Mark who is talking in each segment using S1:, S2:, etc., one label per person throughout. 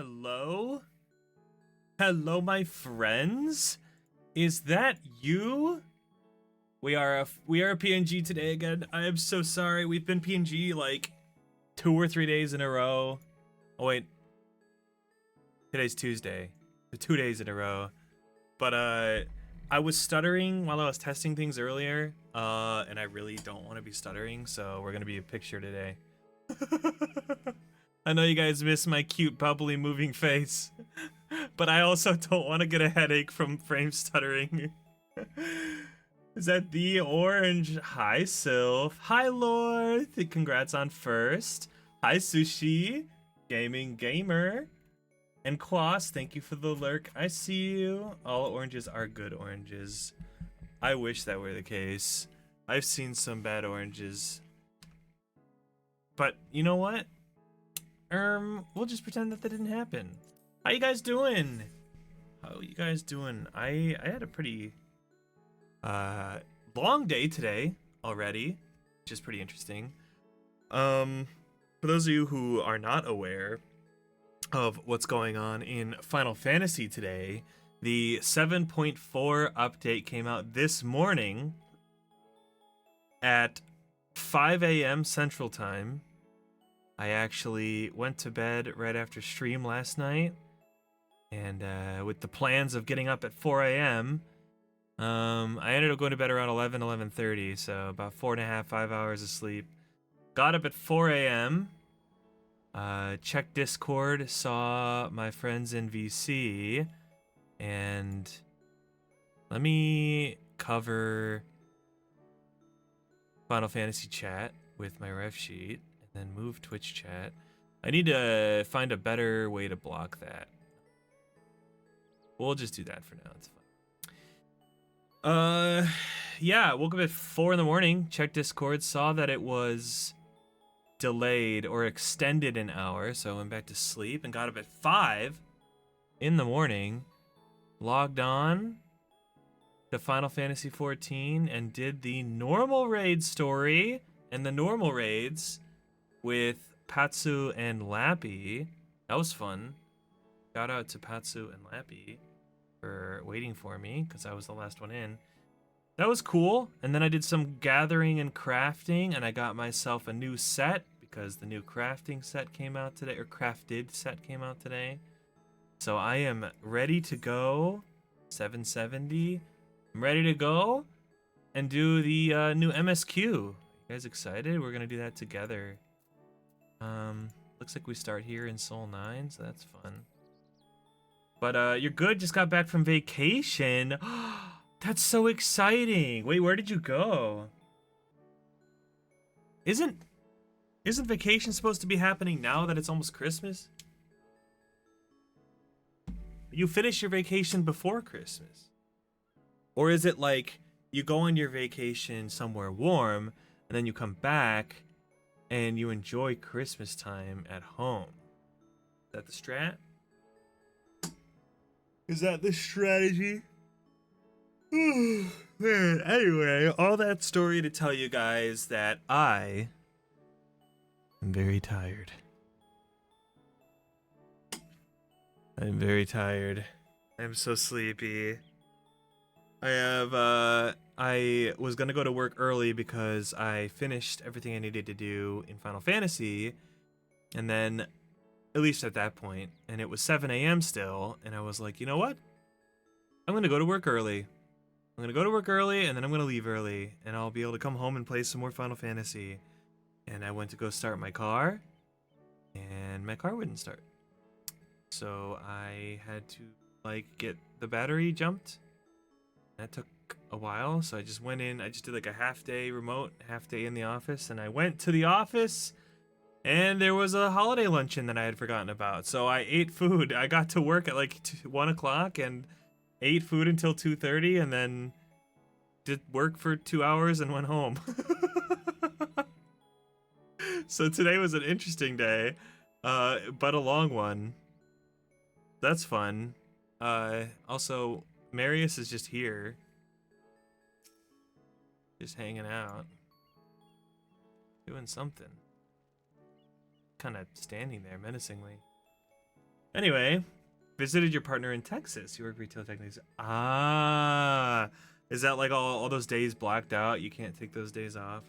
S1: Hello? Hello, my friends? Is that you? We are a PNG today again. I am so sorry. We've been PNG like 2 or 3 days in a row. Oh wait. Today's Tuesday. 2 days in a row. But I was stuttering while I was testing things earlier. And I really don't want to be stuttering, so we're gonna be a picture today. I know you guys miss my cute, bubbly, moving face, but I also don't want to get a headache from frame stuttering. Is that the orange? Hi, Sylph. Hi, Lord. Congrats on first. Hi, Sushi. Gaming Gamer. And Quas, thank you for the lurk. I see you. All oranges are good oranges. I wish that were the case. I've seen some bad oranges. But you know what? We'll just pretend that didn't happen. How you guys doing? How you guys doing? I had a pretty long day today already, which is pretty interesting. For those of you who are not aware of what's going on in Final Fantasy today, the 7.4 update came out this morning at 5 a.m. Central Time. I actually went to bed right after stream last night, and with the plans of getting up at 4 a.m., I ended up going to bed around 11:30, so about 4.5, 5 hours of sleep. Got up at 4 a.m., checked Discord, saw my friends in VC, and let me cover Final Fantasy chat with my ref sheet. Then move Twitch chat. I need to find a better way to block that. We'll just do that for now. It's fine. Yeah, woke up at 4 in the morning, checked Discord, saw that it was delayed or extended an hour, so I went back to sleep and got up at 5 in the morning, logged on to Final Fantasy XIV and did the normal raid story and the normal raids with Patsu and Lappy. That was fun. Shout out to Patsu and Lappy for waiting for me because I was the last one in. That was cool. And then I did some gathering and crafting, and I got myself a new set because the new crafting set came out today, or crafted set came out today. So I am ready to go. 770. I'm ready to go and do the new MSQ. You guys excited? We're gonna do that together. Looks like we start here in Soul 9, so that's fun. But you're good, just got back from vacation. That's so exciting. Wait, where did you go? Isn't vacation supposed to be happening now that it's almost Christmas? You finish your vacation before Christmas. Or is it like you go on your vacation somewhere warm and then you come back and you enjoy Christmas time at home? Is that the strat? Is that the strategy? Man, anyway, all that story to tell you guys that I am very tired. I'm very tired. I'm so sleepy. I was gonna go to work early because I finished everything I needed to do in Final Fantasy, and then, at least at that point, and it was 7 a.m. still, and I was like, you know what? I'm gonna go to work early. I'm gonna go to work early, and then I'm gonna leave early, and I'll be able to come home and play some more Final Fantasy. And I went to go start my car, and my car wouldn't start. So I had to, like, get the battery jumped. That took a while, so I just went in. I just did like a half day remote, half day in the office, and I went to the office, and there was a holiday luncheon that I had forgotten about. So I ate food. I got to work at like 1 o'clock and ate food until 2:30, and then did work for 2 hours and went home. So today was an interesting day, but a long one. That's fun. Also, Marius is just here. Just hanging out. Doing something. Kind of standing there menacingly. Anyway, visited your partner in Texas. You work retail techniques. Ah, is that like all those days blacked out? You can't take those days off?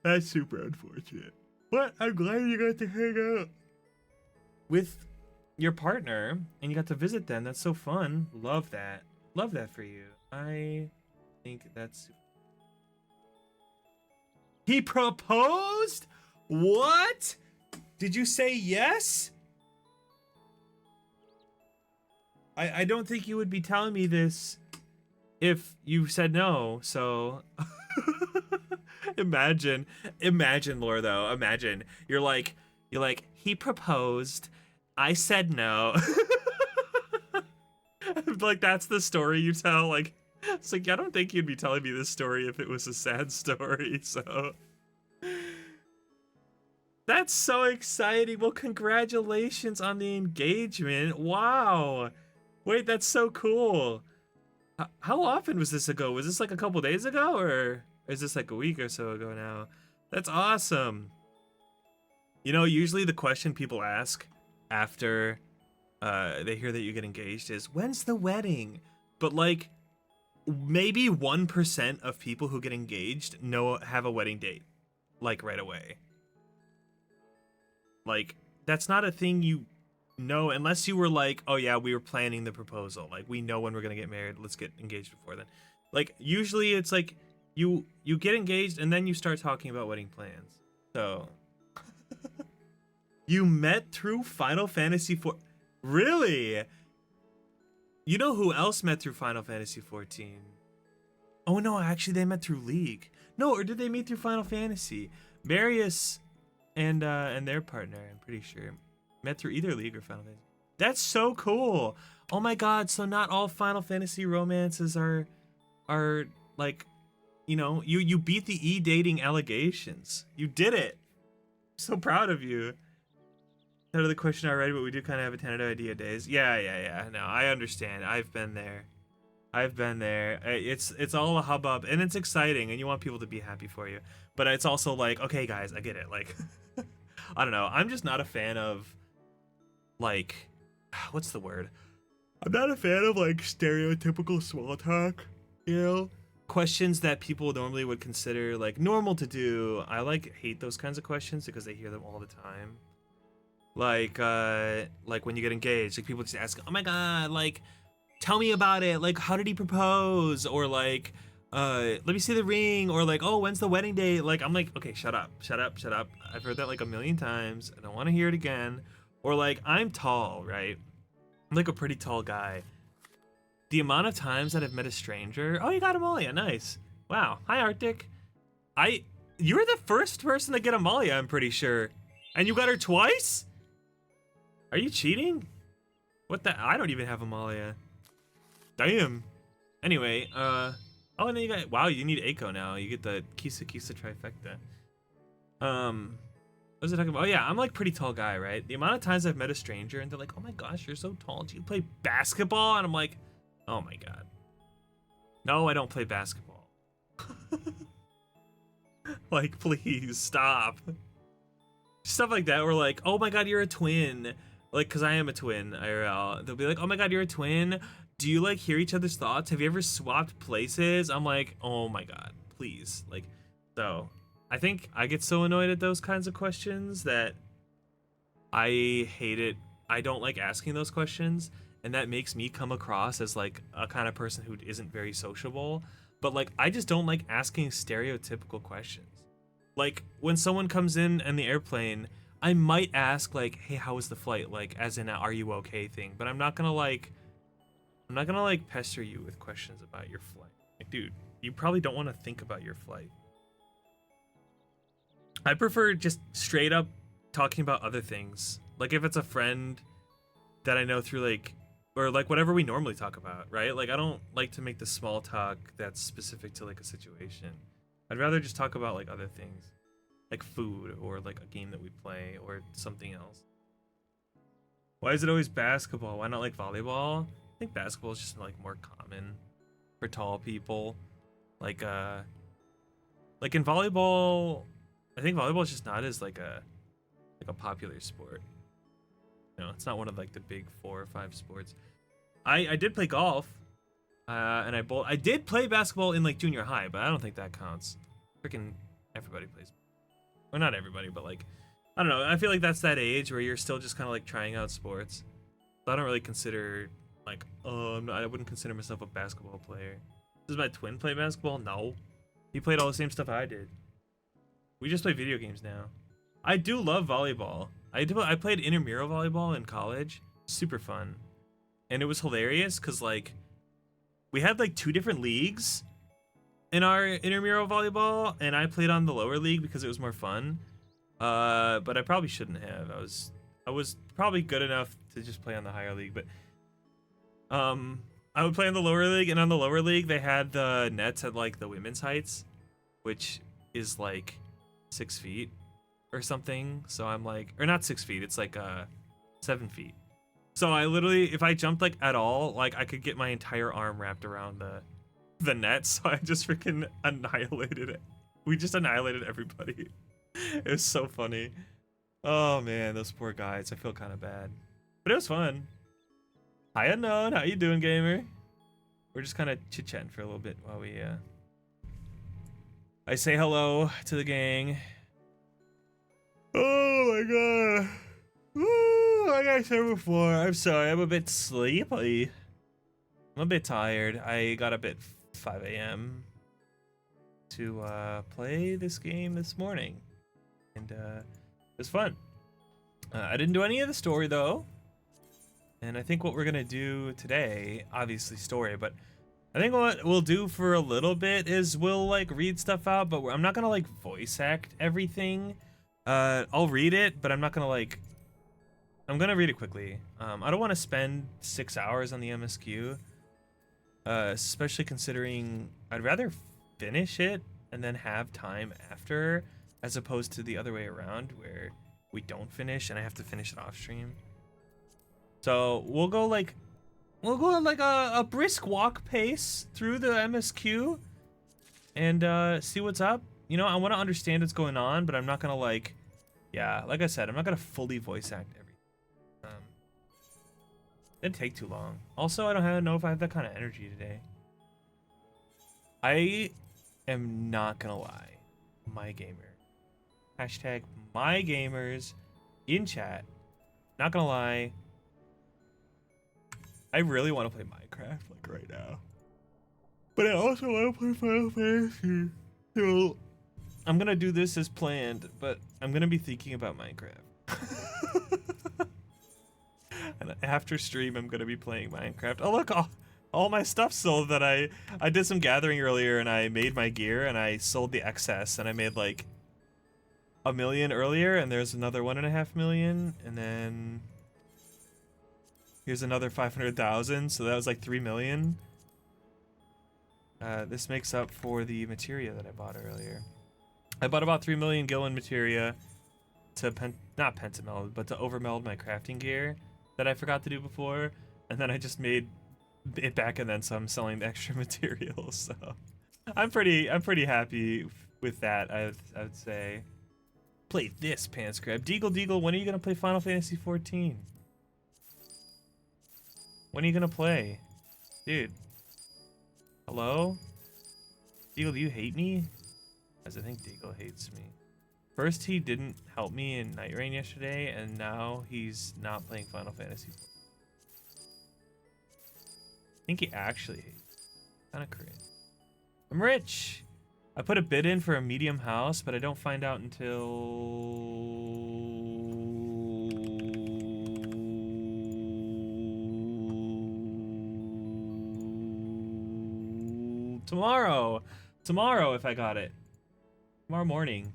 S1: That's super unfortunate. But I'm glad you got to hang out with your partner and you got to visit them. That's so fun. Love that. Love that for you. I think that's... He proposed? What? Did you say yes? I don't think you would be telling me this if you said no, so... imagine, Laura, though. Imagine. You're like, he proposed. I said no. Like, that's the story you tell. Like, it's like, I don't think you'd be telling me this story if it was a sad story, so... That's so exciting. Well, congratulations on the engagement. Wow. Wait, that's so cool. How often was this ago? Was this like a couple days ago, or is this like a week or so ago now? That's awesome. You know, usually the question people ask after they hear that you get engaged is, when's the wedding? But like, maybe 1% of people who get engaged have a wedding date, like right away. Like, that's not a thing you know unless you were like, oh yeah, we were planning the proposal. Like, we know when we're gonna get married. Let's get engaged before then. Like, usually it's like you get engaged and then you start talking about wedding plans. So you met through Final Fantasy IV. Really? You know who else met through Final Fantasy XIV? Oh no, actually they met through League. No, or did they meet through Final Fantasy? Marius and their partner, I'm pretty sure, met through either League or Final Fantasy. That's so cool. Oh my god, so not all Final Fantasy romances are like, you know, you beat the e-dating allegations. You did it. I'm so proud of you. Out of the question already, but we do kind of have a tentative idea days. Yeah. No, I understand. I've been there. It's all a hubbub and it's exciting and you want people to be happy for you. But it's also like, okay guys, I get it. Like, I don't know. I'm just not a fan of, like, what's the word? I'm not a fan of like stereotypical small talk, you know? Questions that people normally would consider like normal to do. I hate those kinds of questions because I hear them all the time. Like when you get engaged, like people just ask, oh my god, like, tell me about it. Like, how did he propose? Or like, let me see the ring. Or like, oh, when's the wedding date? Like, I'm like, okay, shut up. I've heard that like a million times. I don't want to hear it again. Or like, I'm tall, right? I'm like a pretty tall guy. The amount of times that I've met a stranger. Oh, you got Amalia, nice. Wow, hi Arctic. You're the first person to get Amalia, I'm pretty sure. And you got her twice? Are you cheating? What the? I don't even have Amalia. Damn. Anyway, oh, and then you got, wow, you need Eiko now. You get the Kisa trifecta. What was I talking about? Oh yeah, I'm like pretty tall guy, right? The amount of times I've met a stranger and they're like, oh my gosh, you're so tall. Do you play basketball? And I'm like, oh my god. No, I don't play basketball. Like, please stop. Stuff like that. Or like, oh my god, you're a twin. Like, cause I am a twin, IRL. They'll be like, oh my god, you're a twin. Do you like hear each other's thoughts? Have you ever swapped places? I'm like, oh my god, please. Like, so I think I get so annoyed at those kinds of questions that I hate it. I don't like asking those questions, and that makes me come across as like a kind of person who isn't very sociable. But like, I just don't like asking stereotypical questions. Like, when someone comes in the airplane, I might ask like, hey, how was the flight? Like, as in a, are you okay thing, but I'm not gonna like pester you with questions about your flight. Like, dude, you probably don't want to think about your flight. I prefer just straight up talking about other things. Like, if it's a friend that I know through like, or like whatever we normally talk about, right? Like, I don't like to make the small talk that's specific to like a situation. I'd rather just talk about like other things, like food or like a game that we play or something else. Why is it always basketball? Why not like volleyball? I think basketball is just like more common for tall people. Like in volleyball, I think volleyball is just not as like a popular sport. No, it's not one of like the big 4 or 5 sports. I did play golf, and I did play basketball in like junior high, but I don't think that counts. Freaking everybody plays, or not everybody, but like I don't know. I feel like that's that age where you're still just kind of like trying out sports. So I don't really consider like I wouldn't consider myself a basketball player. Does my twin play basketball? No, he played all the same stuff I did. We just play video games now. I do love volleyball. I played intramural volleyball in college. Super fun. And it was hilarious because like we had like 2 different leagues in our intramural volleyball, and I played on the lower league because it was more fun. But I probably shouldn't have. I was probably good enough to just play on the higher league, but I would play on the lower league, and on the lower league they had the nets at like the women's heights, which is like 6 feet or something. So I'm like, or not 6 feet, it's like 7 feet. So I literally, if I jumped like at all, like I could get my entire arm wrapped around the net. So I just freaking annihilated it. We just annihilated everybody. It was so funny. Oh man, those poor guys. I feel kind of bad, but it was fun. Hi unknown, how you doing, gamer? We're just kind of chit chatting for a little bit while we I say hello to the gang. Oh my god. Woo, like I said before, I'm sorry, I'm a bit sleepy. I'm a bit tired. I got up at 5 a.m. to play this game this morning. And it was fun. I didn't do any of the story though. And I think what we're gonna do today, obviously story, but I think what we'll do for a little bit is we'll like read stuff out, but I'm not gonna like voice act everything. I'll read it, but I'm not gonna like, I'm gonna read it quickly. I don't want to spend 6 hours on the MSQ, especially considering I'd rather finish it and then have time after, as opposed to the other way around where we don't finish and I have to finish it off stream. So we'll go like a brisk walk pace through the MSQ and see what's up. You know, I want to understand what's going on, but I'm not gonna like, yeah, like I said, I'm not gonna fully voice act everything. It'd take too long. Also, I don't know if I have that kind of energy today. I am not gonna lie, my gamer. Hashtag my gamers in chat. Not gonna lie, I really want to play Minecraft like right now, but I also want to play Final Fantasy. So I'm gonna do this as planned, but I'm gonna be thinking about Minecraft. And after stream, I'm gonna be playing Minecraft. Oh look, all my stuff sold that I did some gathering earlier, and I made my gear, and I sold the excess, and I made like 1 million earlier, and there's another 1.5 million, and then here's another 500,000, so that was like 3 million. This makes up for the materia that I bought earlier. I bought about 3 million Gillen materia to not pentameld, but to overmeld my crafting gear that I forgot to do before, and then I just made it back and then some selling the extra materials. So I'm pretty happy with that. I would say. Play this, Pants Crab. Deagle, when are you gonna play Final Fantasy 14? When are you gonna play? Dude. Hello? Deagle, do you hate me? Because I think Deagle hates me. First, he didn't help me in Night Rain yesterday, and now he's not playing Final Fantasy 14. I think he actually hates me. Kinda cringe. I'm rich! I put a bid in for a medium house, but I don't find out until tomorrow if I got it. Tomorrow morning.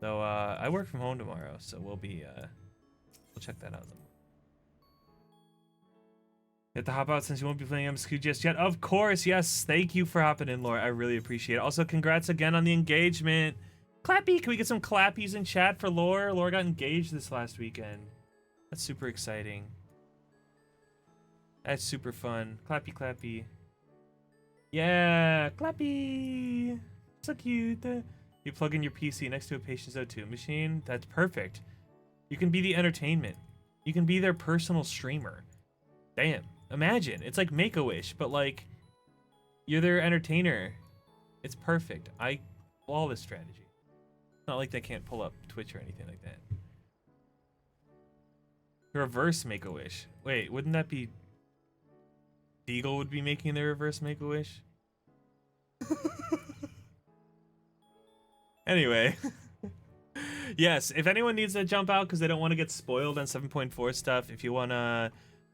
S1: So I work from home tomorrow, so we'll check that out. You have to hop out since you won't be playing MSQ just yet. Of course, yes. Thank you for hopping in, Laura. I really appreciate it. Also, congrats again on the engagement. Clappy, can we get some clappies in chat for Laura? Laura got engaged this last weekend. That's super exciting. That's super fun. Clappy, clappy. Yeah, clappy. So cute. You plug in your PC next to a Patience O2 machine. That's perfect. You can be the entertainment. You can be their personal streamer. Damn. Imagine. It's like Make-A-Wish, but like you're their entertainer. It's perfect. Flawless strategy. It's not like they can't pull up Twitch or anything like that. Reverse Make-A-Wish. Wait, wouldn't that be Deagle would be making the reverse Make-A-Wish? Anyway. Yes, if anyone needs to jump out because they don't want to get spoiled on 7.4 stuff, if you want to,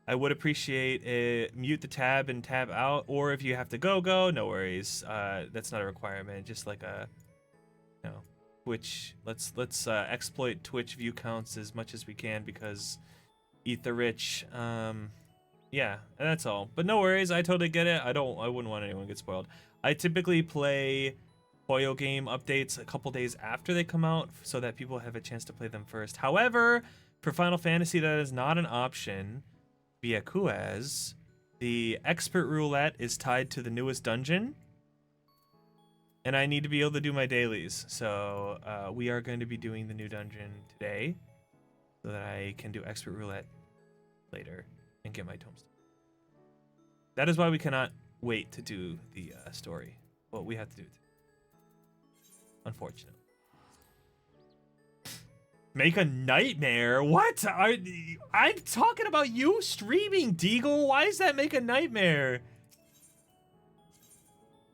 S1: I would appreciate it. Mute the tab and tab out, or if you have to go, no worries. That's not a requirement, just like a, you know, Twitch. Let's exploit Twitch view counts as much as we can because eat the rich. Yeah, that's all. But no worries, I totally get it. I wouldn't want anyone to get spoiled. I typically play Boyo game updates a couple days after they come out so that people have a chance to play them first. However, for Final Fantasy, that is not an option via Kuaz. The expert roulette is tied to the newest dungeon, and I need to be able to do my dailies. So we are going to be doing the new dungeon today so that I can do expert roulette later and get my tombstone. That is why we cannot wait to do the story. Well, we have to do it. Unfortunately. Make a nightmare? What? I'm talking about you streaming, Deagle. Why does that make a nightmare?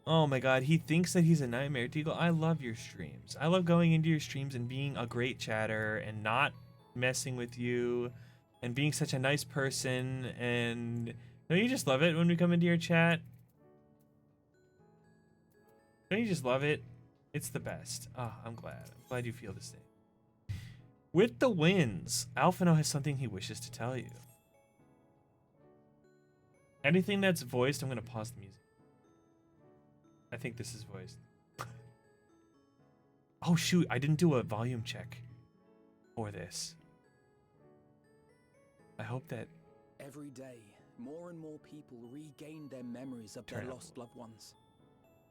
S1: Oh my god, he thinks that he's a nightmare. Deagle, I love your streams. I love going into your streams and being a great chatter and not messing with you and being such a nice person. And don't you just love it when we come into your chat? Don't you just love it? It's the best. Oh, I'm glad. I'm glad you feel the same. With the wins, Alphino has something he wishes to tell you. Anything that's voiced, I'm going to pause the music. I think this is voiced. Oh, shoot. I didn't do a volume check for this. I hope that...
S2: Every day, more and more people regain their memories of their lost loved ones.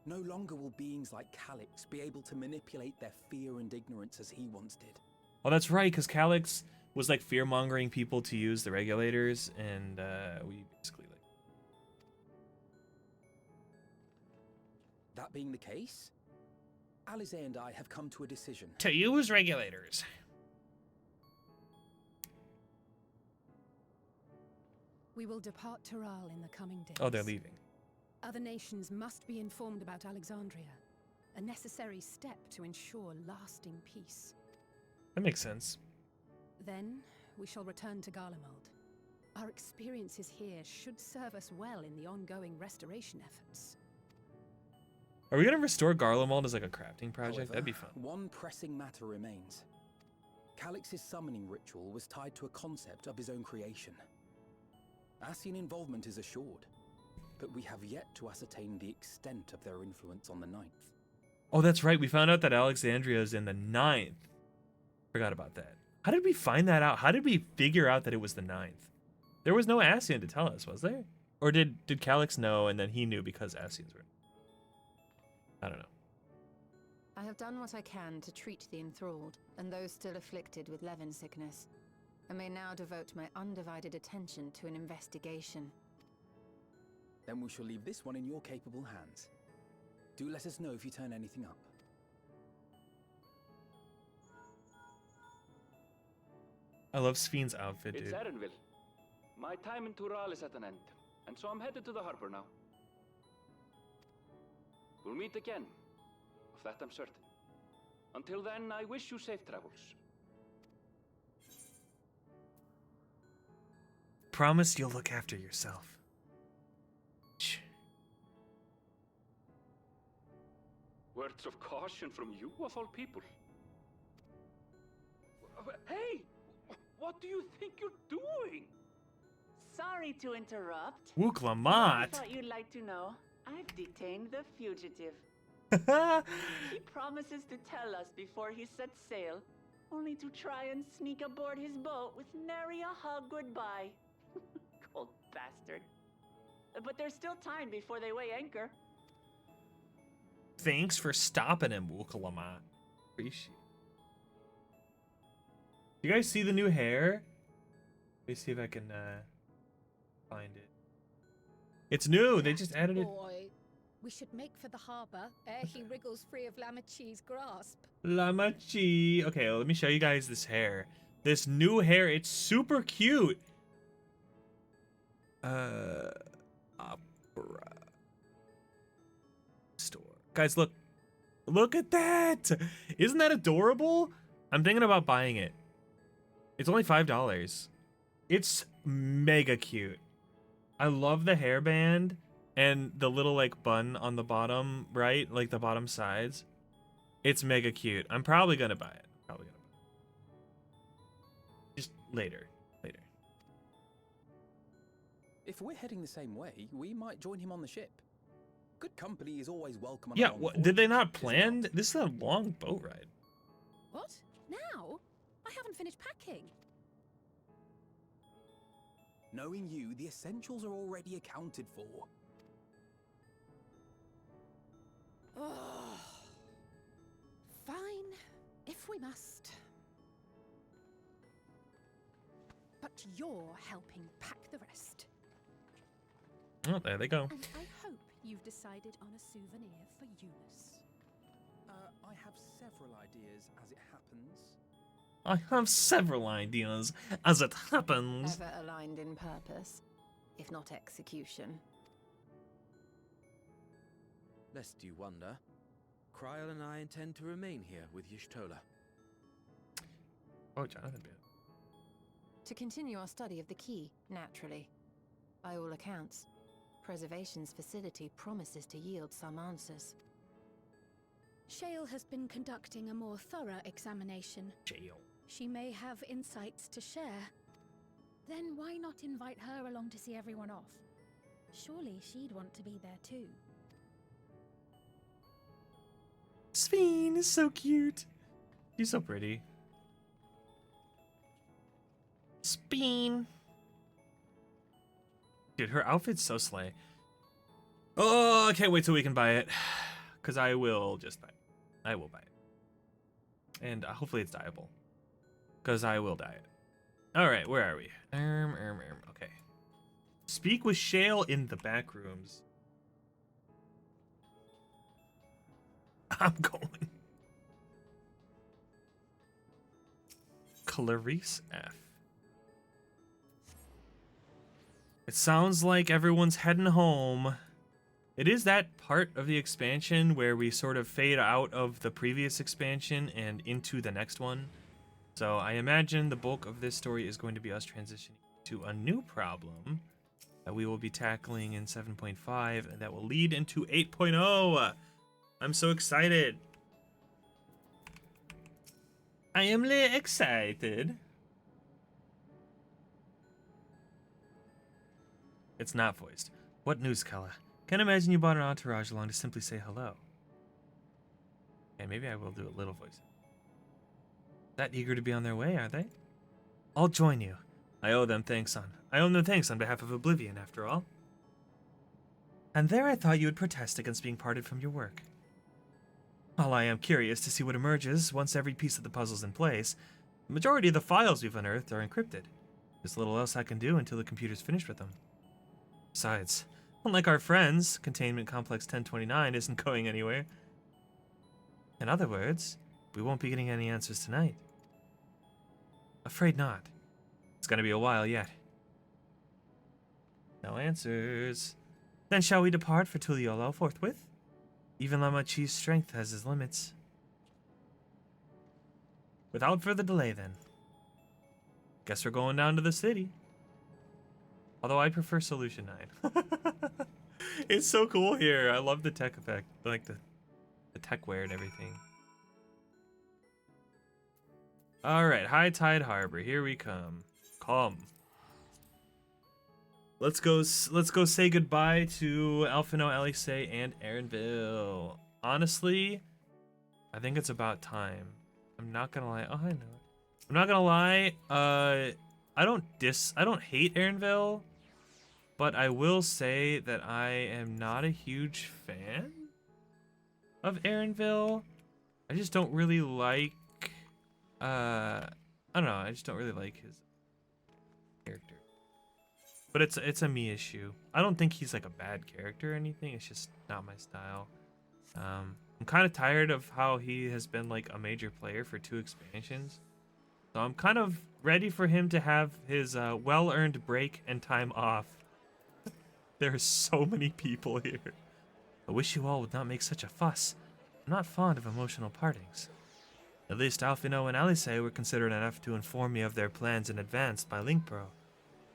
S2: No longer will beings like Calyx be able to manipulate their fear and ignorance as he once did.
S1: Oh, that's right, because Calyx was like fear-mongering people to use the regulators, and we basically like...
S2: That being the case, Alize and I have come to a decision.
S1: To use regulators.
S3: We will depart Taral in the coming days.
S1: Oh, they're leaving.
S3: Other nations must be informed about Alexandria, a necessary step to ensure lasting peace.
S1: That makes sense.
S3: Then we shall return to Garlemald. Our experiences here should serve us well in the ongoing restoration efforts.
S1: Are we gonna restore Garlemald as like a crafting project?
S2: However,
S1: That'd be fun.
S2: One pressing matter remains. Calyx's summoning ritual was tied to a concept of his own creation. Ascian involvement is assured, but we have yet to ascertain the extent of their influence on the 9th.
S1: Oh, that's right. We found out that Alexandria is in the 9th. Forgot about that. How did we find that out? How did we figure out that it was the 9th? There was no Ascian to tell us, was there? Or did Calyx know and then he knew because Ascians were... I don't know.
S4: I have done what I can to treat the enthralled and those still afflicted with Levin sickness. I may now devote my undivided attention to an investigation.
S2: Then we shall leave this one in your capable hands. Do let us know if you turn anything up.
S1: I love Sven's outfit, dude.
S5: It's Erenville. My time in Tural is at an end, and so I'm headed to the harbor now. We'll meet again, of that I'm certain. Until then, I wish you safe travels.
S1: Promise you'll look after yourself.
S5: Words of caution from you, of all people. Hey! What do you think you're doing?
S6: Sorry to interrupt.
S1: Wook
S6: I
S1: Lamont.
S6: thought you'd like to know. I've detained the fugitive. He promises to tell us before he sets sail, only to try and sneak aboard his boat with nary a hug goodbye. Cold bastard. But there's still time before they weigh anchor.
S1: Thanks for stopping him, Wook Lamont. Appreciate it. You guys see the new hair? Let me see if I can find it. It's new. They just added it.
S3: Boy, we should make for the harbor ere he wriggles free of Lamachi's grasp.
S1: Lamachi. Okay, well, let me show you guys this hair. This new hair. It's super cute. Opera store. Guys, look. Look at that. Isn't that adorable? I'm thinking about buying it. It's only $5. It's mega cute. I love the hairband and the little like bun on the bottom, right? Like the bottom sides. It's mega cute. I'm probably gonna buy it. Just later.
S2: If we're heading the same way, we might join him on the ship. Good company is always welcome on
S1: Yeah,
S2: a long
S1: did they
S2: voyage,
S1: not
S2: is it
S1: plan?
S2: not?
S1: This is a long boat ride.
S3: What? Now? I haven't finished packing.
S2: Knowing you, the essentials are already accounted for.
S3: Oh. Fine, if we must. But you're helping pack the rest.
S1: Oh, there they go.
S3: And I hope you've decided on a souvenir for Eunice.
S2: I have several ideas as it happens.
S1: I have several ideas as it happens.
S4: Ever aligned in purpose, if not execution.
S7: Lest you wonder, Kryl and I intend to remain here with Y'shtola.
S1: Oh, Jonathan.
S4: To continue our study of the key, naturally. By all accounts, Preservation's facility promises to yield some answers.
S3: Shale has been conducting a more thorough examination.
S1: Jail.
S3: She may have insights to share. Then why not invite her along to see everyone off? Surely she'd want to be there too.
S1: Sphene is so cute. She's so pretty. Sphene. Dude, her outfit's so slay. Oh, I can't wait till we can buy it. Because I will just buy it. I will buy it. And hopefully it's dyeable. Because I will dye it. Alright, where are we? Okay. Speak with Shale in the back rooms. I'm going. Clarice F. It sounds like everyone's heading home. It is that part of the expansion where we sort of fade out of the previous expansion and into the next one. So I imagine the bulk of this story is going to be us transitioning to a new problem that we will be tackling in 7.5 and that will lead into 8.0. I'm so excited. I am really excited. It's not voiced. What news, Kala? Can't imagine you brought an entourage along to simply say hello. Okay, maybe I will do a little voice. That eager to be on their way, are they? I'll join you. I owe them thanks on behalf of Oblivion, after all. And there I thought you would protest against being parted from your work. While I am curious to see what emerges once every piece of the puzzle's in place, the majority of the files we've unearthed are encrypted. There's little else I can do until the computer's finished with them. Besides, unlike our friends, Containment Complex 1029 isn't going anywhere. In other words, we won't be getting any answers tonight. Afraid not. It's gonna be a while yet. No answers. Then shall we depart for Tuliolo forthwith? Even Lamachi's strength has his limits. Without further delay, then. Guess we're going down to the city. Although I prefer Solution 9. It's so cool here. I love the tech effect. Like the tech wear and everything. Alright, High Tide Harbor. Here we come. Come. Let's go say goodbye to Alphino, Alice, and Aaronville. Honestly, I think it's about time. I'm not gonna lie. Oh, I know it. I'm not gonna lie. I don't hate Aaronville, but I will say that I am not a huge fan of Aaronville. I just don't really like I don't know, I just don't really like his character. But it's a me issue. I don't think he's like a bad character or anything. It's just not my style. I'm kind of tired of how he has been like a major player for 2 expansions. So I'm kind of ready for him to have his well-earned break and time off. There are so many people here. I wish you all would not make such a fuss. I'm not fond of emotional partings. At least Alfino and Alice were considerate enough to inform me of their plans in advance by Linkbro.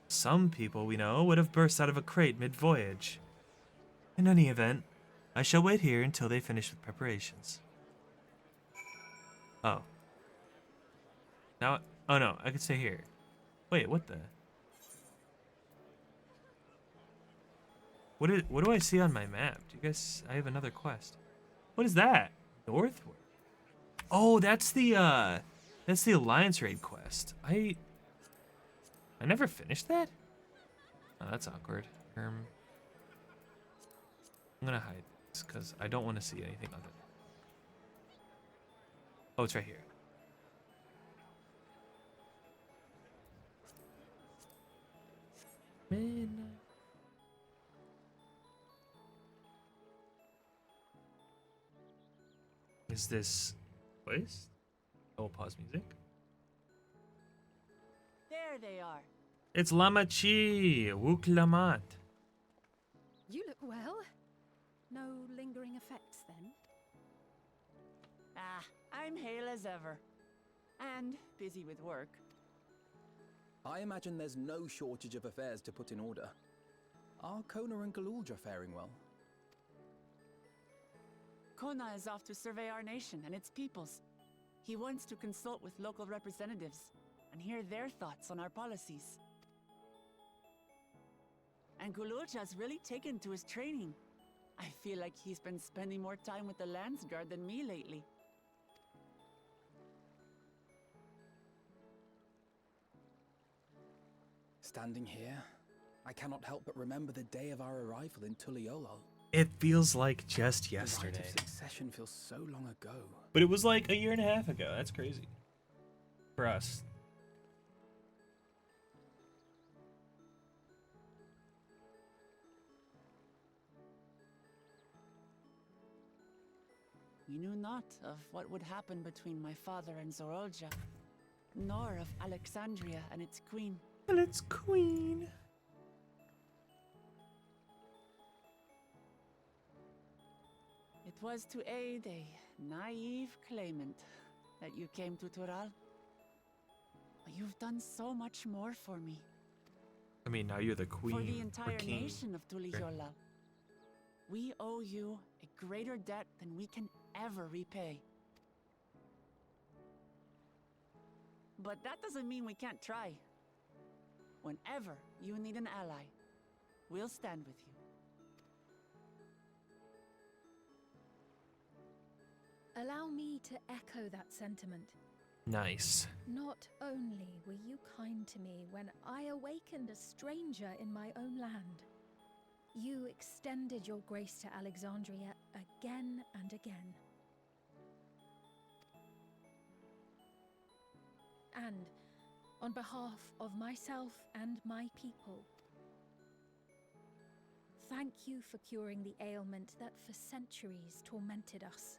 S1: Some people we know would have burst out of a crate mid-voyage. In any event, I shall wait here until they finish with preparations. Oh. Now, oh no, I could stay here. Wait, what the? What do I see on my map? Do you guys, I have another quest. What is that? Northward. Oh, that's the Alliance Raid quest. I never finished that? Oh, that's awkward. I'm gonna hide this because I don't want to see anything other than. Oh, it's right here. Midnight. Is this place? Oh, pause music.
S6: There they are.
S1: It's Lamachi, Wuk Lamat.
S3: You look well. No lingering effects then?
S6: Ah, I'm hale as ever. And busy with work.
S2: I imagine there's no shortage of affairs to put in order. Are Kona and Galulja faring well?
S6: Kona is off to survey our nation and its peoples. He wants to consult with local representatives and hear their thoughts on our policies. And Galulja's really taken to his training. I feel like he's been spending more time with the Landsguard than me lately.
S2: Standing here, I cannot help but remember the day of our arrival in Tuliolol.
S1: It feels like just
S2: The rite
S1: yesterday.
S2: of succession feels so long ago.
S1: But it was like a year and a half ago. That's crazy. For us.
S6: We knew not of what would happen between my father and Zorolja, nor of Alexandria and its queen.
S1: And it's Queen.
S6: It was to aid a naive claimant that you came to Tural. But you've done so much more for me.
S1: I mean, now you're the queen.
S6: For the
S1: or
S6: entire
S1: king.
S6: nation of Tuliyola. We owe you a greater debt than we can ever repay. But that doesn't mean we can't try. Whenever you need an ally, we'll stand with you.
S3: Allow me to echo that sentiment.
S1: Nice.
S3: Not only were you kind to me when I awakened a stranger in my own land, you extended your grace to Alexandria again and again. And on behalf of myself and my people, thank you for curing the ailment that for centuries tormented us.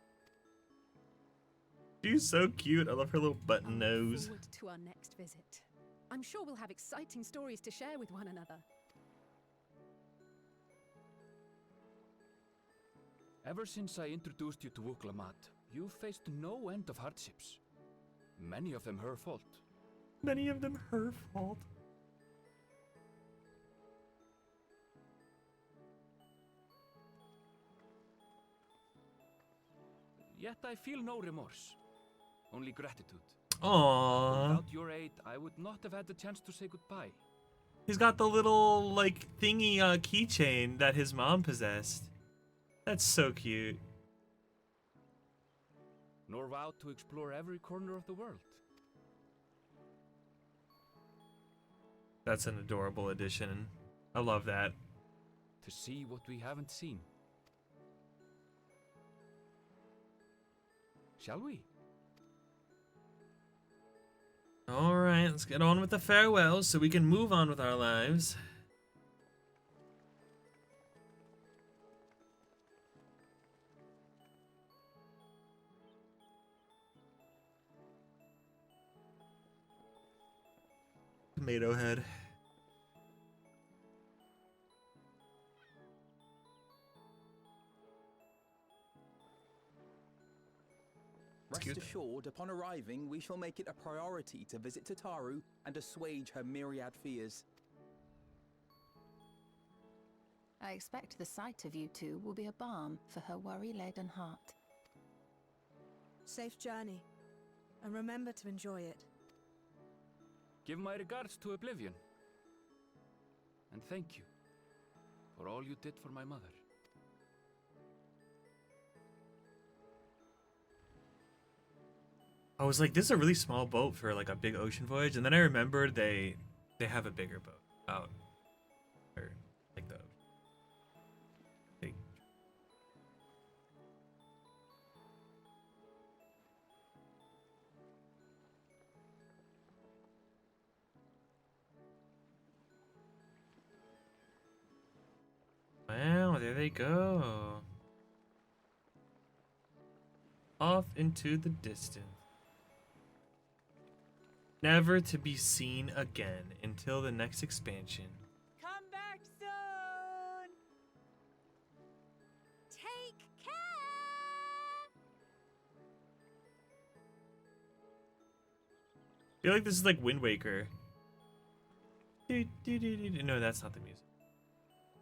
S1: She's so cute. I love her little button
S3: I look
S1: nose.
S3: forward to our next visit. I'm sure we'll have exciting stories to share with one another.
S5: Ever since I introduced you to Wuklamat, you've faced no end of hardships. Many of them her fault.
S1: Many of them her fault.
S5: Yet I feel no remorse. Only gratitude.
S1: Aww.
S5: Without your aid, I would not have had the chance to say goodbye.
S1: He's got the little, like, thingy keychain that his mom possessed. That's so cute.
S5: Nor vowed to explore every corner of the world.
S1: That's an adorable addition. I love that.
S5: To see what we haven't seen. Shall we?
S1: Alright, let's get on with the farewells so we can move on with our lives. Tomato head.
S2: Rest
S1: Excuse me.
S2: assured, upon arriving, we shall make it a priority to visit Tataru and assuage her myriad fears.
S4: I expect the sight of you two will be a balm for her worry-laden heart.
S8: Safe journey. And remember to enjoy it.
S5: Give my regards to Oblivion. And thank you for all you did for my mother.
S1: I was like, this is a really small boat for like a big ocean voyage, and then I remembered they have a bigger boat out, or like the big. Wow, there they go. Off into the distance. Never to be seen again until the next expansion.
S6: Come back soon!
S3: Take care!
S1: I feel like this is like Wind Waker. No, that's not the music.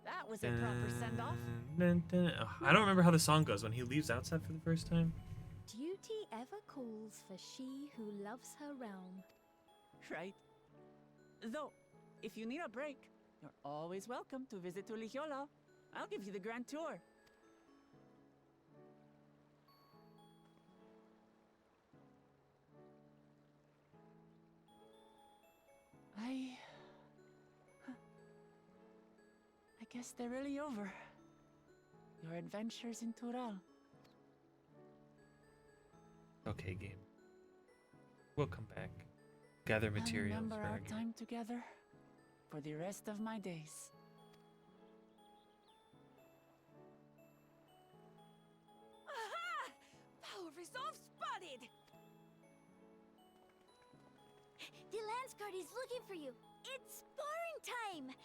S6: That was a proper send-off.
S1: Oh, I don't remember how the song goes when he leaves outside for the first time.
S3: Duty ever calls for she who loves her realm.
S6: Right. Though, if you need a break, you're always welcome to visit Ulijiola. I'll give you the grand tour. I guess they're really over. Your adventures in Tural.
S1: Okay, game. We'll come back. Gather
S6: I
S1: materials
S6: remember
S1: for
S6: our
S1: our game.
S6: time together for the rest of my days.
S3: Aha! Power resolve spotted! The Lance Guard is looking for you. It's sparring time!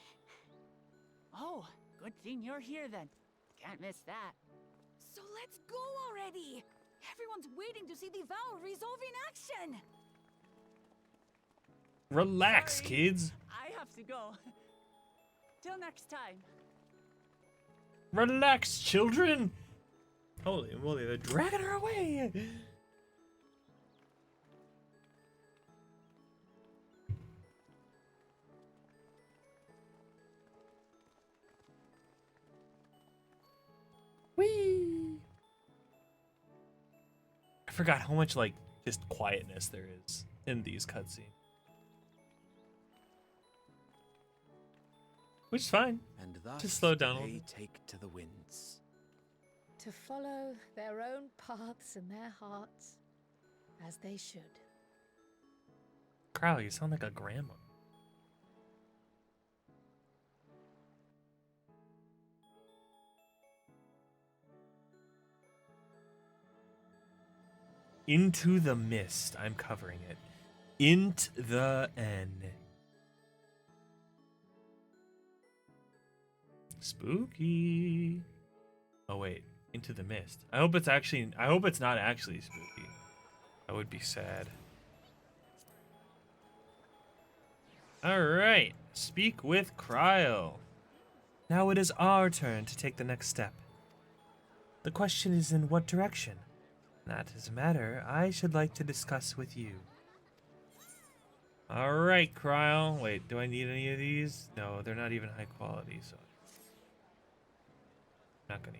S6: Oh, good thing you're here then. Can't miss that.
S3: So let's go already! Everyone's waiting to see the Vow resolve in action!
S1: Relax,
S6: Sorry,
S1: kids.
S6: I have to go. Till next time.
S1: Relax, children. Holy moly, they're dragging her away. Whee! I forgot how much like just quietness there is in these cutscenes. Which is fine.
S7: And thus
S1: Just slow down a
S7: they
S1: little bit.
S7: take to the winds.
S3: To follow their own paths and their hearts, as they should.
S1: Crowley, you sound like a grandma. Into the mist. I'm covering it. Int the N. Spooky. Oh wait, into the mist. I hope it's not actually spooky. That would be sad. Alright, speak with Cryle. Now it is our turn to take the next step. The question is in what direction? That is a matter I should like to discuss with you. Alright, Cryle. Wait, do I need any of these? No, they're not even high quality, so not gonna.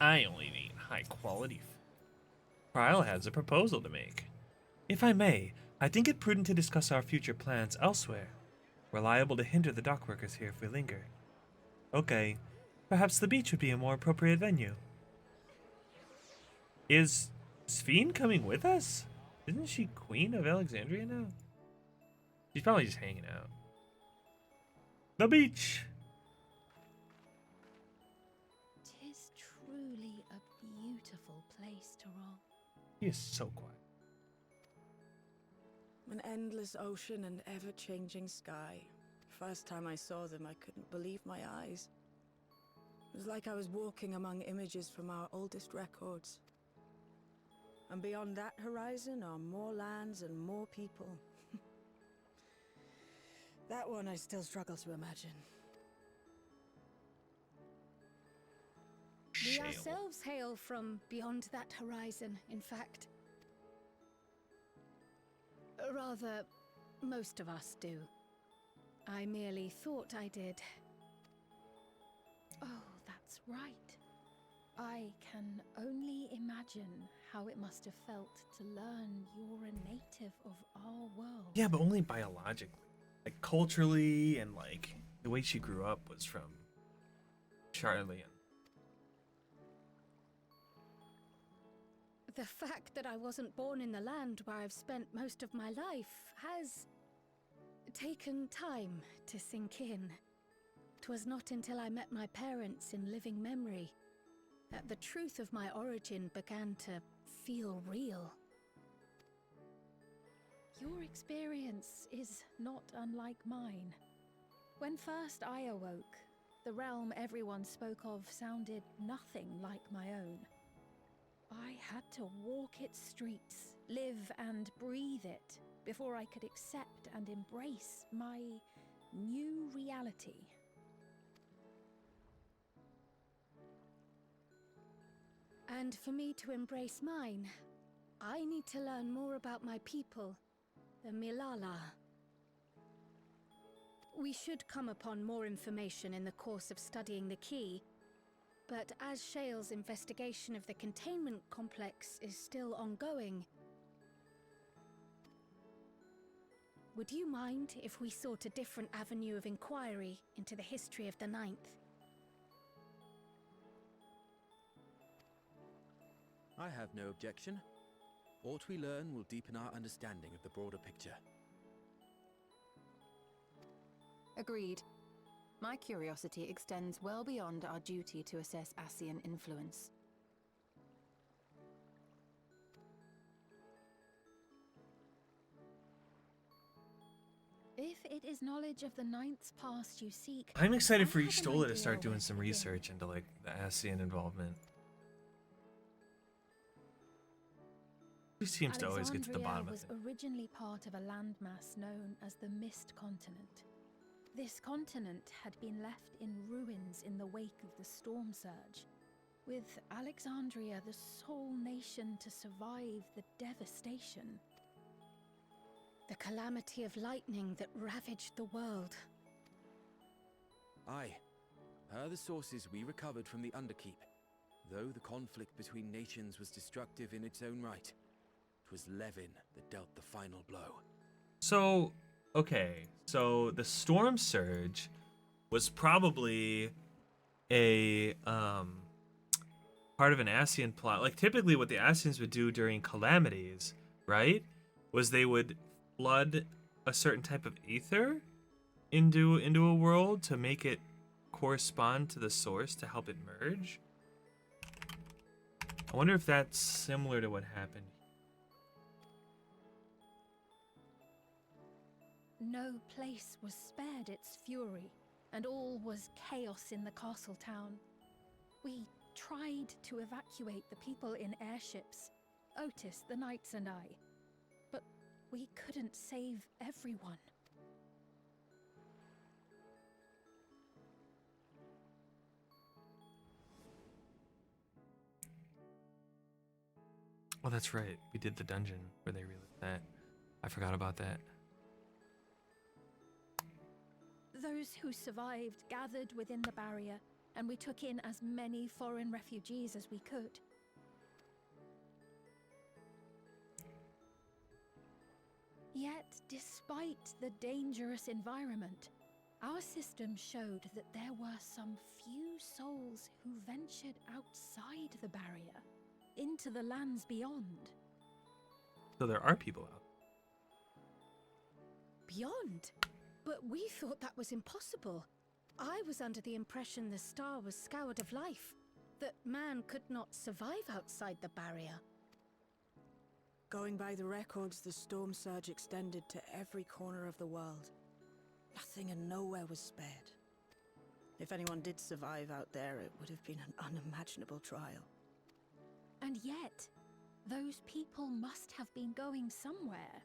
S1: I only need high quality. Cryle has a proposal to make. If I may, I think it prudent to discuss our future plans elsewhere. We're liable to hinder the dockworkers here if we linger. Okay, perhaps the beach would be a more appropriate venue. Is Sphene coming with us? Isn't she Queen of Alexandria now? She's probably just hanging out. The beach!
S3: Tis truly a beautiful place, Tyrol.
S1: He is so quiet.
S8: An endless ocean and ever-changing sky. First time I saw them, I couldn't believe my eyes. It was like I was walking among images from our oldest records. And beyond that horizon are more lands and more people. That one I still struggle to imagine.
S3: We
S1: Shale.
S3: ourselves hail from beyond that horizon, in fact. Rather, most of us do. I merely thought I did. Oh, that's right. I can only imagine how it must have felt to learn you're a native of our world.
S1: Yeah, but only biologically. Like culturally and like the way she grew up was from Charlie.
S3: The fact that I wasn't born in the land where I've spent most of my life has taken time to sink in. 'Twas not until I met my parents in living memory that the truth of my origin began to feel real. Your experience is not unlike mine. When first I awoke, the realm everyone spoke of sounded nothing like my own. I had to walk its streets, live and breathe it, before I could accept and embrace my new reality. And for me to embrace mine, I need to learn more about my people, the Milala. We should come upon more information in the course of studying the key, but as Shale's investigation of the containment complex is still ongoing, would you mind if we sought a different avenue of inquiry into the history of the Ninth?
S7: I have no objection. What we learn will deepen our understanding of the broader picture.
S4: Agreed. My curiosity extends well beyond our duty to assess Ascian influence.
S3: If it is knowledge of the Ninth's past you seek,
S1: I'm excited
S3: I
S1: for
S3: have an
S1: Y'shtola to
S3: idea
S1: start doing
S3: where
S1: some
S3: to begin.
S1: research into like the ASEAN involvement. He seems to always get to the bottom of
S3: was
S1: it.
S3: originally part of a landmass known as the Mist Continent. This continent had been left in ruins in the wake of the storm surge, with Alexandria the sole nation to survive the devastation. The calamity of lightning that ravaged the world.
S7: Aye. Per the sources we recovered from the Underkeep, though the conflict between nations was destructive in its own right, it was Levin that dealt the final blow.
S1: So, okay, so the storm surge was probably a part of an ASEAN plot. Like typically what the ASEANs would do during calamities, right, was they would flood a certain type of ether into a world to make it correspond to the source to help it merge. I wonder if that's similar to what happened.
S3: No place was spared its fury, and all was chaos in the castle town. We tried to evacuate the people in airships, Otis, the knights and I, but we couldn't save everyone.
S1: Oh, that's right. We did the dungeon where they relit that. I forgot about that.
S3: Those who survived gathered within the barrier, and we took in as many foreign refugees as we could. Yet, despite the dangerous environment, our system showed that there were some few souls who ventured outside the barrier, into the lands beyond.
S1: So there are people out.
S3: Beyond? But we thought that was impossible. I was under the impression the star was scoured of life, that man could not survive outside the barrier.
S8: Going by the records, the storm surge extended to every corner of the world. Nothing and nowhere was spared. If anyone did survive out there, it would have been an unimaginable trial.
S3: And yet, those people must have been going somewhere.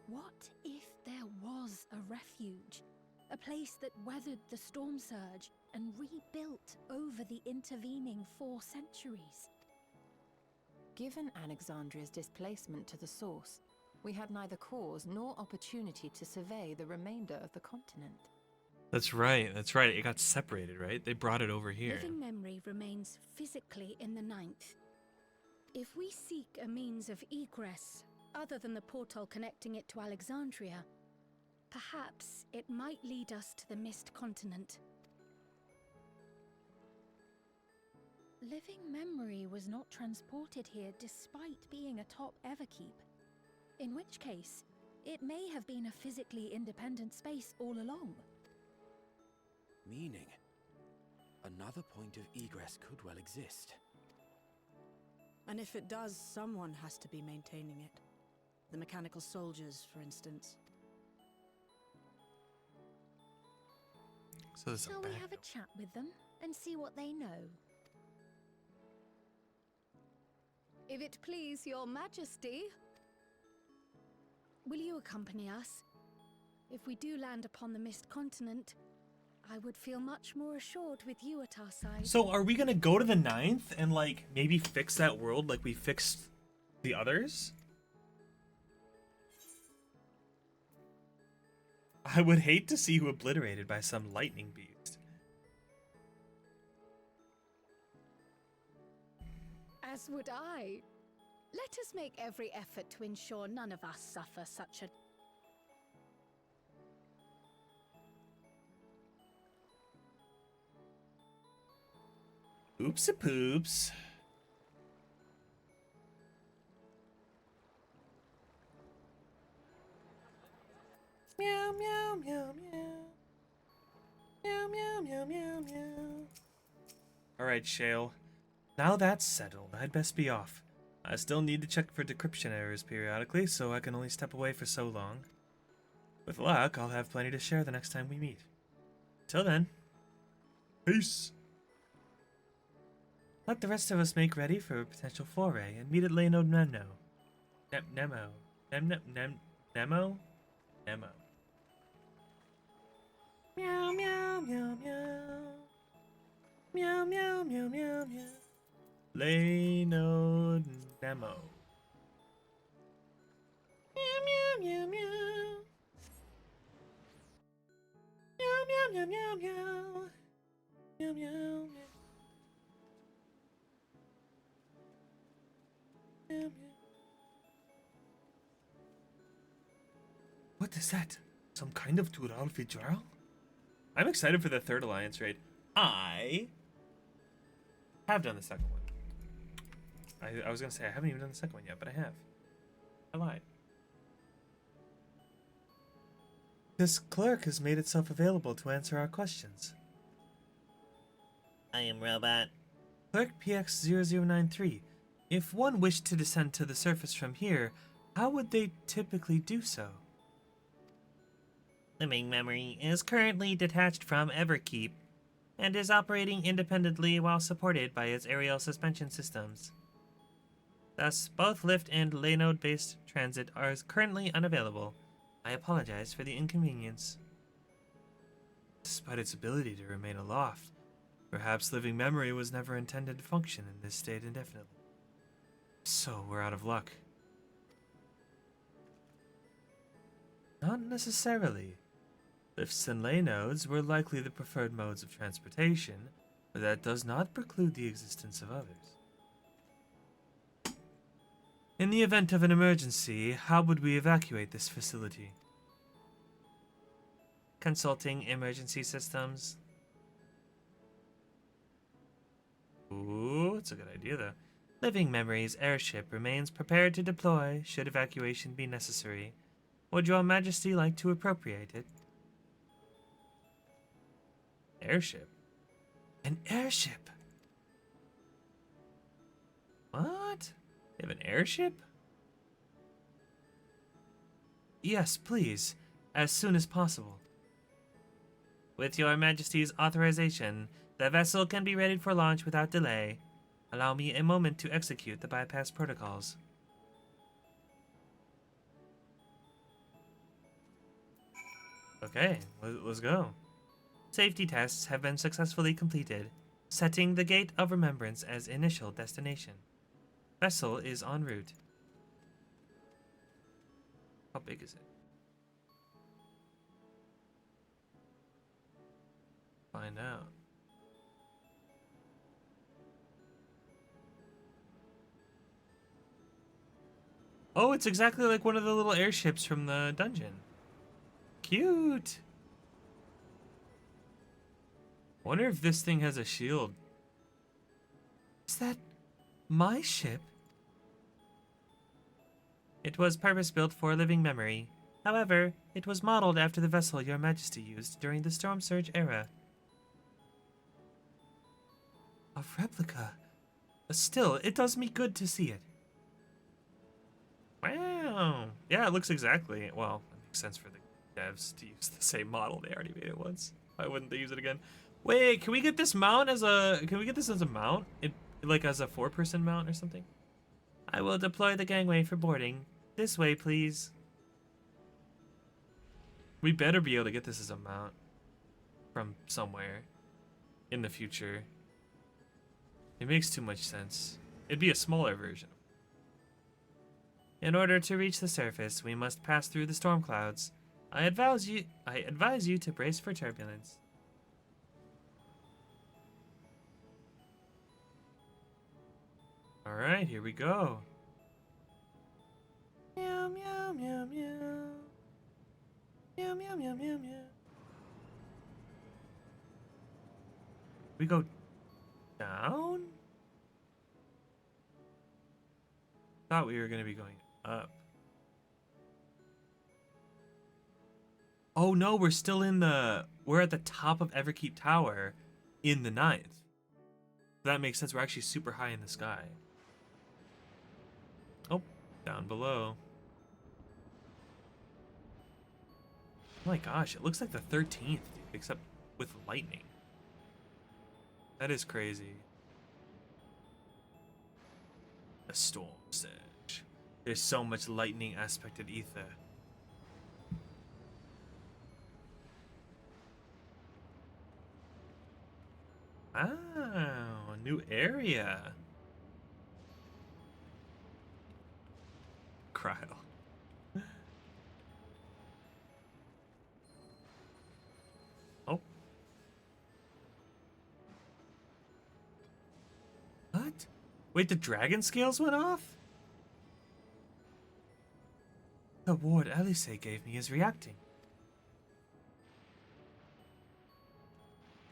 S3: What if there was a refuge? A place that weathered the storm surge and rebuilt over the intervening 4 centuries?
S4: Given Alexandria's displacement to the source, we had neither cause nor opportunity to survey the remainder of the continent.
S1: That's right. That's right. It got separated, right? They brought it over here.
S3: Living memory remains physically in the 9th. If we seek a means of egress other than the portal connecting it to Alexandria, perhaps it might lead us to the Mist Continent. Living memory was not transported here despite being atop Everkeep, in which case it may have been a physically independent space all along.
S7: Meaning, another point of egress could well exist.
S8: And if it does, someone has to be maintaining it. The mechanical soldiers, for instance.
S1: So there's
S3: Shall we have a chat with them and see what they know? If it please your majesty. Will you accompany us? If we do land upon the Mist Continent, I would feel much more assured with you at our side.
S1: So are we gonna go to the 9th and like maybe fix that world like we fixed the others? I would hate to see you obliterated by some lightning beast.
S3: As would I. Let us make every effort to ensure none of us suffer such a...
S1: Oopsie poops. Meow meow meow meow. Meow meow meow meow meow. Alright, Shale. Now that's settled, I'd best be off. I still need to check for decryption errors periodically, so I can only step away for so long. With luck, I'll have plenty to share the next time we meet. Till then, peace! Let the rest of us make ready for a potential foray and meet at Nemo. Nemo. Nemo? Meow meow meow meow. Meow meow meow meow meow. Nemo. Meow meow meow meow. Meow meow meow meow meow. Meow meow meow. What is that? Some kind of Tural Fidral? I'm excited for the 3rd Alliance raid. I have done the 2nd one. I was gonna say I haven't even done the 2nd one yet, but I have. I lied. This clerk has made itself available to answer our questions.
S9: I am robot.
S1: Clerk PX0093. If one wished to descend to the surface from here, how would they typically do so?
S9: Living memory is currently detached from Everkeep and is operating independently while supported by its aerial suspension systems. Thus, both lift and Laynode-based transit are currently unavailable. I apologize for the inconvenience.
S1: Despite its ability to remain aloft, perhaps living memory was never intended to function in this state indefinitely. So we're out of luck. Not necessarily. Lifts and Laynodes were likely the preferred modes of transportation, but that does not preclude the existence of others. In the event of an emergency, how would we evacuate this facility?
S9: Consulting emergency systems.
S1: Ooh, that's a good idea though.
S9: Living Memory's airship remains prepared to deploy should evacuation be necessary. Would Your Majesty like to appropriate it?
S1: Airship? An airship? What? They have an airship?
S9: Yes, please. As soon as possible. With your Majesty's authorization, the vessel can be readied for launch without delay. Allow me a moment to execute the bypass protocols. Okay, let's go. Safety tests have been successfully completed, setting the Gate of Remembrance as initial destination. Vessel is en route. How big is it? Find out. Oh, it's exactly like one of the little airships from the dungeon. Cute. Wonder if this thing has a shield. Is that my ship? It was purpose-built for living memory. However, it was modeled after the vessel Your Majesty used during the Storm Surge era. A replica. Still, it does me good to see it. Wow. Yeah, it looks exactly... Well, it makes sense for the devs to use the same model. They already made it once. Why wouldn't they use it again? Wait, can we get this mount as a... Can we get this as a mount? Like as a 4-person mount or something? I will deploy the gangway for boarding. This way, please. We better be able to get this as a mount from somewhere in the future. It makes too much sense. It'd be a smaller version. In order to reach the surface, we must pass through the storm clouds. I advise you to brace for turbulence. All right, here we go. Meow meow meow meow. Meow meow meow meow meow. We go down? Thought we were going to be going up. Oh no, we're still in the... We're at the top of Everkeep Tower in the 9th. That makes sense. We're actually super high in the sky. Oh, down below. Oh my gosh, it looks like the 13th, except with lightning. That is crazy. A storm surge. There's so much lightning aspected ether. Wow, a new area. Cryo. Oh. What? Wait, the dragon scales went off? The ward Elise gave me is reacting.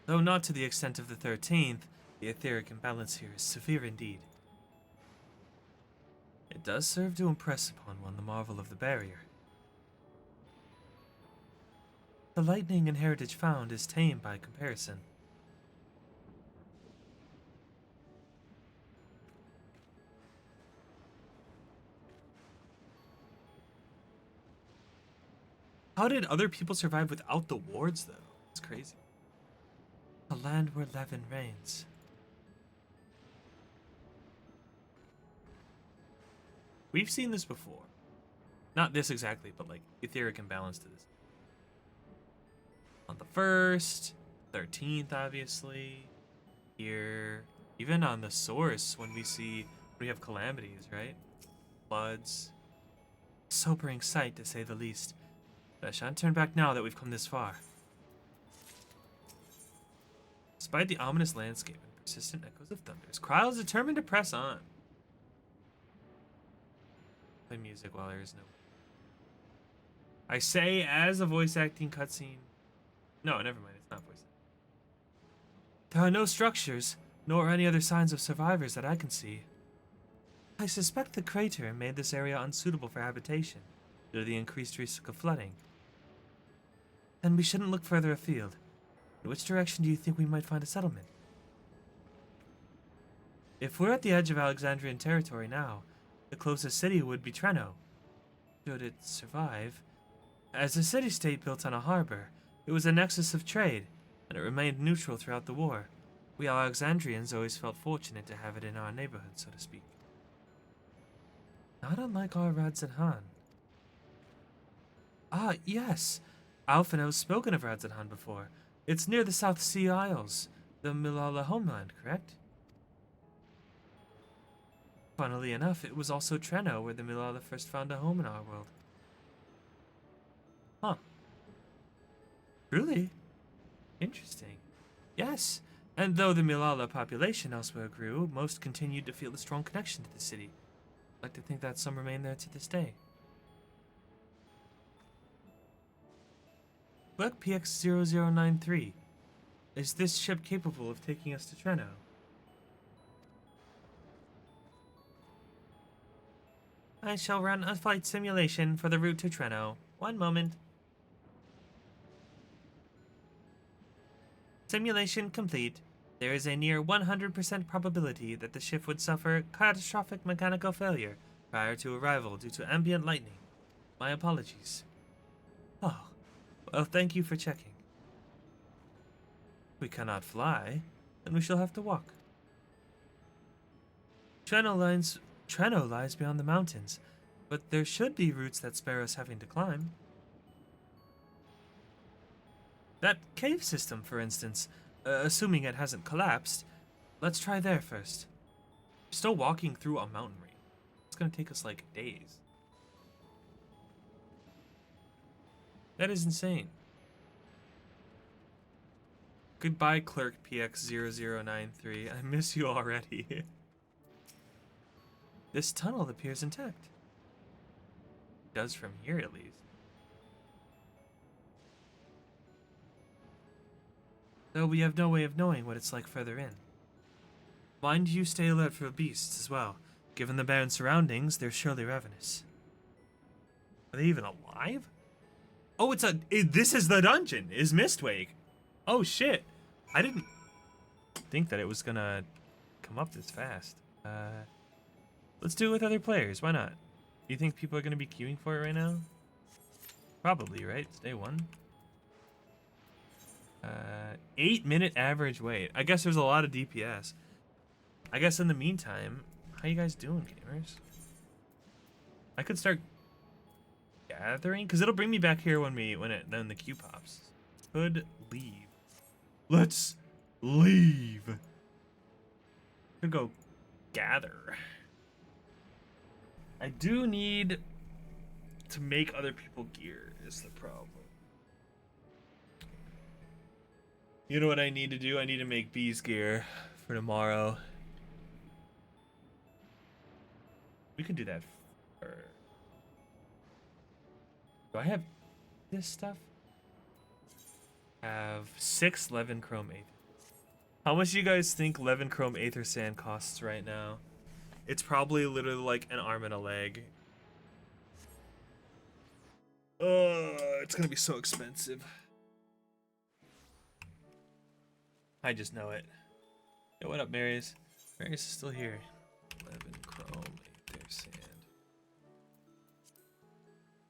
S9: Though not to the extent of the 13th, the etheric imbalance here is severe indeed. It does serve to impress upon one the marvel of the barrier. The lightning and heritage found is tame by comparison. How did other people survive without the wards, though? It's crazy. A land where Levin reigns. We've seen this before. Not this exactly, but like etheric imbalance to this. On the 1st, 13th, obviously. Here. Even on the source, when we have calamities, right? Floods. Sobering sight, to say the least. But I shan't turn back now that we've come this far. Despite the ominous landscape and persistent echoes of thunders, Kryle is determined to press on. Play music while there is no... I say as a voice acting cutscene. No, never mind, it's not voice acting. There are no structures, nor any other signs of survivors that I can see. I suspect the crater made this area unsuitable for habitation due to the increased risk of flooding. Then we shouldn't look further afield. In which direction do you think we might find a settlement? If we're at the edge of Alexandrian territory now, the closest city would be Treno. Should it survive,
S1: As a city-state built on a harbor, it was a nexus of trade, and it remained neutral throughout the war. We Alexandrians always felt fortunate to have it in our neighborhood, so to speak. Not unlike our Radzenhan. Ah, yes. Alphen has spoken of Radzenhan before. It's near the South Sea Isles, the Milala homeland, correct? Funnily enough, it was also Treno where the Milala first found a home in our world. Huh. Truly? Interesting. Yes, and though the Milala population elsewhere grew, most continued to feel a strong connection to the city. I'd like to think that some remain there to this day. Look, PX0093. Is this ship capable of taking us to Treno? I shall run a flight simulation for the route to Treno. One moment. Simulation complete. There is a near 100% probability that the ship would suffer catastrophic mechanical failure prior to arrival due to ambient lightning. My apologies. Oh, well, thank you for checking. We cannot fly, then we shall have to walk. Treno lies beyond the mountains, but there should be routes that spare us having to climb. That cave system, for instance, assuming it hasn't collapsed, let's try there first. We're still walking through a mountain range. It's gonna take us like days. That is insane. Goodbye, Clerk PX0093. I miss you already. This tunnel appears intact. It does from here, at least. Though we have no way of knowing what it's like further in. Mind you stay alert for beasts as well. Given the barren surroundings, they're surely ravenous. Are they even alive? Oh, this is the dungeon, is Mistwake. Oh shit. I didn't think that it was gonna come up this fast. Let's do it with other players, why not? Do you think people are gonna be queuing for it right now? Probably, right? It's day one. 8-minute average wait. I guess there's a lot of DPS. I guess in the meantime, how you guys doing, gamers? I could start gathering, because it'll bring me back here when the queue pops. Could leave. Let's leave. Could go gather. I do need to make other people gear is the problem. You know what I need to do? I need to make bees gear for tomorrow. We can do that for... Do I have this stuff? I have 6 Levin Chrome Aether. How much do you guys think Levin Chrome Aether Sand costs right now? It's probably literally like an arm and a leg. It's gonna be so expensive. I just know it. Yo, what up, Marius? Marius is still here. 11 Chrome Aether Sand.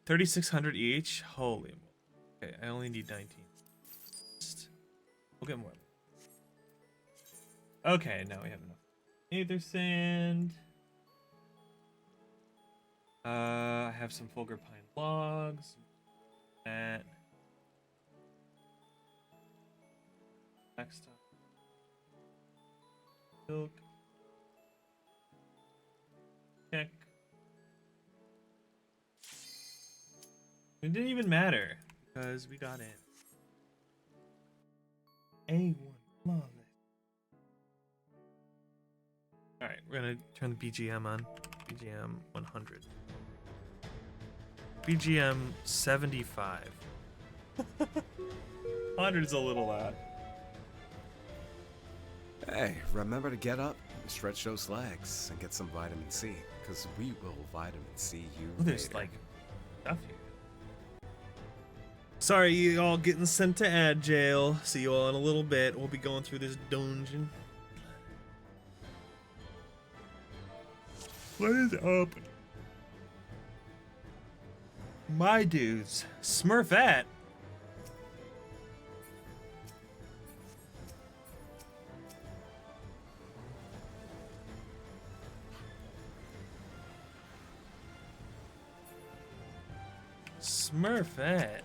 S1: 3,600 each? Holy. Okay, I only need 19. We'll get more. Okay, now we have enough. Aether Sand. I have some Fulgur Pine logs. That. Next stuff. Silk. Check. It didn't even matter because we got in. A1 flawless. Alright, we're gonna turn the BGM on. BGM 100. BGM 75. 100 is a little loud.
S10: Hey, remember to get up, stretch those legs, and get some vitamin C, because we will vitamin C you
S1: There's
S10: later.
S1: like stuff here. Sorry, you all getting sent to ad jail. See you all in a little bit. We'll be going through this dungeon. What is up? My dudes. Smurfette. Smurfette.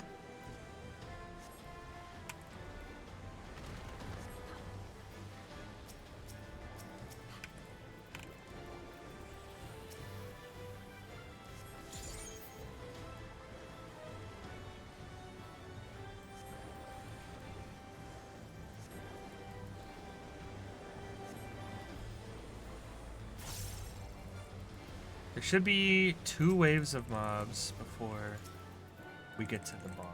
S1: There should be 2 waves of mobs before we get to the boss.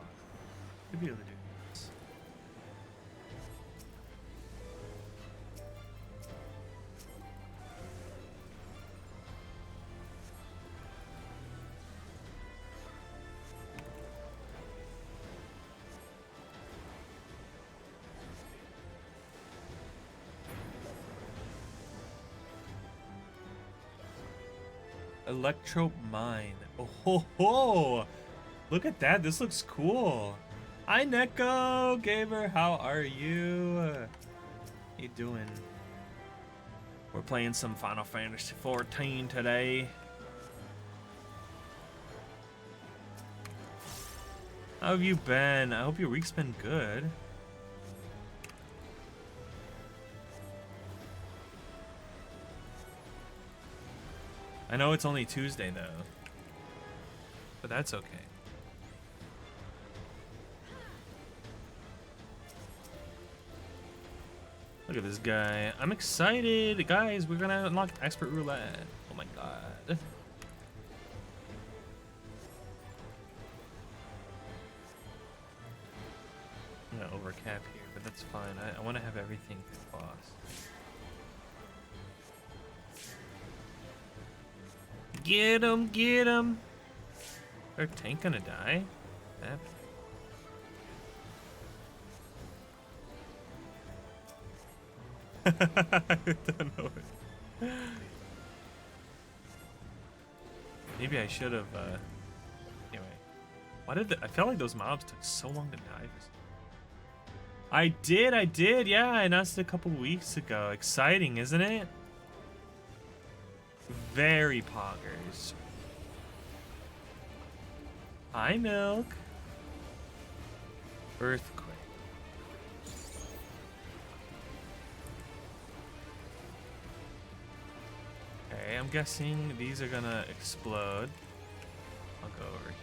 S1: Should be able to do this. Electro Mine. Oh ho ho! Look at that. This looks cool. Hi Neko Gamer, how are you? How you doing? We're playing some Final Fantasy XIV today. How have you been? I hope your week's been good. I know it's only Tuesday though, but that's okay. Look at this guy. I'm excited. Guys, we're gonna unlock Expert Roulette. Oh my god. I'm gonna overcap here, but that's fine. I want to have everything for the boss. Get him, get him. Our tank gonna die? That. I don't know. Maybe I should have. Anyway, why did I felt like those mobs took so long to die? I did. Yeah, I announced it a couple weeks ago. Exciting, isn't it? Very poggers. Hi, Milk. Earthquake. Okay, I'm guessing these are gonna explode. I'll go over here.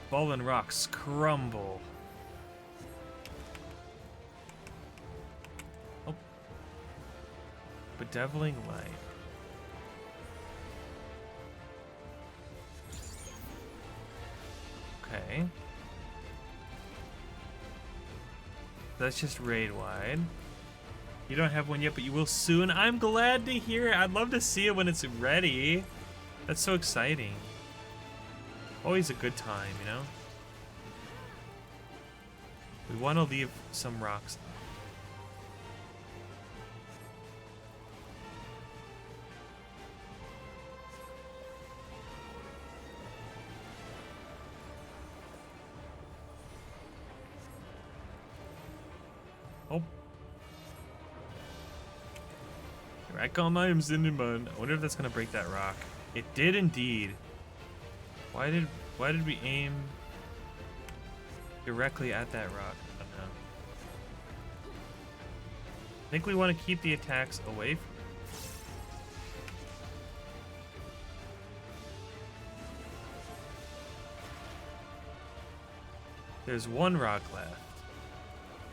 S1: Fallen rocks crumble. Oh. Bedeviling light. Okay. That's just raid wide. You don't have one yet, but you will soon. I'm glad to hear it. I'd love to see it when it's ready. That's so exciting. Always a good time, you know? We want to leave some rocks. Oh. Here I come, I am Cinnamon. I wonder if that's gonna break that rock. It did indeed. Why did we aim directly at that rock? I don't know. I think we want to keep the attacks away from it. There's one rock left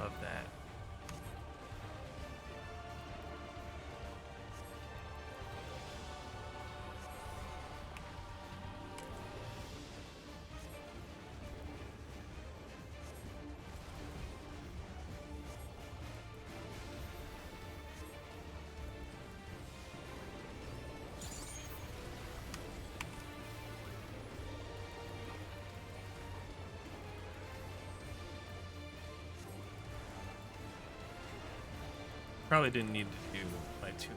S1: of that. Probably didn't need to do my 2.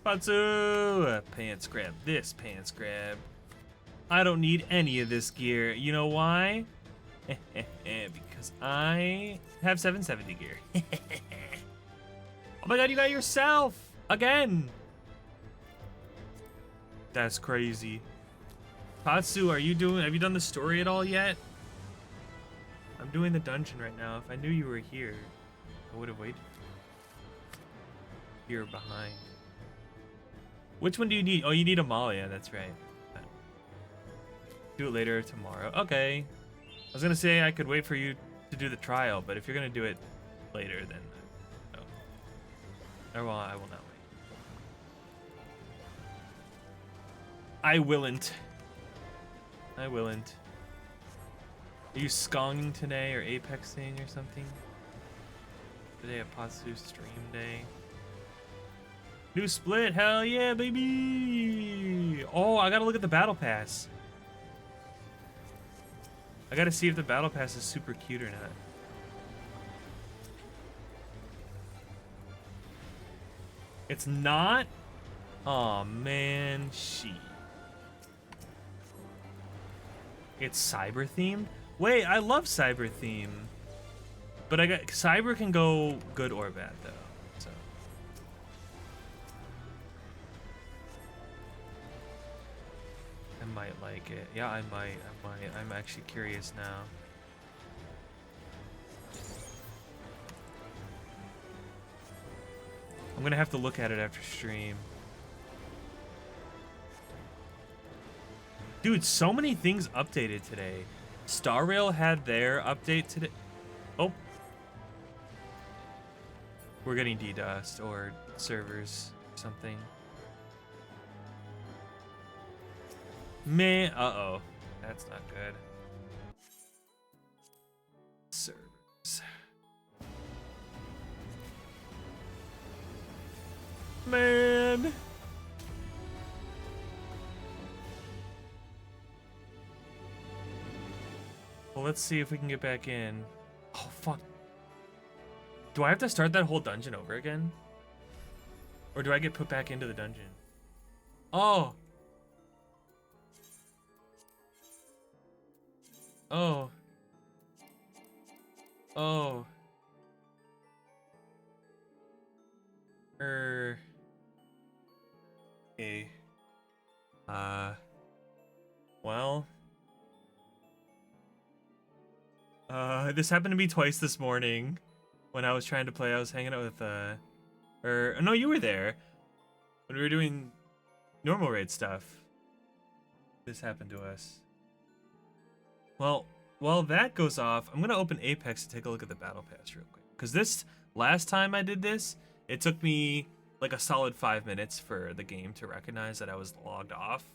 S1: Patsu! Pants grab this, pants grab. I don't need any of this gear. You know why? Because I have 770 gear. Oh my god, you got yourself! Again! That's crazy. Patsu, have you done the story at all yet? I'm doing the dungeon right now. If I knew you were here, I would have waited. You're behind. Which one do you need? Oh, you need Amalia, that's right. Do it later tomorrow. Okay. I was gonna say I could wait for you to do the trial, but if you're gonna do it later, then no. I will not wait. I willn't. I willn't. Are you skonging today or apexing or something? Today at Patsu stream day. New split, hell yeah, baby! Oh, I gotta look at the battle pass. I gotta see if the battle pass is super cute or not. It's not? Aw, man, shit. It's cyber themed? Wait, I love cyber theme. But cyber can go good or bad though. So I might like it. Yeah, I might. I'm actually curious now. I'm gonna have to look at it after stream. Dude, so many things updated today. Star Rail had their update today. Oh. We're getting DDoSed or servers or something. Man, uh-oh. That's not good. Servers. Man. Well, let's see if we can get back in. Oh, fuck. Do I have to start that whole dungeon over again? Or do I get put back into the dungeon? Oh. Oh. Oh. Okay. Well. This happened to me twice this morning. When I was trying to play, I was hanging out with, no, you were there. When we were doing normal raid stuff. This happened to us. Well, while that goes off, I'm gonna open Apex to take a look at the battle pass real quick. Cause this, last time I did this, it took me like a solid 5 minutes for the game to recognize that I was logged off.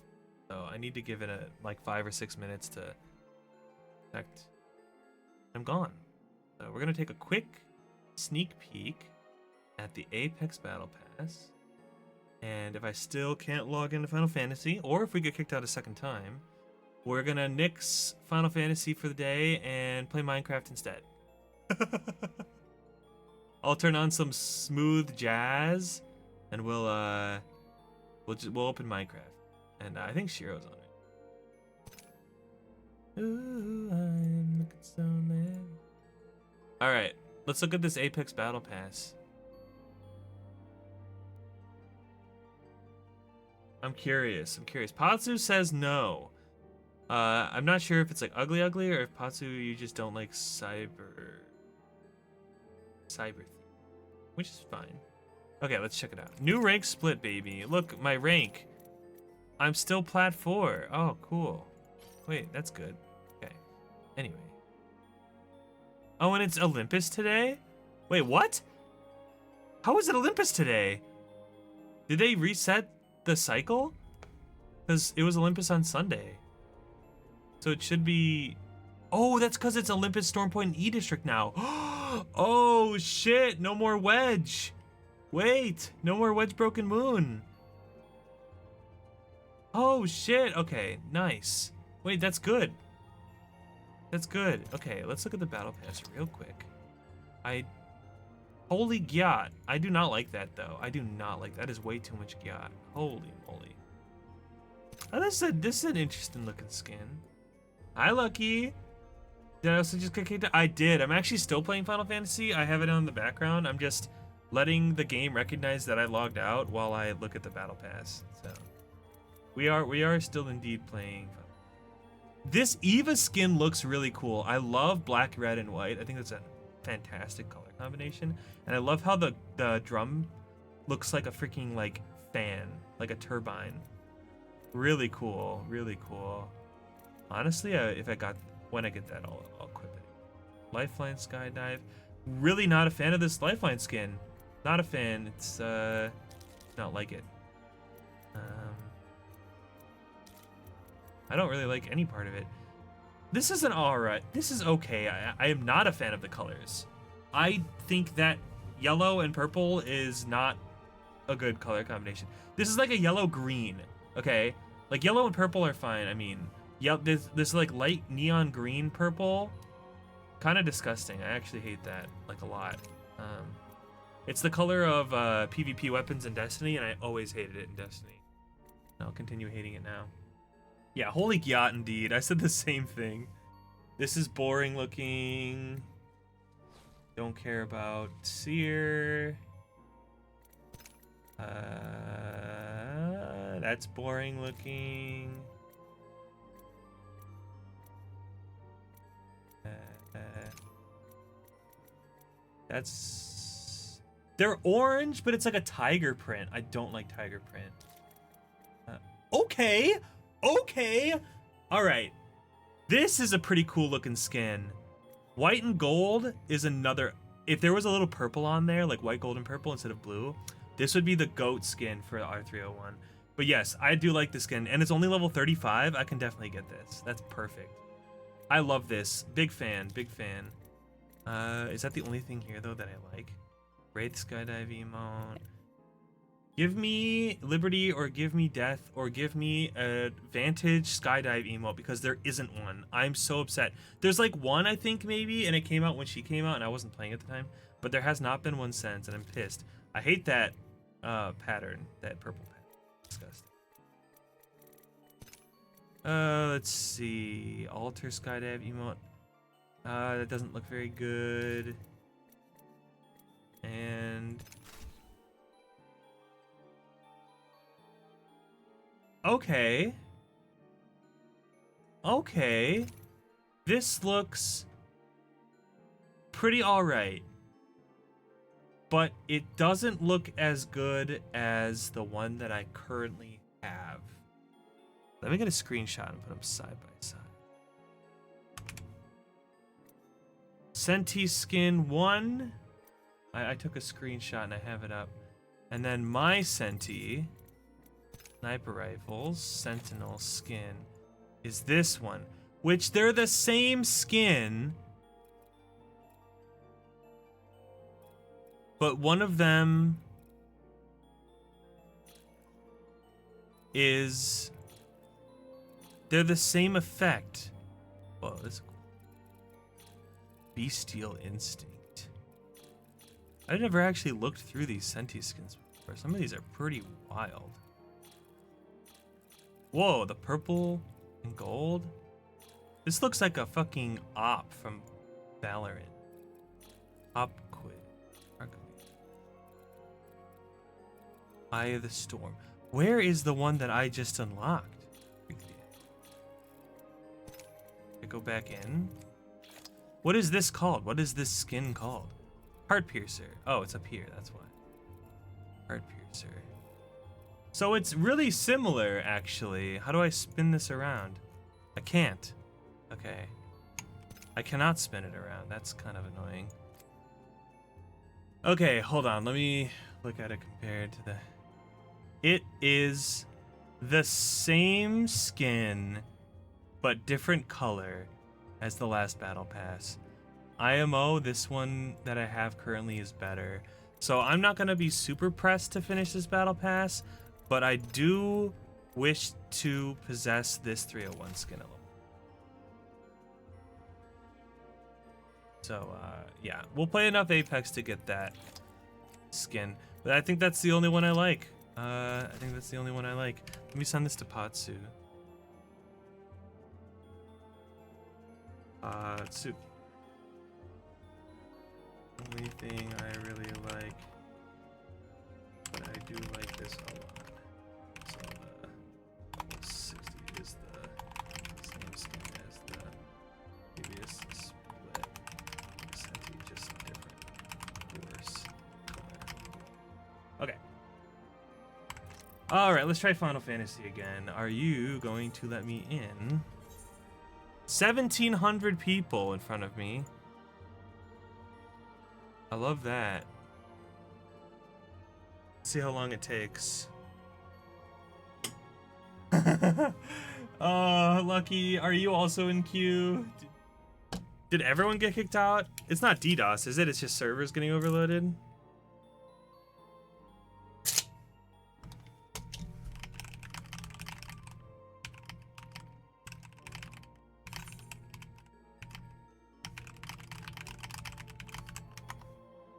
S1: So I need to give it like 5 or 6 minutes to detect I'm gone. So we're gonna take a quick sneak peek at the Apex Battle Pass. And if I still can't log into Final Fantasy, or if we get kicked out a second time, we're gonna nix Final Fantasy for the day and play Minecraft instead. I'll turn on some smooth jazz, and we'll open Minecraft. And I think Shiro's on it. Ooh, I'm looking so mad. All right, let's look at this Apex Battle Pass. I'm curious. Patsu says no. I'm not sure if it's like ugly or if Patsu you just don't like cyber theme, which is fine. Okay, let's check it out. New rank split, baby. Look, my rank. I'm still plat 4. Oh, cool. Wait, that's good. Okay. Anyway. Oh, and it's Olympus today? Wait, what? How is it Olympus today? Did they reset the cycle? Because it was Olympus on Sunday. So it should be... Oh, that's because it's Olympus, Stormpoint, and E-District now. Oh, shit. No more Wedge. Wait. No more Wedge Broken Moon. Oh, shit. Okay, nice. Wait, that's good. That's good. Okay, let's look at the Battle Pass real quick. Holy gyat. I do not like that, though. I do not like that. Is way too much gyat. Holy moly. Oh, this is an interesting looking skin. Hi, Lucky. Did I also just get kicked out? I did. I'm actually still playing Final Fantasy. I have it on the background. I'm just letting the game recognize that I logged out while I look at the battle pass. So we are still indeed playing. This Eva skin looks really cool. I love black, red, and white. I think that's a fantastic color combination. And I love how the drum looks like a freaking like fan, like a turbine. Really cool, really cool. Honestly, when I get that, I'll equip it. Lifeline skydive. Really not a fan of this lifeline skin. Not a fan. It's not like it. I don't really like any part of it. This is an alright. This is okay. I am not a fan of the colors. I think that yellow and purple is not a good color combination. This is like a yellow green. Okay, like yellow and purple are fine. I mean, yeah, this like light neon green purple, kind of disgusting. I actually hate that like a lot. It's the color of PvP weapons in Destiny, and I always hated it in Destiny. I'll continue hating it now. Yeah, holy gyat indeed. I said the same thing. This is boring looking. Don't care about Seer. That's boring looking. They're orange, but it's like a tiger print. I don't like tiger print. Okay. All right. This is a pretty cool looking skin. White and gold is another. If there was a little purple on there, like white, gold, and purple instead of blue, this would be the GOAT skin for R301. But yes, I do like the skin, and it's only level 35. I can definitely get this. That's perfect. I love this. Big fan. Is that the only thing here, though, that I like? Wraith Skydive emote. Give me Liberty, or give me Death, or give me a Vantage Skydive emote, because there isn't one. I'm so upset. There's like one, I think, maybe, and it came out when she came out, and I wasn't playing at the time. But there has not been one since, and I'm pissed. I hate that pattern, that purple pattern. Disgusting. Let's see. Alter Skydive emote. That doesn't look very good. And okay. This looks pretty alright. But it doesn't look as good as the one that I currently have. Let me get a screenshot and put them side by side. Senti skin 1. I took a screenshot and I have it up. And then my Senti sniper rifles Sentinel skin is this one, which they're the same skin, but one of them is, they're the same effect. Whoa, this is cool. Bestial Instinct. I've never actually looked through these Senti skins before. Some of these are pretty wild. Whoa, the purple and gold? This looks like a fucking op from Valorant. Op quit. Eye of the Storm. Where is the one that I just unlocked? I go back in. What is this called? What is this skin called? Heart Piercer. Oh, it's up here, that's why. Heart Piercer. So it's really similar, actually. How do I spin this around? I can't. Okay. I cannot spin it around. That's kind of annoying. Okay, hold on. Let me look at it compared to the... It is the same skin, but different color as the last battle pass. IMO, this one that I have currently is better. So I'm not going to be super pressed to finish this battle pass, but I do wish to possess this 301 skin a little. So, yeah, we'll play enough Apex to get that skin. But I think that's the only one I like. I think that's the only one I like. Let me send this to Patsu. Patsu. Only thing I really like, but I do like this a lot. So the 60 is the same skin as the previous split. Percentage just different, worse color. Okay. All right, let's try Final Fantasy again. Are you going to let me in? 1,700 people in front of me. I love that. Let's see how long it takes. Lucky, are you also in queue? Did everyone get kicked out? It's not DDoS, is it? It's just servers getting overloaded?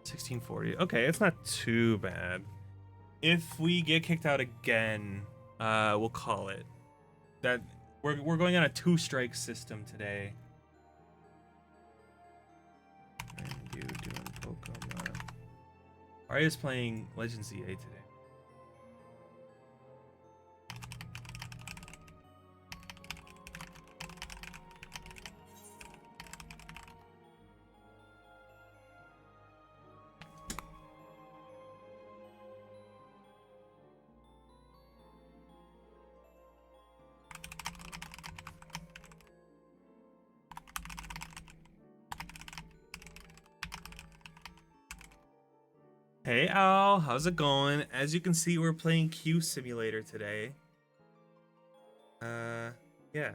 S1: $16.40. Okay, it's not too bad. If we get kicked out again, we'll call it. That we're going on a 2-strike system today. And you doing Pokemon? Arya's playing Legends EA today. Hey Al, how's it going? As you can see, we're playing Q Simulator today. Yeah.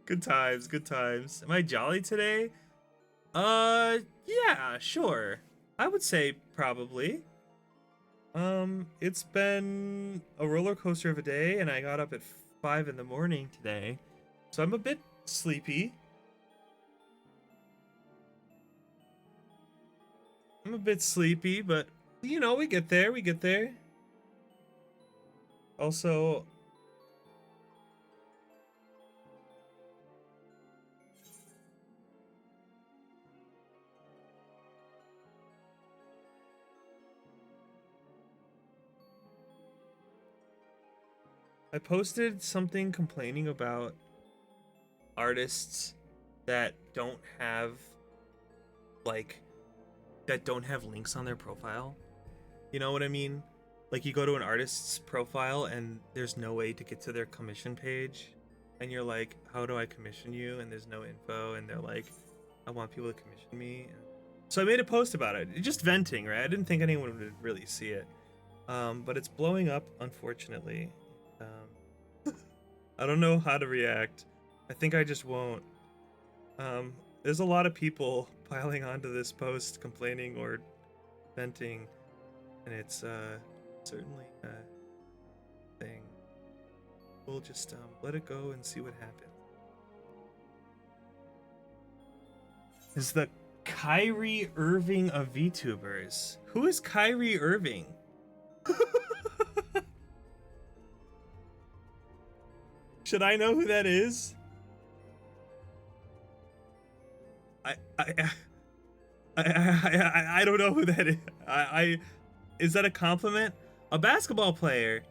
S1: Good times, good times. Am I jolly today? Yeah, sure. I would say probably. It's been a roller coaster of a day, and I got up at 5 in the morning today, so I'm a bit sleepy. I'm a bit sleepy, but you know, we get there, we get there. Also, I posted something complaining about artists that don't have links on their profile. You know what I mean? Like, you go to an artist's profile and there's no way to get to their commission page, and you're like, how do I commission you? And there's no info, and they're like, I want people to commission me. So I made a post about it, just venting, right? I didn't think anyone would really see it, but it's blowing up, unfortunately. I don't know how to react. I think I just won't. There's a lot of people piling onto this post, complaining or venting, and it's certainly a thing. We'll just let it go and see what happens. Is the Kyrie Irving of VTubers? Who is Kyrie Irving? Should I know who that is? I don't know who that is. Is that a compliment? A basketball player.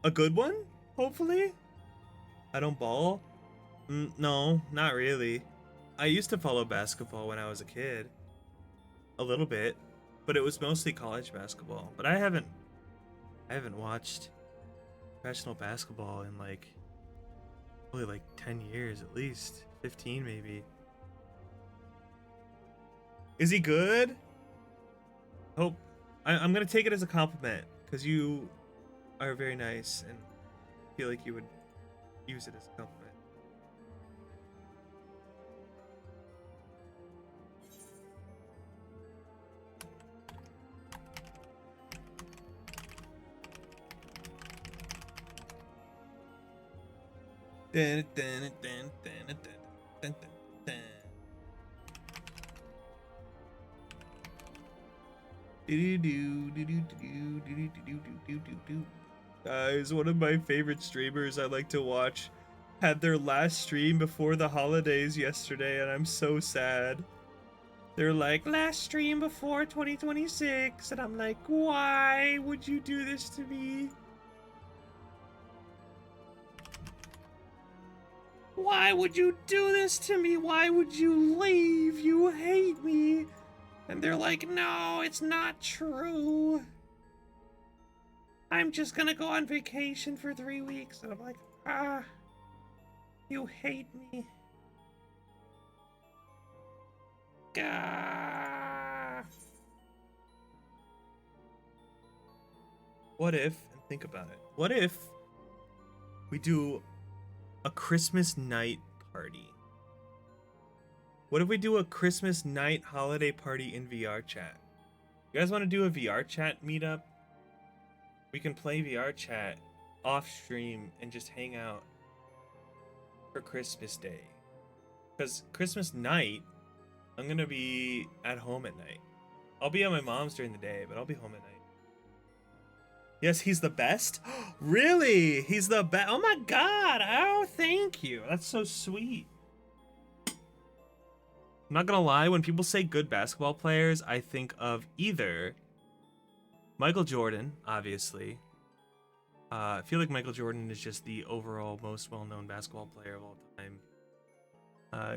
S1: A good one, hopefully? I don't ball? No, not really. I used to follow basketball when I was a kid. A little bit, but it was mostly college basketball. But I haven't watched professional basketball in probably like 10 years at least. 15 maybe. Is he good? Hope. I'm gonna take it as a compliment, because you are very nice and feel like you would use it as a compliment. Dun, dun, dun. Guys, one of my favorite streamers I like to watch had their last stream before the holidays yesterday, and I'm so sad. They're like, last stream before 2026, and I'm like, why would you do this to me? Why would you do this to me? Why would you leave? You hate me. And they're like, no, it's not true. I'm just gonna go on vacation for 3 weeks. And I'm like, you hate me. Gah. What if, and think about it, what if we do a Christmas night party? What if we do a Christmas night holiday party in VR chat? You guys want to do a VR chat meetup? We can play VR chat off stream and just hang out for Christmas Day. Because Christmas night, I'm gonna be at home at night. I'll be at my mom's during the day, but I'll be home at night. Yes, he's the best? Really? He's the best? Oh my god! Oh, thank you. That's so sweet. I'm not gonna lie, when people say good basketball players, I think of either Michael Jordan, obviously. I feel like Michael Jordan is just the overall most well-known basketball player of all time.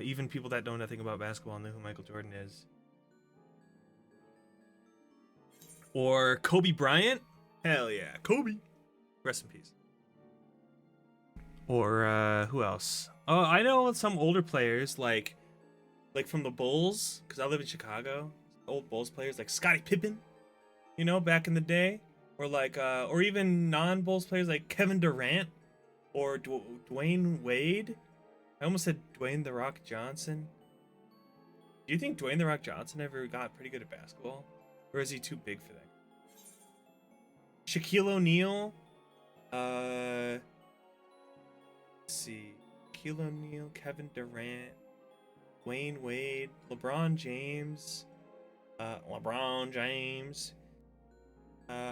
S1: Even people that know nothing about basketball know who Michael Jordan is. Or Kobe Bryant? Hell yeah, Kobe. Rest in peace. Or who else? Oh, I know some older players like from the Bulls, because I live in Chicago. Old Bulls players like Scottie Pippen, you know, back in the day. Or like, or even non-Bulls players like Kevin Durant or Dwayne Wade. I almost said Dwayne The Rock Johnson. Do you think Dwayne The Rock Johnson ever got pretty good at basketball? Or is he too big for that? Shaquille O'Neal. Let's see. Shaquille O'Neal, Kevin Durant, Dwayne Wade, LeBron James.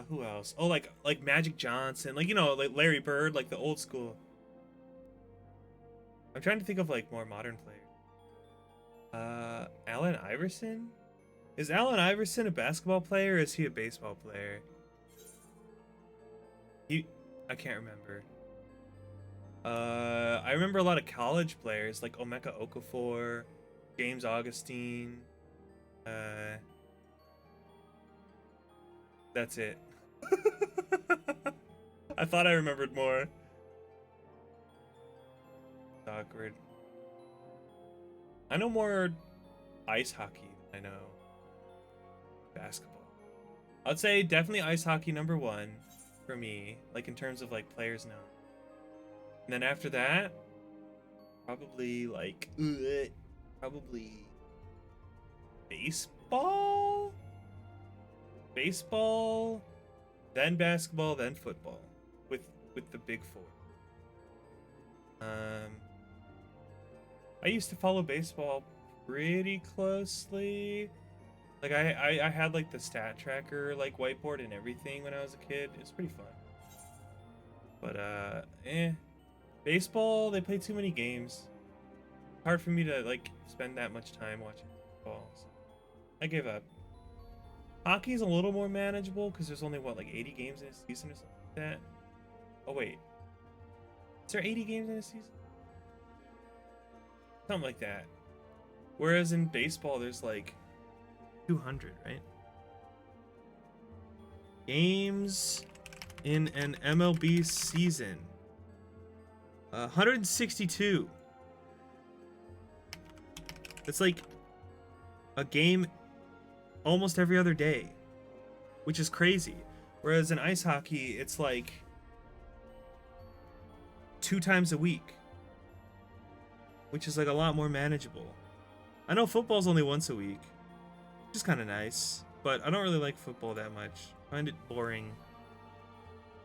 S1: Who else? Oh, like Magic Johnson, like, you know, like Larry Bird, like the old school. I'm trying to think of like more modern players. Allen Iverson? Is Allen Iverson a basketball player or is he a baseball player? I can't remember. I remember a lot of college players like Emeka Okafor, James Augustine. That's it. I thought I remembered more. Awkward. I know more ice hockey than I know basketball. I'd say definitely ice hockey #1 for me, like in terms of like players known. And then after that, probably like probably baseball, then basketball, then football, with the big four. I used to follow baseball pretty closely. Like I had like the stat tracker like whiteboard and everything when I was a kid. It's pretty fun. But baseball, they play too many games. Hard for me to like spend that much time watching football. So I gave up. Hockey's a little more manageable because there's only what, like 80 games in a season or something like that. Oh wait. Is there 80 games in a season? Something like that. Whereas in baseball there's like 200, right? Games in an MLB season. 162. It's like a game almost every other day, which is crazy. Whereas in ice hockey, it's like 2 times a week, which is like a lot more manageable. I know football's only once a week, which is kind of nice, but I don't really like football that much. I find it boring.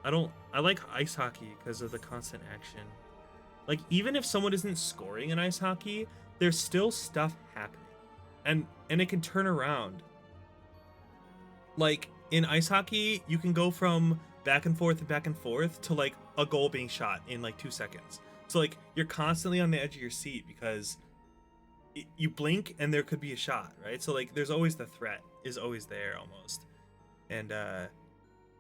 S1: I like ice hockey because of the constant action. Like, even if someone isn't scoring in ice hockey, there's still stuff happening. And it can turn around. Like in ice hockey, you can go from back and forth to like a goal being shot in like 2 seconds. So like you're constantly on the edge of your seat because you blink and there could be a shot, right? So like there's always the threat is always there almost. And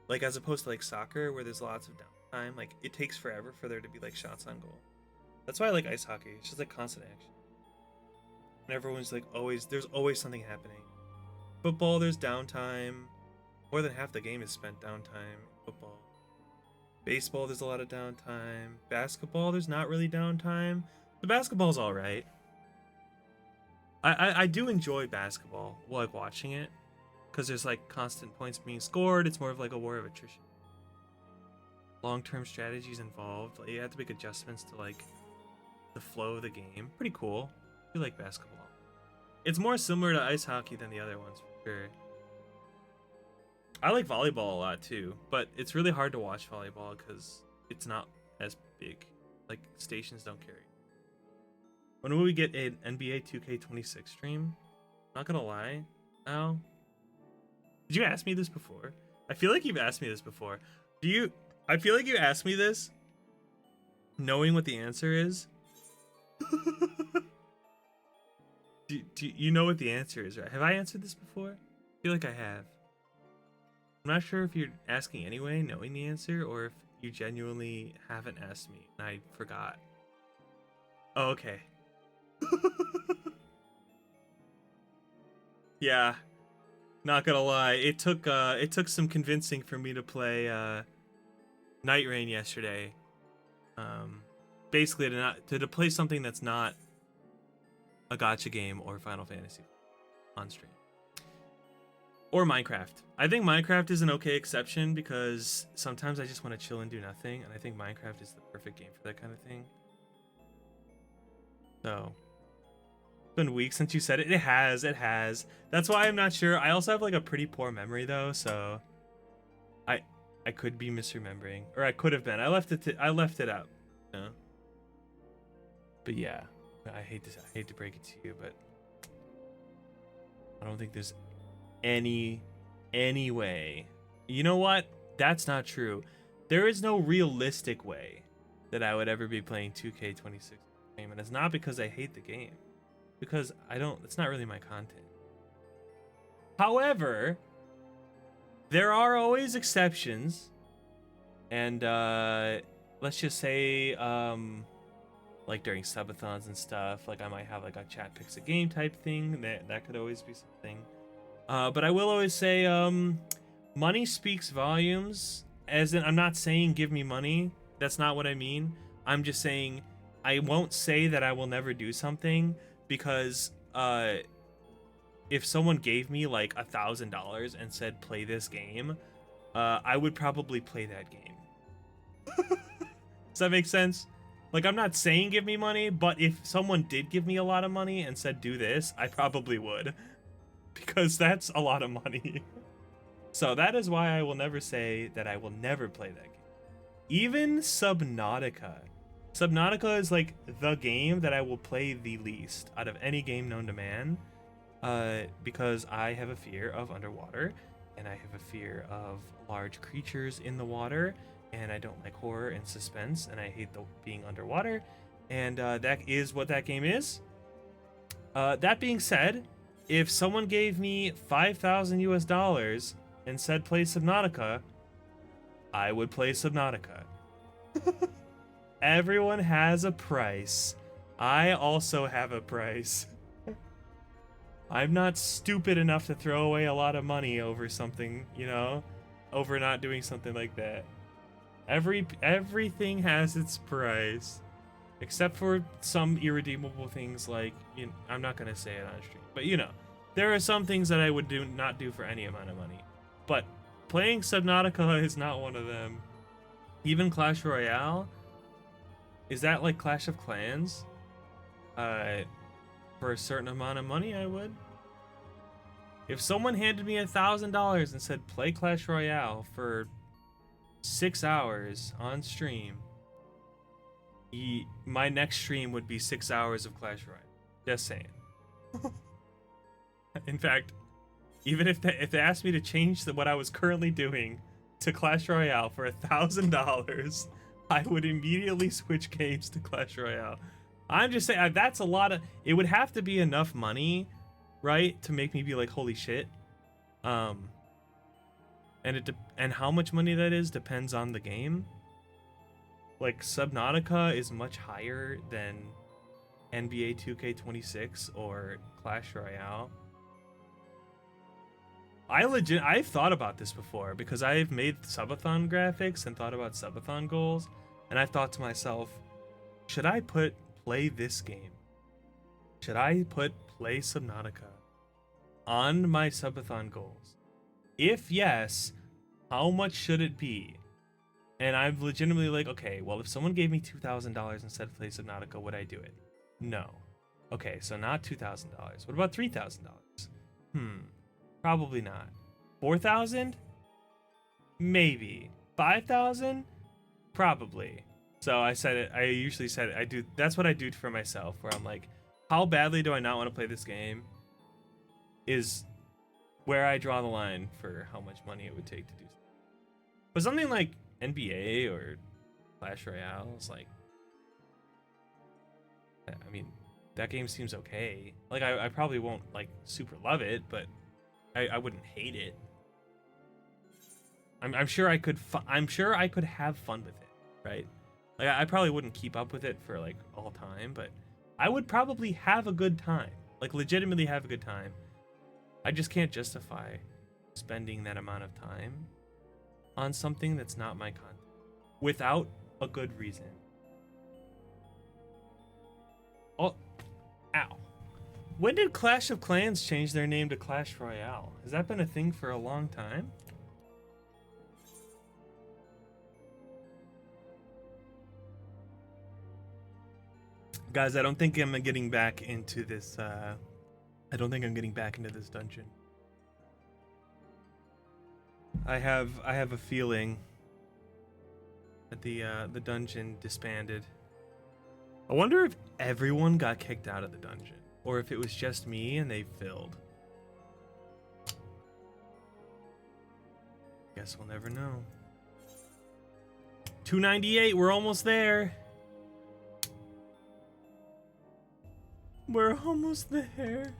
S1: like as opposed to like soccer where there's lots of downtime, like it takes forever for there to be like shots on goal. That's why I like ice hockey. It's just like constant action. And everyone's like there's always something happening. Football, there's downtime. More than half the game is spent downtime in football. Baseball, there's a lot of downtime. Basketball, there's not really downtime. The basketball's all right. I do enjoy basketball, like watching it, because there's like constant points being scored. It's more of like a war of attrition. Long-term strategies involved. Like, you have to make adjustments to like the flow of the game. Pretty cool. I like basketball. It's more similar to ice hockey than the other ones for sure. I like volleyball a lot too, but it's really hard to watch volleyball because it's not as big. Like stations don't carry. When will we get an NBA 2K26 stream? Not gonna lie, Al. Did you ask me this before? I feel like you've asked me this before. I feel like you asked me this knowing what the answer is. do you know what the answer is, right? Have I answered this before? I feel like I have. I'm not sure if you're asking anyway, knowing the answer, or if you genuinely haven't asked me and I forgot. Oh, okay. Yeah, not gonna lie, it took some convincing for me to play Night Rain yesterday. Basically to play something that's not a gacha game or Final Fantasy on stream. Or Minecraft. I think Minecraft is an okay exception because sometimes I just want to chill and do nothing, and I think Minecraft is the perfect game for that kind of thing. So, it's been weeks since you said it. It has. That's why I'm not sure. I also have like a pretty poor memory though, so I could be misremembering, or I could have been. I left it out. You know? But yeah, I hate to break it to you, but I don't think there's any way. You know what? That's not true. There is no realistic way that I would ever be playing 2K26 game, and it's not because I hate the game, because it's not really my content. However, there are always exceptions, and let's just say like during subathons and stuff, like I might have like a chat picks a game type thing. That could always be something. But I will always say, money speaks volumes. As in, I'm not saying give me money. That's not what I mean. I'm just saying I won't say that I will never do something because if someone gave me like $1,000 and said play this game, I would probably play that game. Does that make sense? Like, I'm not saying give me money, but if someone did give me a lot of money and said do this, I probably would. Because that's a lot of money. So that is why I will never say that I will never play that game. Even Subnautica. Subnautica is like the game that I will play the least out of any game known to man. Because I have a fear of underwater, and I have a fear of large creatures in the water, and I don't like horror and suspense, and I hate being underwater, and that is what that game is. That being said, if someone gave me $5,000 and said play Subnautica, I would play Subnautica. Everyone has a price. I also have a price. I'm not stupid enough to throw away a lot of money over something, you know, over not doing something like that. Everything has its price, except for some irredeemable things like, I'm not gonna say it on stream, but you know, there are some things that I would not do for any amount of money. But playing Subnautica is not one of them. Even Clash Royale, is that like Clash of Clans? For a certain amount of money, I would. If someone handed me $1,000 and said play Clash Royale for 6 hours on stream, my next stream would be 6 hours of Clash Royale. Just saying. In fact, even if they asked me to change what I was currently doing to Clash Royale for $1,000, I would immediately switch games to Clash Royale. I'm just saying that's a lot of. It would have to be enough money, right, to make me be like, holy shit. And how much money that is depends on the game. Like Subnautica is much higher than NBA 2K26 or Clash Royale. I've thought about this before because I've made subathon graphics and thought about subathon goals, and I've thought to myself, should I play this game? Should I play Subnautica on my subathon goals? If yes, how much should it be? And I'm legitimately like, okay, well, if someone gave me $2,000 instead of play Subnautica, would I do it? No. Okay, so not $2,000. What about $3,000? Probably not. 4,000? Maybe. 5,000? Probably. So I said it. I usually said it. I do. That's what I do for myself. Where I'm like, how badly do I not want to play this game? Is where I draw the line for how much money it would take to do something. But something like NBA or Clash Royale is like, I mean, that game seems okay. Like I probably won't like super love it, but I wouldn't hate it. I'm sure I could. I'm sure I could have fun with it, right? Like I probably wouldn't keep up with it for like all time, but I would probably have a good time. Like legitimately have a good time. I just can't justify spending that amount of time on something that's not my content without a good reason. Oh, ow. When did Clash of Clans change their name to Clash Royale? Has that been a thing for a long time? Guys, I don't think I'm getting back into this, I don't think I'm getting back into this dungeon. I have a feeling that the dungeon disbanded. I wonder if everyone got kicked out of the dungeon, or if it was just me and they filled. Guess we'll never know. 298, we're almost there. We're almost there.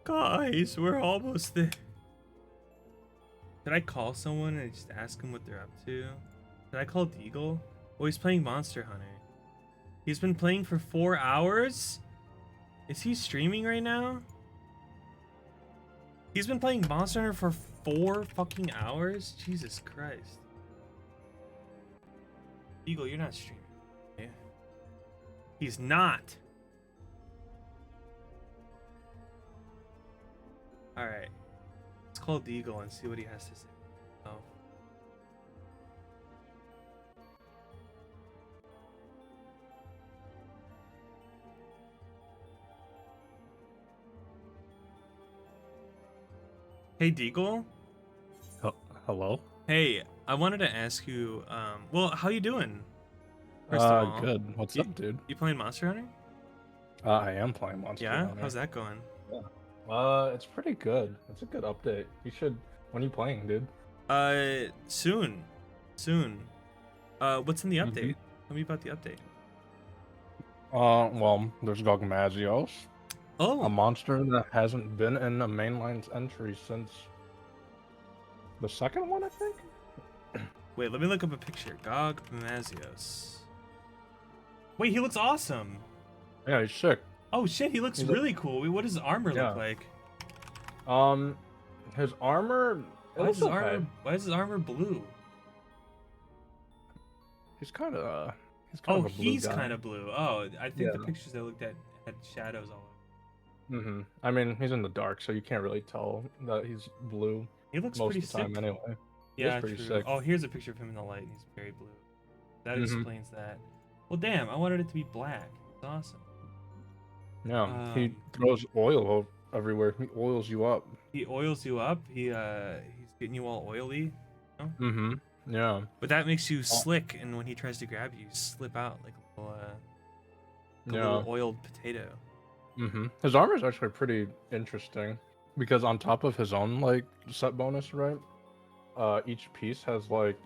S1: Guys, we're almost there. Did I call someone and just ask them what they're up to? Did I call Deagle? Oh, he's playing Monster Hunter. He's been playing for 4 hours? Is he streaming right now? He's been playing Monster Hunter for 4 fucking hours? Jesus Christ. Deagle, you're not streaming. Yeah. He's not. Alright. Let's call Deagle and see what he has to say. Oh. Hey, Deagle?
S11: Hello?
S1: Hey, I wanted to ask you, well, how you doing? First of all,
S11: Good. What's up, dude?
S1: You playing Monster Hunter?
S11: I am playing Monster Hunter.
S1: How's that going?
S11: Yeah. It's pretty good. It's a good update. You should. When are you playing, dude?
S1: Soon. What's in the update? Tell me about the update.
S11: Well, there's Gogmazios.
S1: Oh.
S11: A monster that hasn't been in a mainline's entry since the second one, I think.
S1: Wait, let me look up a picture. Gogmazios. Wait, he looks awesome.
S11: Yeah, he's sick.
S1: Oh shit, he looks really cool. Wait, what does his armor look like?
S11: His armor.
S1: Why is his armor blue?
S11: He's kind of.
S1: He's kind of blue. Oh, I think the pictures I looked at had shadows all over.
S11: I mean, he's in the dark, so you can't really tell that he's blue.
S1: He looks
S11: most
S1: pretty
S11: of the time,
S1: sick.
S11: anyway.
S1: Yeah,
S11: pretty
S1: true.
S11: sick.
S1: Oh, here's a picture of him in the light, and he's very blue. That explains that. Well, damn, I wanted it to be black. It's awesome.
S11: Yeah, he throws oil everywhere. He oils you up.
S1: He oils you up. He's getting you all oily. You know?
S11: Yeah.
S1: But that makes you slick, and when he tries to grab you, you slip out like a little oiled potato.
S11: His armor is actually pretty interesting because on top of his own like set bonus, right? Each piece has like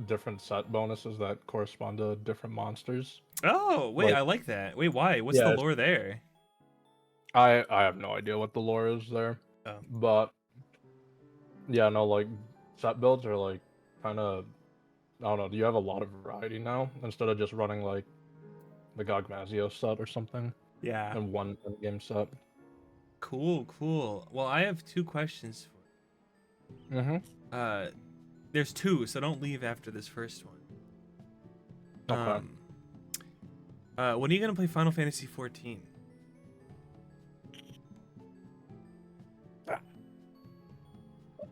S11: different set bonuses that correspond to different monsters.
S1: Oh, wait, I like that. Wait, why? What's the lore there?
S11: I have no idea what the lore is there.
S1: Oh.
S11: But yeah, no, like set builds are like kind of, I don't know, you have a lot of variety now instead of just running like the Gogmazio set or something.
S1: Yeah.
S11: And one game set.
S1: Cool. Well, I have 2 questions for you. There's 2, so don't leave after this first one.
S11: Okay.
S1: When are you gonna play Final Fantasy 14?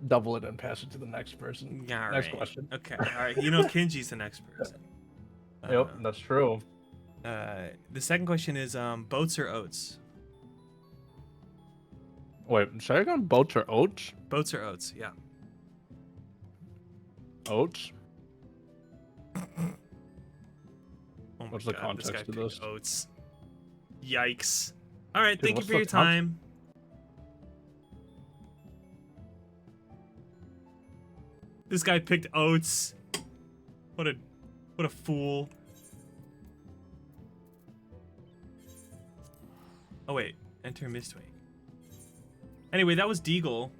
S11: Double it and pass it to the next person.
S1: All
S11: next
S1: right.
S11: question.
S1: Okay. All right. You know Kinji's the next person.
S11: Yep, that's true.
S1: The second question is boats or oats?
S11: Wait, say again, boats or oats?
S1: Boats or oats, yeah.
S11: Oats?
S1: Oh my
S11: What's the
S1: God,
S11: context
S1: this guy
S11: of this?
S1: picked oats. Yikes. All right,
S11: Dude,
S1: thank you
S11: what's
S1: for
S11: the
S1: your time. This guy picked oats. What a fool. Oh wait, enter Mistwing. Anyway, that was Deagle.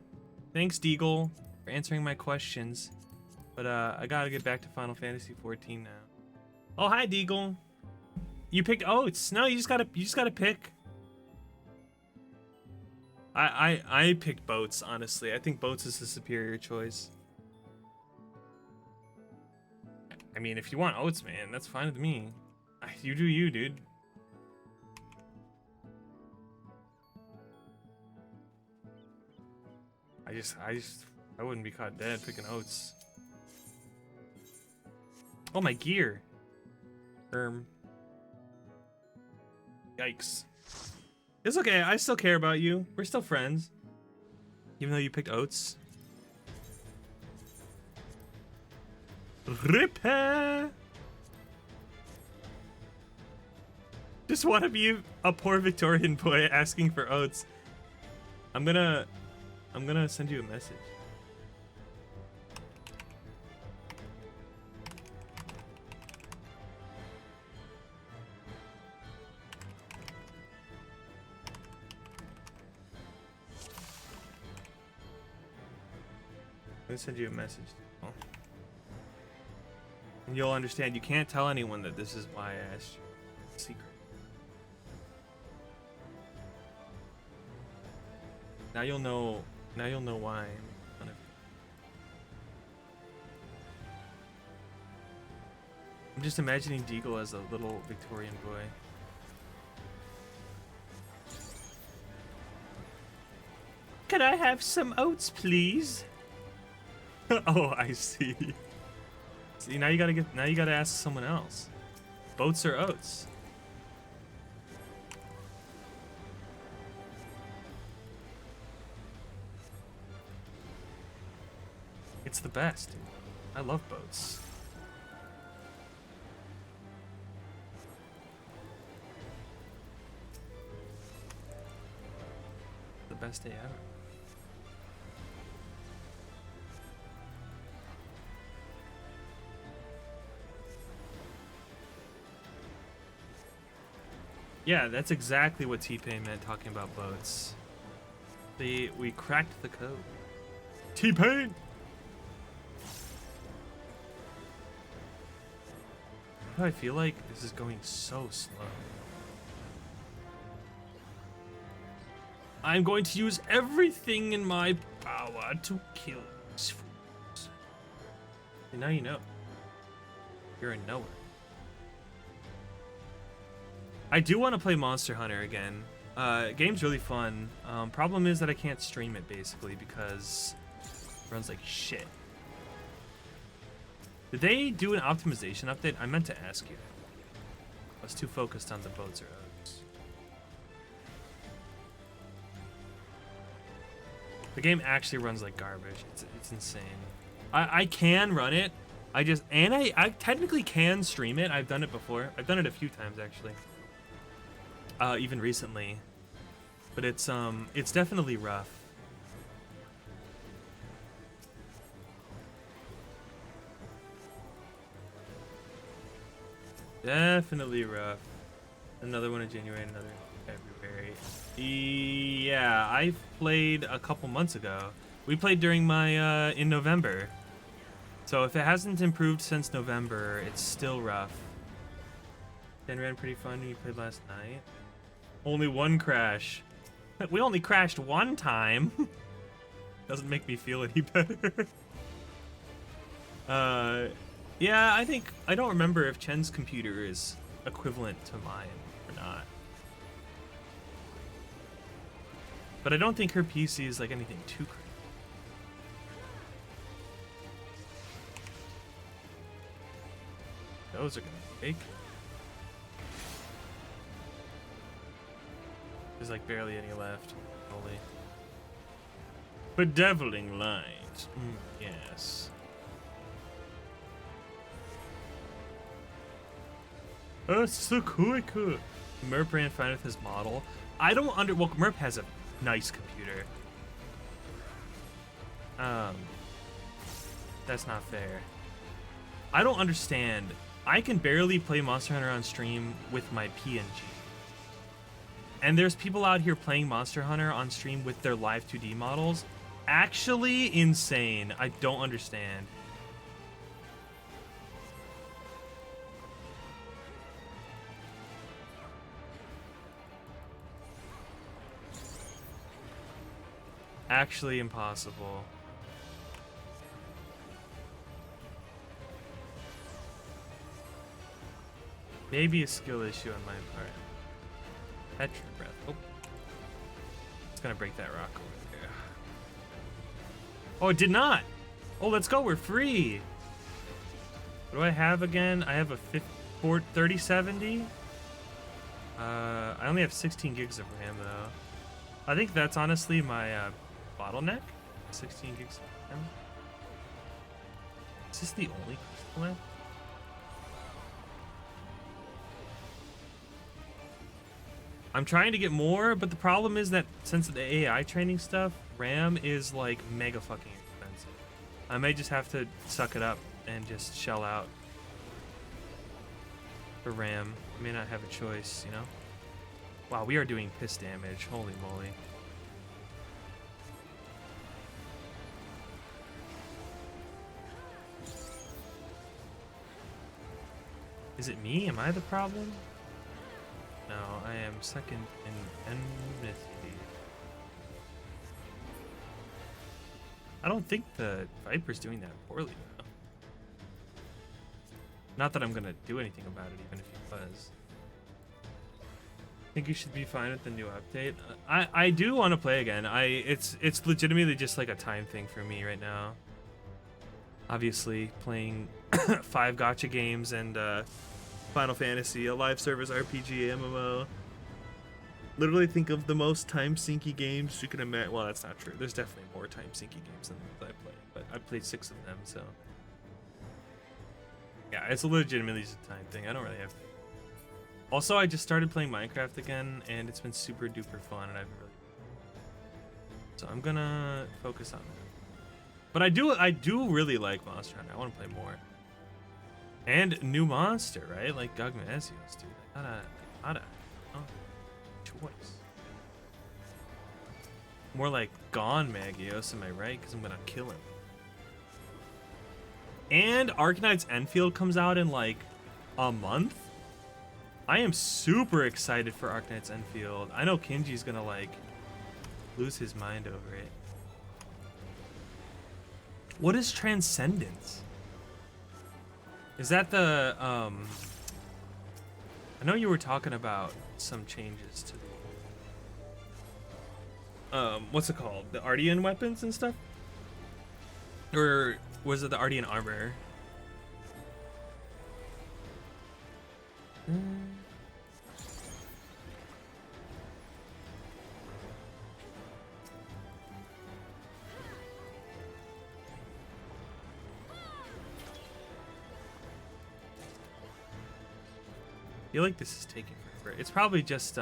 S1: Thanks, Deagle, for answering my questions. But I gotta get back to Final Fantasy 14 now. Oh, hi, Deagle. You picked oats. No, you just gotta pick. I picked boats, honestly. I think boats is the superior choice. I mean, if you want oats, man, that's fine with me. You do you, dude. I wouldn't be caught dead picking oats. Oh, my gear. Yikes. It's okay, I still care about you. We're still friends. Even though you picked oats. Repair. Just want to be a poor Victorian boy asking for oats. I'm gonna send you a message. I'm gonna send you a message. Oh. And you'll understand. You can't tell anyone that this is why I asked you. It's a secret. Now you'll know. Now you'll know why I'm making fun of you. I'm just imagining Deagle as a little Victorian boy. Could I have some oats, please? Oh, I see. See, now you gotta ask someone else. Boats or oats? It's the best, dude. I love boats. The best day ever. Yeah, that's exactly what T-Pain meant talking about boats. We cracked the code. T-Pain! I feel like this is going so slow. I'm going to use everything in my power to kill these fools. And now you know. You're a knower. I do want to play Monster Hunter again. Game's really fun. Problem is that I can't stream it basically because it runs like shit. Did they do an optimization update? I meant to ask you. I was too focused on the boats or oats. The game actually runs like garbage. It's insane. I can run it I technically can stream it. I've done it before. I've done it a few times actually. Even recently. But it's definitely rough. Definitely rough. Another one in January, another in February. Yeah, I played a couple months ago. We played during my in November. So if it hasn't improved since November, it's still rough. Then ran pretty fun. We played last night. Only one crash. We only crashed one time. Doesn't make me feel any better. Yeah, I don't remember if Chen's computer is equivalent to mine or not. But I don't think her PC is like anything too crazy. Those are gonna take. There's like barely any left. Holy. Bedeviling light. Yes. Oh, so cool. Merp ran fine with his model. Well, Merp has a nice computer. That's not fair. I don't understand. I can barely play Monster Hunter on stream with my PNG. And there's people out here playing Monster Hunter on stream with their live 2D models. Actually insane. I don't understand. Actually impossible. Maybe a skill issue on my part. Petra breath. Oh. It's gonna break that rock over there. Oh, it did not! Oh, let's go, we're free! What do I have again? I have a 3070. I only have 16 gigs of RAM though. I think that's honestly my bottleneck. 16 gigs of RAM. Is this the only crystal left? I'm trying to get more, but the problem is that since the AI training stuff, RAM is like mega fucking expensive. I may just have to suck it up and just shell out for RAM. I may not have a choice, you know? Wow, we are doing piss damage. Holy moly. Is it me? Am I the problem? No, I am second in enmity. I don't think the Viper's doing that poorly, though. Not that I'm gonna do anything about it, even if he was. I think you should be fine with the new update. I do want to play again. It's legitimately just like a time thing for me right now. Obviously, playing 5 gacha games and Final Fantasy, a live service RPG MMO. Literally think of the most time-sinky games you can imagine. Well, that's not true. There's definitely more time-sinky games than I play, but I played 6 of them, so. Yeah, it's legitimately just a time thing. I don't really have. Also, I just started playing Minecraft again, and it's been super duper fun, and I've really. So I'm gonna focus on that. But I do really like Monster Hunter. I want to play more. And new monster, right? Like Gugmazios, dude. I gotta. Oh, choice. More like Gone Magios, am I right? Because I'm gonna kill him. And Arknight's Enfield comes out in like a month. I am super excited for Arknight's Enfield. I know Kinji's gonna like lose his mind over it. What is Transcendence? Is that the I know you were talking about some changes to the what's it called? The Ardian weapons and stuff? Or was it the Ardian armor? feel like this is taking forever. It's probably just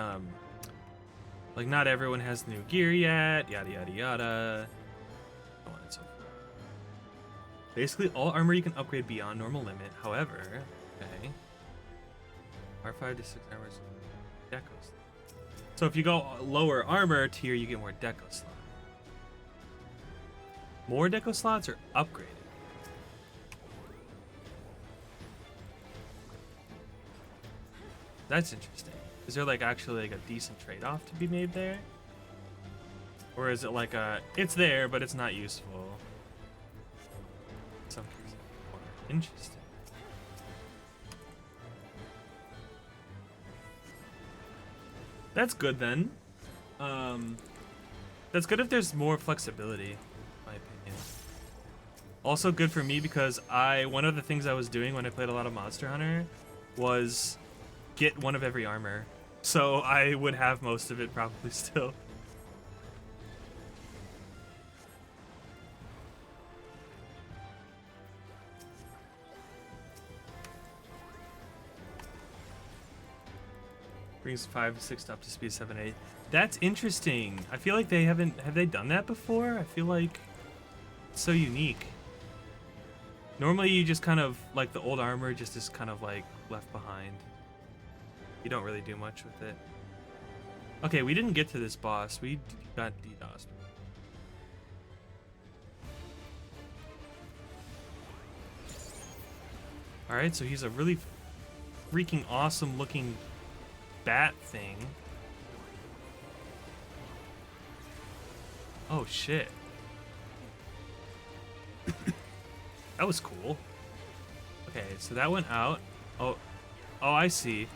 S1: like not everyone has the new gear yet, yada yada yada. So on and so forth. Basically, all armor you can upgrade beyond normal limit. However, okay, R5 to 6 armors, decos. So if you go lower armor tier, you get more deco slots. More deco slots are upgraded. That's interesting. Is there like actually like a decent trade-off to be made there? Or is it like a, it's there, but it's not useful? In some cases, interesting. That's good then. That's good if there's more flexibility, in my opinion. Also good for me because one of the things I was doing when I played a lot of Monster Hunter was get one of every armor. So I would have most of it probably still. Brings 5 to 6 up to speed 7 8. That's interesting. I feel like they have they done that before? I feel like it's so unique. Normally you just kind of like the old armor just is kind of like left behind. You don't really do much with it. Okay, we didn't get to this boss. We got DDoSed. Alright, so he's a really freaking awesome looking bat thing. Oh shit. That was cool. Okay, so that went out. Oh, I see.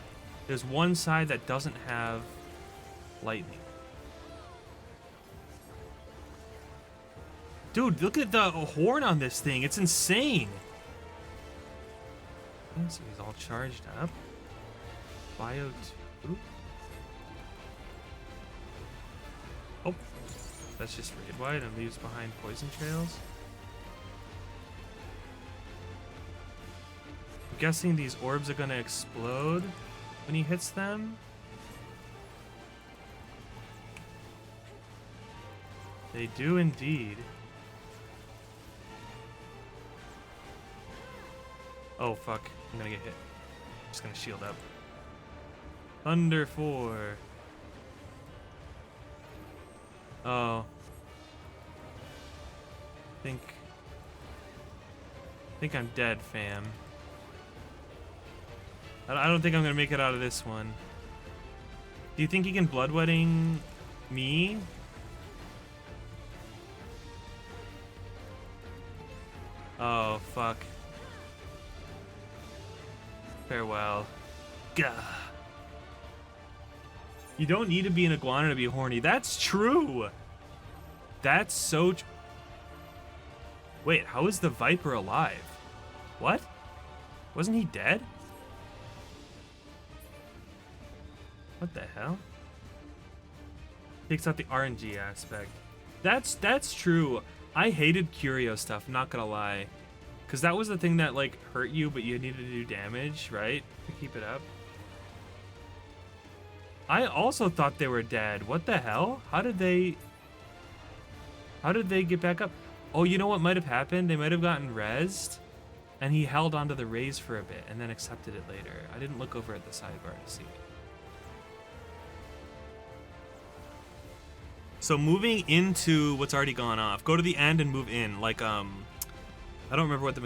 S1: There's one side that doesn't have lightning. Dude, look at the horn on this thing. It's insane. Okay, so he's all charged up. Bio 2. Oh, that's just raid wide and leaves behind poison trails. I'm guessing these orbs are gonna explode when he hits them. They do indeed. Oh fuck, I'm gonna get hit. Just gonna shield up. Thunder 4. Oh. I think I'm dead, fam. I don't think I'm gonna make it out of this one. Do you think he can bloodwedding me? Oh, fuck. Farewell. Gah. You don't need to be an iguana to be horny. That's true. That's so Wait, how is the Viper alive? What? Wasn't he dead? What the hell? Takes out the RNG aspect. That's true. I hated curio stuff, not gonna lie. Because that was the thing that like hurt you, but you needed to do damage, right? To keep it up. I also thought they were dead. What the hell? How did they get back up? Oh, you know what might have happened? They might have gotten rezzed, and he held onto the raise for a bit, and then accepted it later. I didn't look over at the sidebar to see. So moving into what's already gone off. Go to the end and move in. Like, I don't remember what the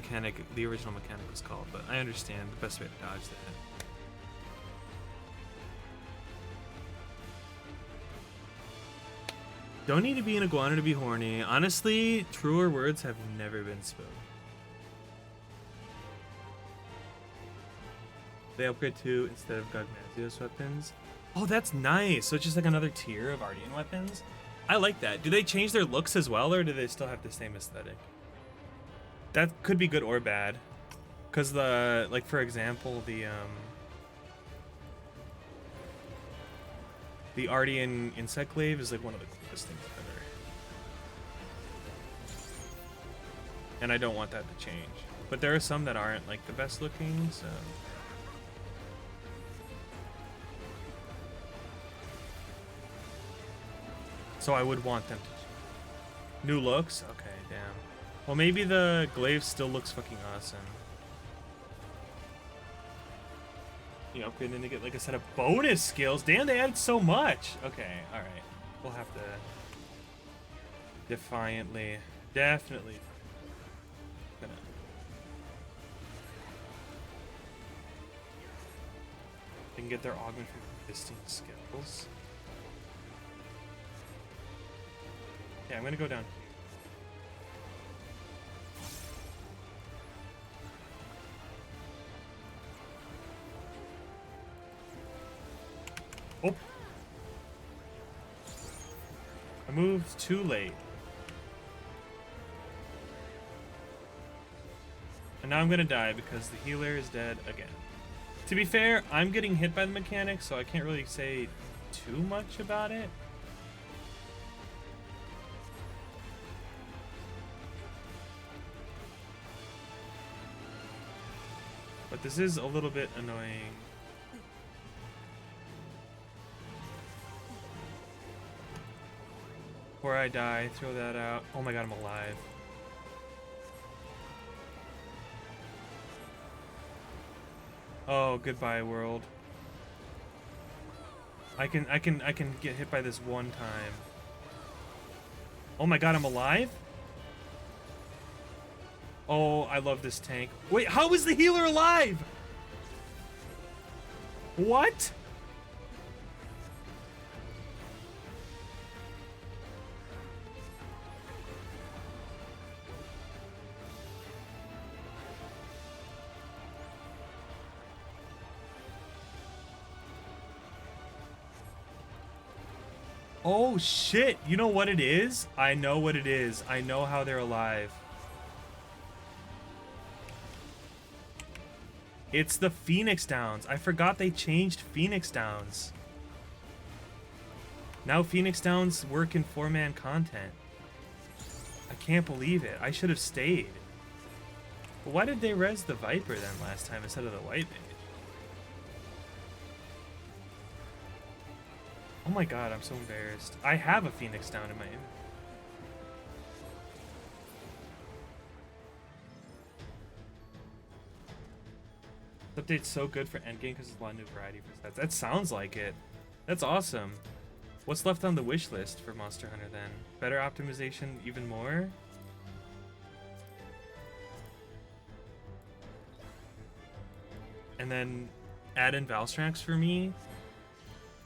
S1: original mechanic was called, but I understand the best way to dodge that. Don't need to be an iguana to be horny. Honestly, truer words have never been spoken. They upgrade 2 instead of Gogmazios weapons. Oh, that's nice. So it's just like another tier of Ardian weapons. I like that. Do they change their looks as well, or do they still have the same aesthetic? That could be good or bad. Because like for example, the Ardian insect glaive is like one of the coolest things ever. And I don't want that to change. But there are some that aren't like the best looking, so. So I would want them to. New looks? Okay, damn. Well, maybe the glaive still looks fucking awesome. You upgrading to get like a set of bonus skills. Damn, they added so much. Okay, alright. We'll have to defiantly, definitely. Gonna. They can get their augment from existing skills. Yeah, I'm gonna go down here. Oh! I moved too late. And now I'm gonna die because the healer is dead again. To be fair, I'm getting hit by the mechanics, so I can't really say too much about it. But this is a little bit annoying. Before I die, throw that out. Oh my god, I'm alive. Oh, goodbye world. I can get hit by this one time. Oh my god, I'm alive? Oh, I love this tank. Wait, how is the healer alive? What? Oh shit, you know what it is? I know what it is. I know how they're alive. It's the Phoenix Downs. I forgot they changed Phoenix Downs. Now Phoenix Downs work in 4-man content. I can't believe it. I should have stayed. But why did they res the Viper then last time instead of the White Mage? Oh my god, I'm so embarrassed. I have a Phoenix Down in my image. This update's so good for endgame because there's a lot of new variety for stats. That sounds like it. That's awesome. What's left on the wish list for Monster Hunter then? Better optimization even more? And then add in Valstrax for me?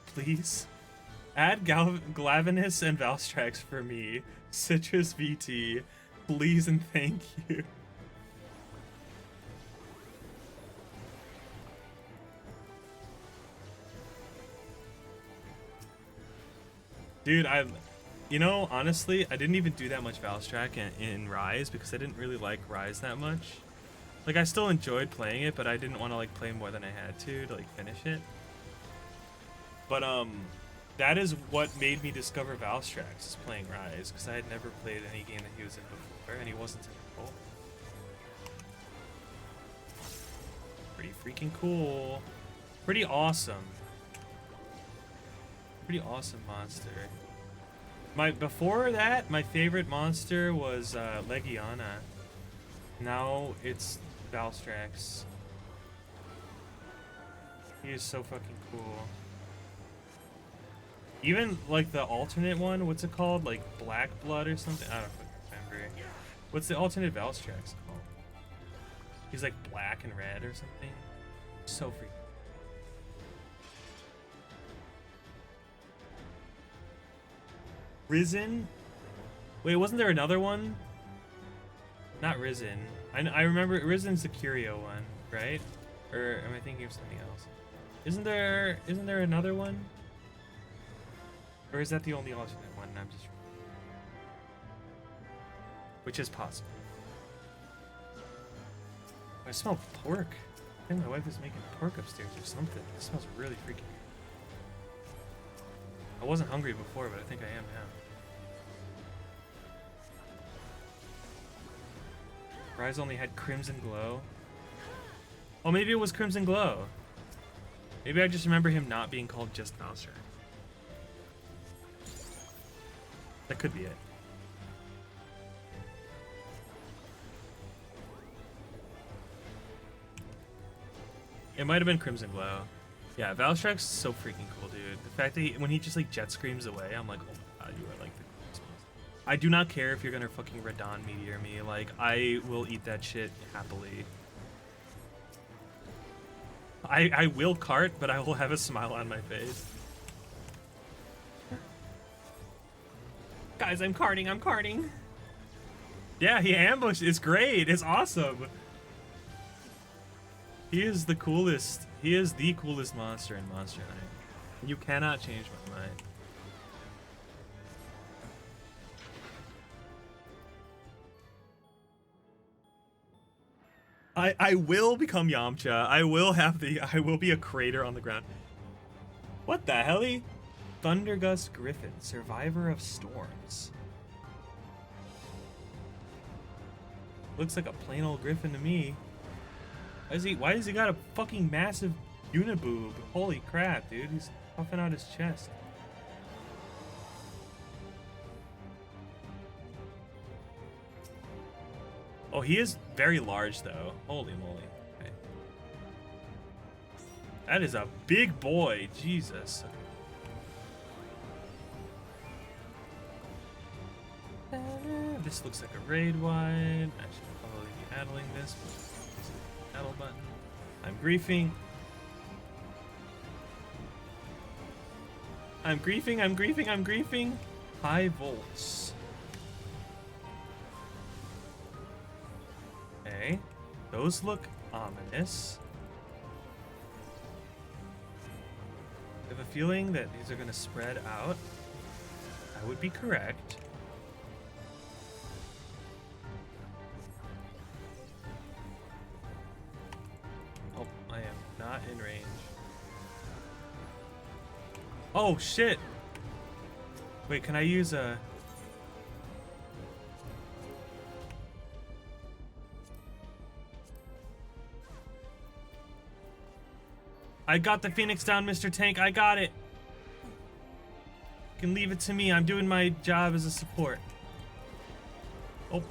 S1: Please? Add Glavinus and Valstrax for me. Citrus VT. Please and thank you. Dude, you know, honestly, I didn't even do that much Valstrax in Rise because I didn't really like Rise that much. Like, I still enjoyed playing it, but I didn't want to, like, play more than I had to like, finish it. But, that is what made me discover Valstrax, is playing Rise, because I had never played any game that he was in before, and he wasn't typical. Pretty freaking cool. Pretty awesome. Pretty awesome monster. Before that, my favorite monster was Legiana. Now it's Valstrax. He is so fucking cool. Even like the alternate one, what's it called? Like Black Blood or something? I don't remember. What's the alternate Valstrax called? He's like black and red or something. So freaking. Risen? Wait, wasn't there another one? Not Risen. I remember Risen's the Curio one, right? Or am I thinking of something else? Isn't there another one? Or is that the only alternate one? I'm just... Which is possible. I smell pork. I think my wife is making pork upstairs or something. It smells really freaky. I wasn't hungry before, but I think I am now. Rise only had Crimson Glow. Oh, maybe it was Crimson Glow. Maybe I just remember him not being called just Valstrax. That could be it. It might have been Crimson Glow. Yeah, Valstrike's so freaking cool, dude. The fact that when he just like jet screams away, I'm like, oh my god, you are like the coolest most. I do not care if you're gonna fucking Radon Meteor me. Like, I will eat that shit happily. I will cart, but I will have a smile on my face. Guys, I'm carting. Yeah, he ambushed. It's great. It's awesome. He is the coolest. He is the coolest monster in Monster Hunter. You cannot change my mind. I will become Yamcha. I will be a crater on the ground. What the helly? Thundergust Griffin, survivor of storms. Looks like a plain old griffin to me. Why does he got a fucking massive uniboob? Holy crap, dude. He's puffing out his chest. Oh, he is very large, though. Holy moly. Okay. That is a big boy. Jesus. This looks like a raid wide. I should probably be addling this. Battle button. I'm griefing. I'm griefing. High volts. Okay. Those look ominous. I have a feeling that these are going to spread out. I would be correct. Oh, I am not in range. Oh, shit! Wait, can I use a... I got the Phoenix down, Mr. Tank. I got it. You can leave it to me. I'm doing my job as a support. Oh.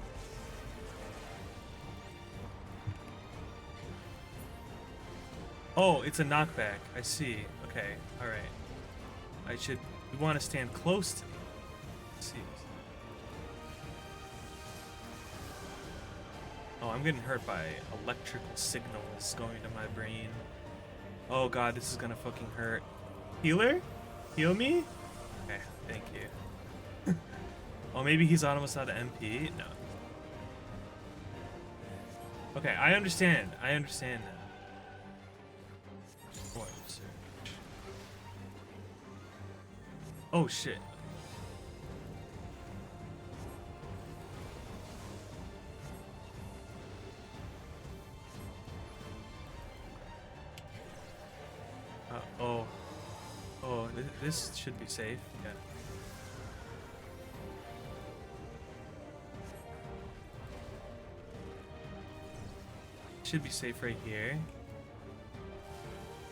S1: Oh, it's a knockback. I see. Okay. All right. We want to stand close to me. Let's see. Oh, I'm getting hurt by electrical signals going to my brain. Oh god, this is gonna fucking hurt. Healer? Heal me? Okay, thank you. Oh, maybe he's almost out of MP? No. Okay, I understand. I understand now. Oh shit. Oh, this should be safe. Yeah. Should be safe right here.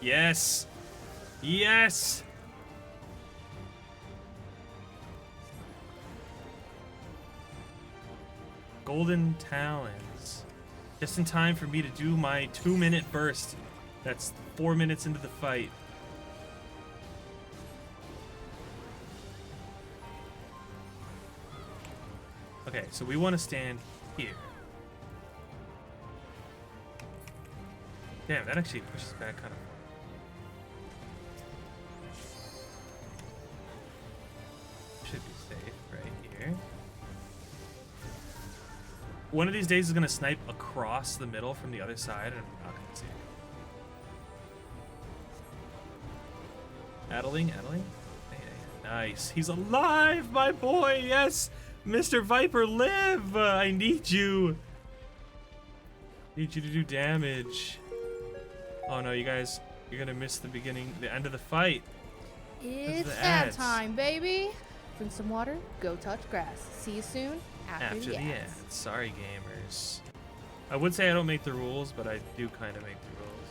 S1: Yes! Yes! Golden Talons. Just in time for me to do my 2-minute burst. That's 4 minutes into the fight. Okay, so we want to stand here. Damn, that actually pushes back kind of far. Should be safe right here. One of these days is going to snipe across the middle from the other side, and I'm not going to see it. Adeling? Hey. Nice. He's alive, my boy! Yes! Mr. Viper, live! I need you. Need you to do damage. Oh no, you guys, you're gonna miss the end of the fight.
S12: It's ad time, baby. Drink some water, go touch grass. See you soon after the ads.
S1: Sorry, gamers. I would say I don't make the rules, but I do kind of make the rules.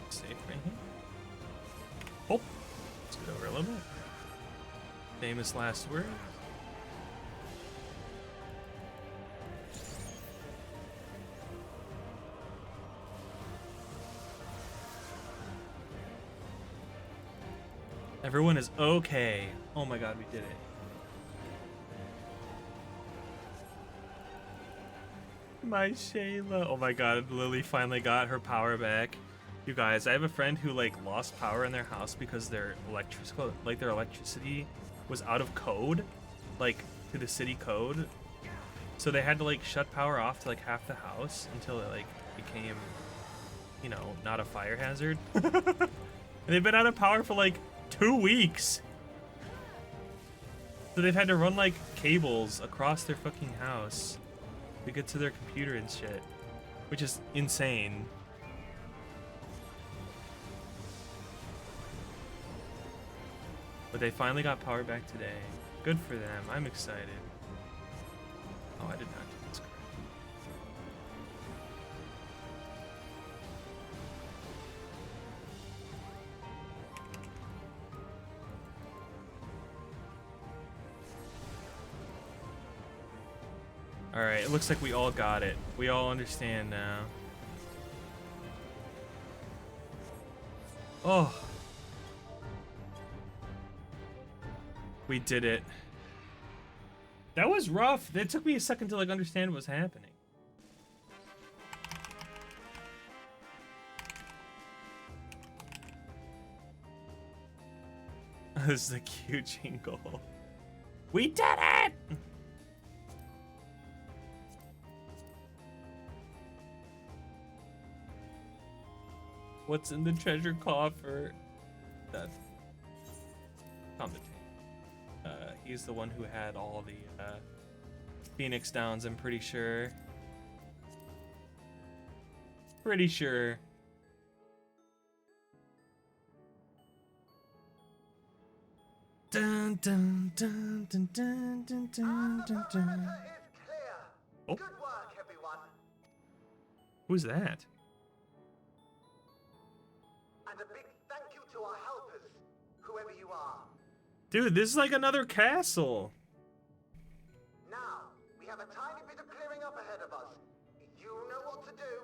S1: Safe right here. Oh, let's get over a little bit. Famous last word. Everyone is okay. Oh my god, we did it. My Shayla. Oh my god, Lily finally got her power back. You guys, I have a friend who like lost power in their house because their electricity was out of code, like to the city code. So they had to like shut power off to like half the house until it like became, you know, not a fire hazard. And they've been out of power for like 2 weeks. So they've had to run like cables across their fucking house to get to their computer and shit, which is insane. But they finally got power back today. Good for them. I'm excited. Oh, I did not do this correct. Alright, it looks like we all got it. We all understand now. Oh. We did it. That was rough. It took me a second to like understand what was happening. This is a cute jingle. We did it! What's in the treasure coffer? That's on the table. He's the one who had all the Phoenix Downs, I'm pretty sure. Pretty sure. Dun dun dun dun dun dun dun dun dun. Oh.
S13: Good work, everyone.
S1: Who's that?
S13: And a big thank you to our helpers, whoever you are.
S1: Dude, this is like another castle.
S13: Now, we have a tiny bit of clearing up ahead of us. You know what to do.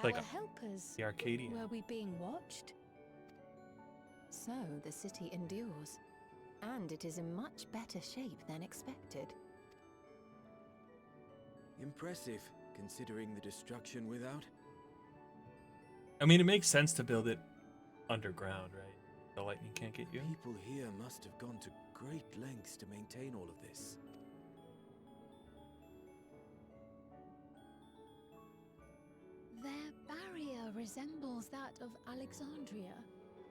S1: Like
S3: Our helpers.
S1: the Arcadian.
S3: Were we being watched?
S4: So the city endures, and it is in much better shape than expected.
S7: Impressive, considering the destruction without.
S1: I mean, it makes sense to build it underground, right? The lightning can't get you.
S7: People here must have gone to great lengths to maintain all of this.
S3: Their barrier resembles that of Alexandria,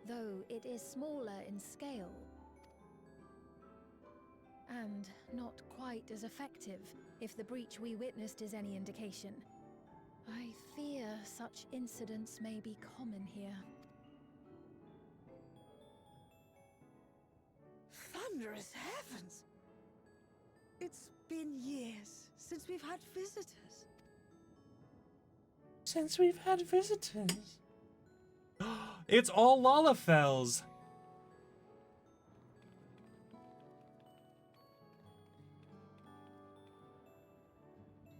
S3: though it is smaller in scale. And not quite as effective, if the breach we witnessed is any indication. I fear such incidents may be common here.
S8: Thunderous heavens! It's been years since we've had visitors.
S1: Since we've had visitors. It's all Lalafels.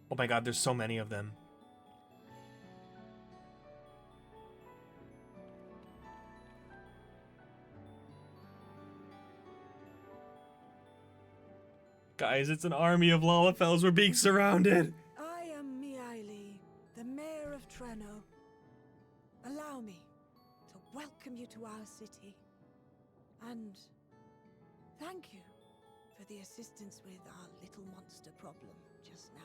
S1: Oh my god, there's so many of them. Guys, it's an army of Lalafels. We're being surrounded.
S8: I am Miaili, the mayor of Treno. Allow me to welcome you to our city. And thank you for the assistance with our little monster problem just now.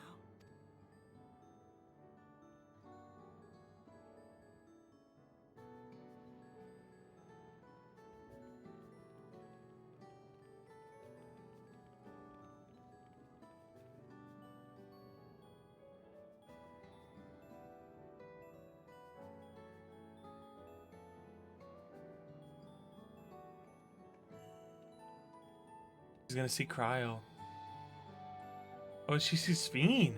S1: She's gonna see Cryo. Oh, she sees Sphene.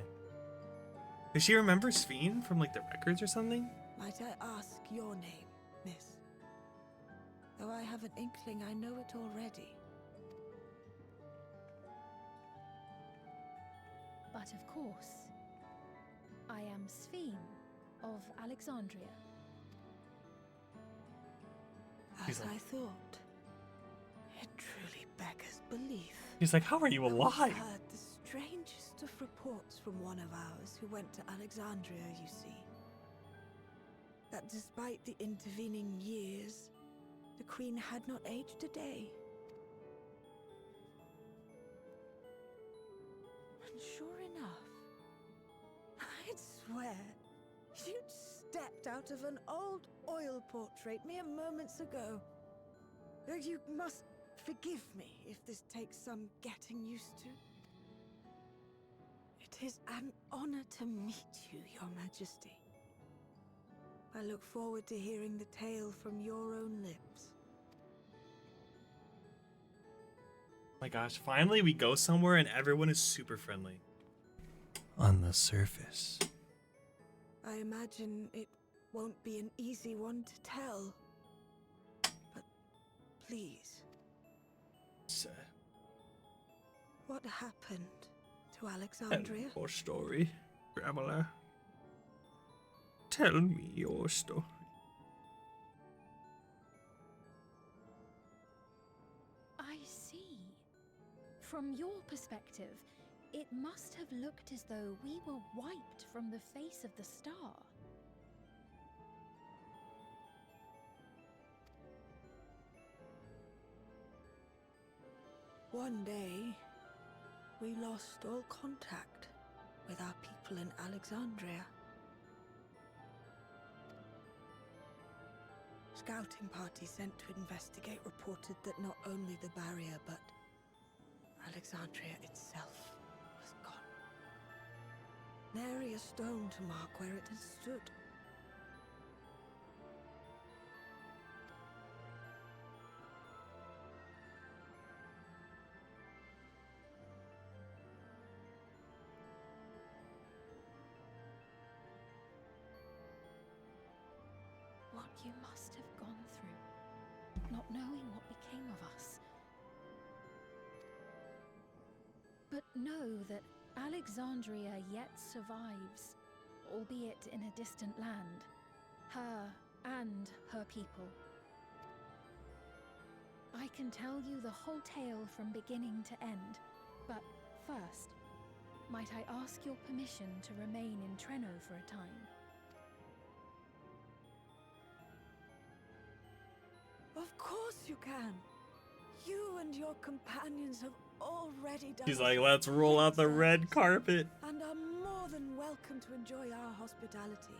S1: Does she remember Sphene from like the records or something?
S8: Might I ask your name, miss? though I have an inkling I know it already.
S3: But of course, I am Sphene of Alexandria.
S8: As I thought. It truly beggars belief.
S1: He's like, how are you
S8: We've
S1: alive?
S8: heard the strangest of reports from one of ours who went to Alexandria, you see. That despite the intervening years, the Queen had not aged a day. And sure enough, I'd swear you'd stepped out of an old oil portrait mere moments ago. You must forgive me if this takes some getting used to. It is an honor to meet you, Your Majesty. I look forward to hearing the tale from your own lips.
S1: My gosh, finally we go somewhere and everyone is super friendly. On the surface.
S8: I imagine it won't be an easy one to tell. But please. What happened to Alexandria?
S1: Your story, traveler. Tell me your story.
S3: I see. From your perspective, it must have looked as though we were wiped from the face of the star.
S8: One day, we lost all contact with our people in Alexandria. Scouting parties sent to investigate reported that not only the barrier, but Alexandria itself was gone. Nary a stone to mark where it had stood.
S3: What you must have gone through, not knowing what became of us. But know that Alexandria yet survives, albeit in a distant land. Her and her people. I can tell you the whole tale from beginning to end, but first, might I ask your permission to remain in Treno for a time?
S8: Of course you can. You and your companions have already done.
S1: He's like, let's roll out the red carpet.
S8: And are more than welcome to enjoy our hospitality.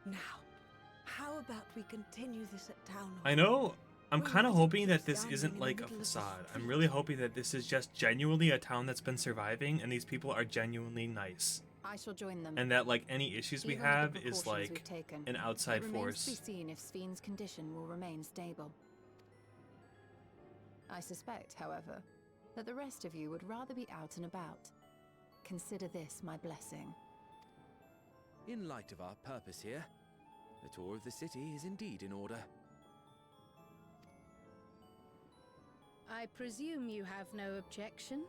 S8: Now, how about we continue this at Town Hall?
S1: I know. I'm kind of hoping that this isn't like a facade. I'm really hoping that this is just genuinely a town that's been surviving and these people are genuinely nice.
S4: I shall join them.
S1: And that like any issues we
S4: Even with
S1: have
S4: the
S1: is
S4: precautions
S1: like
S4: we've taken,
S1: an outside
S4: it remains to be
S1: force.
S4: seen if Sphene's condition will remain stable. I suspect, however, that the rest of you would rather be out and about. Consider this my blessing.
S7: In light of our purpose here, the tour of the city is indeed in order.
S12: I presume you have no objection?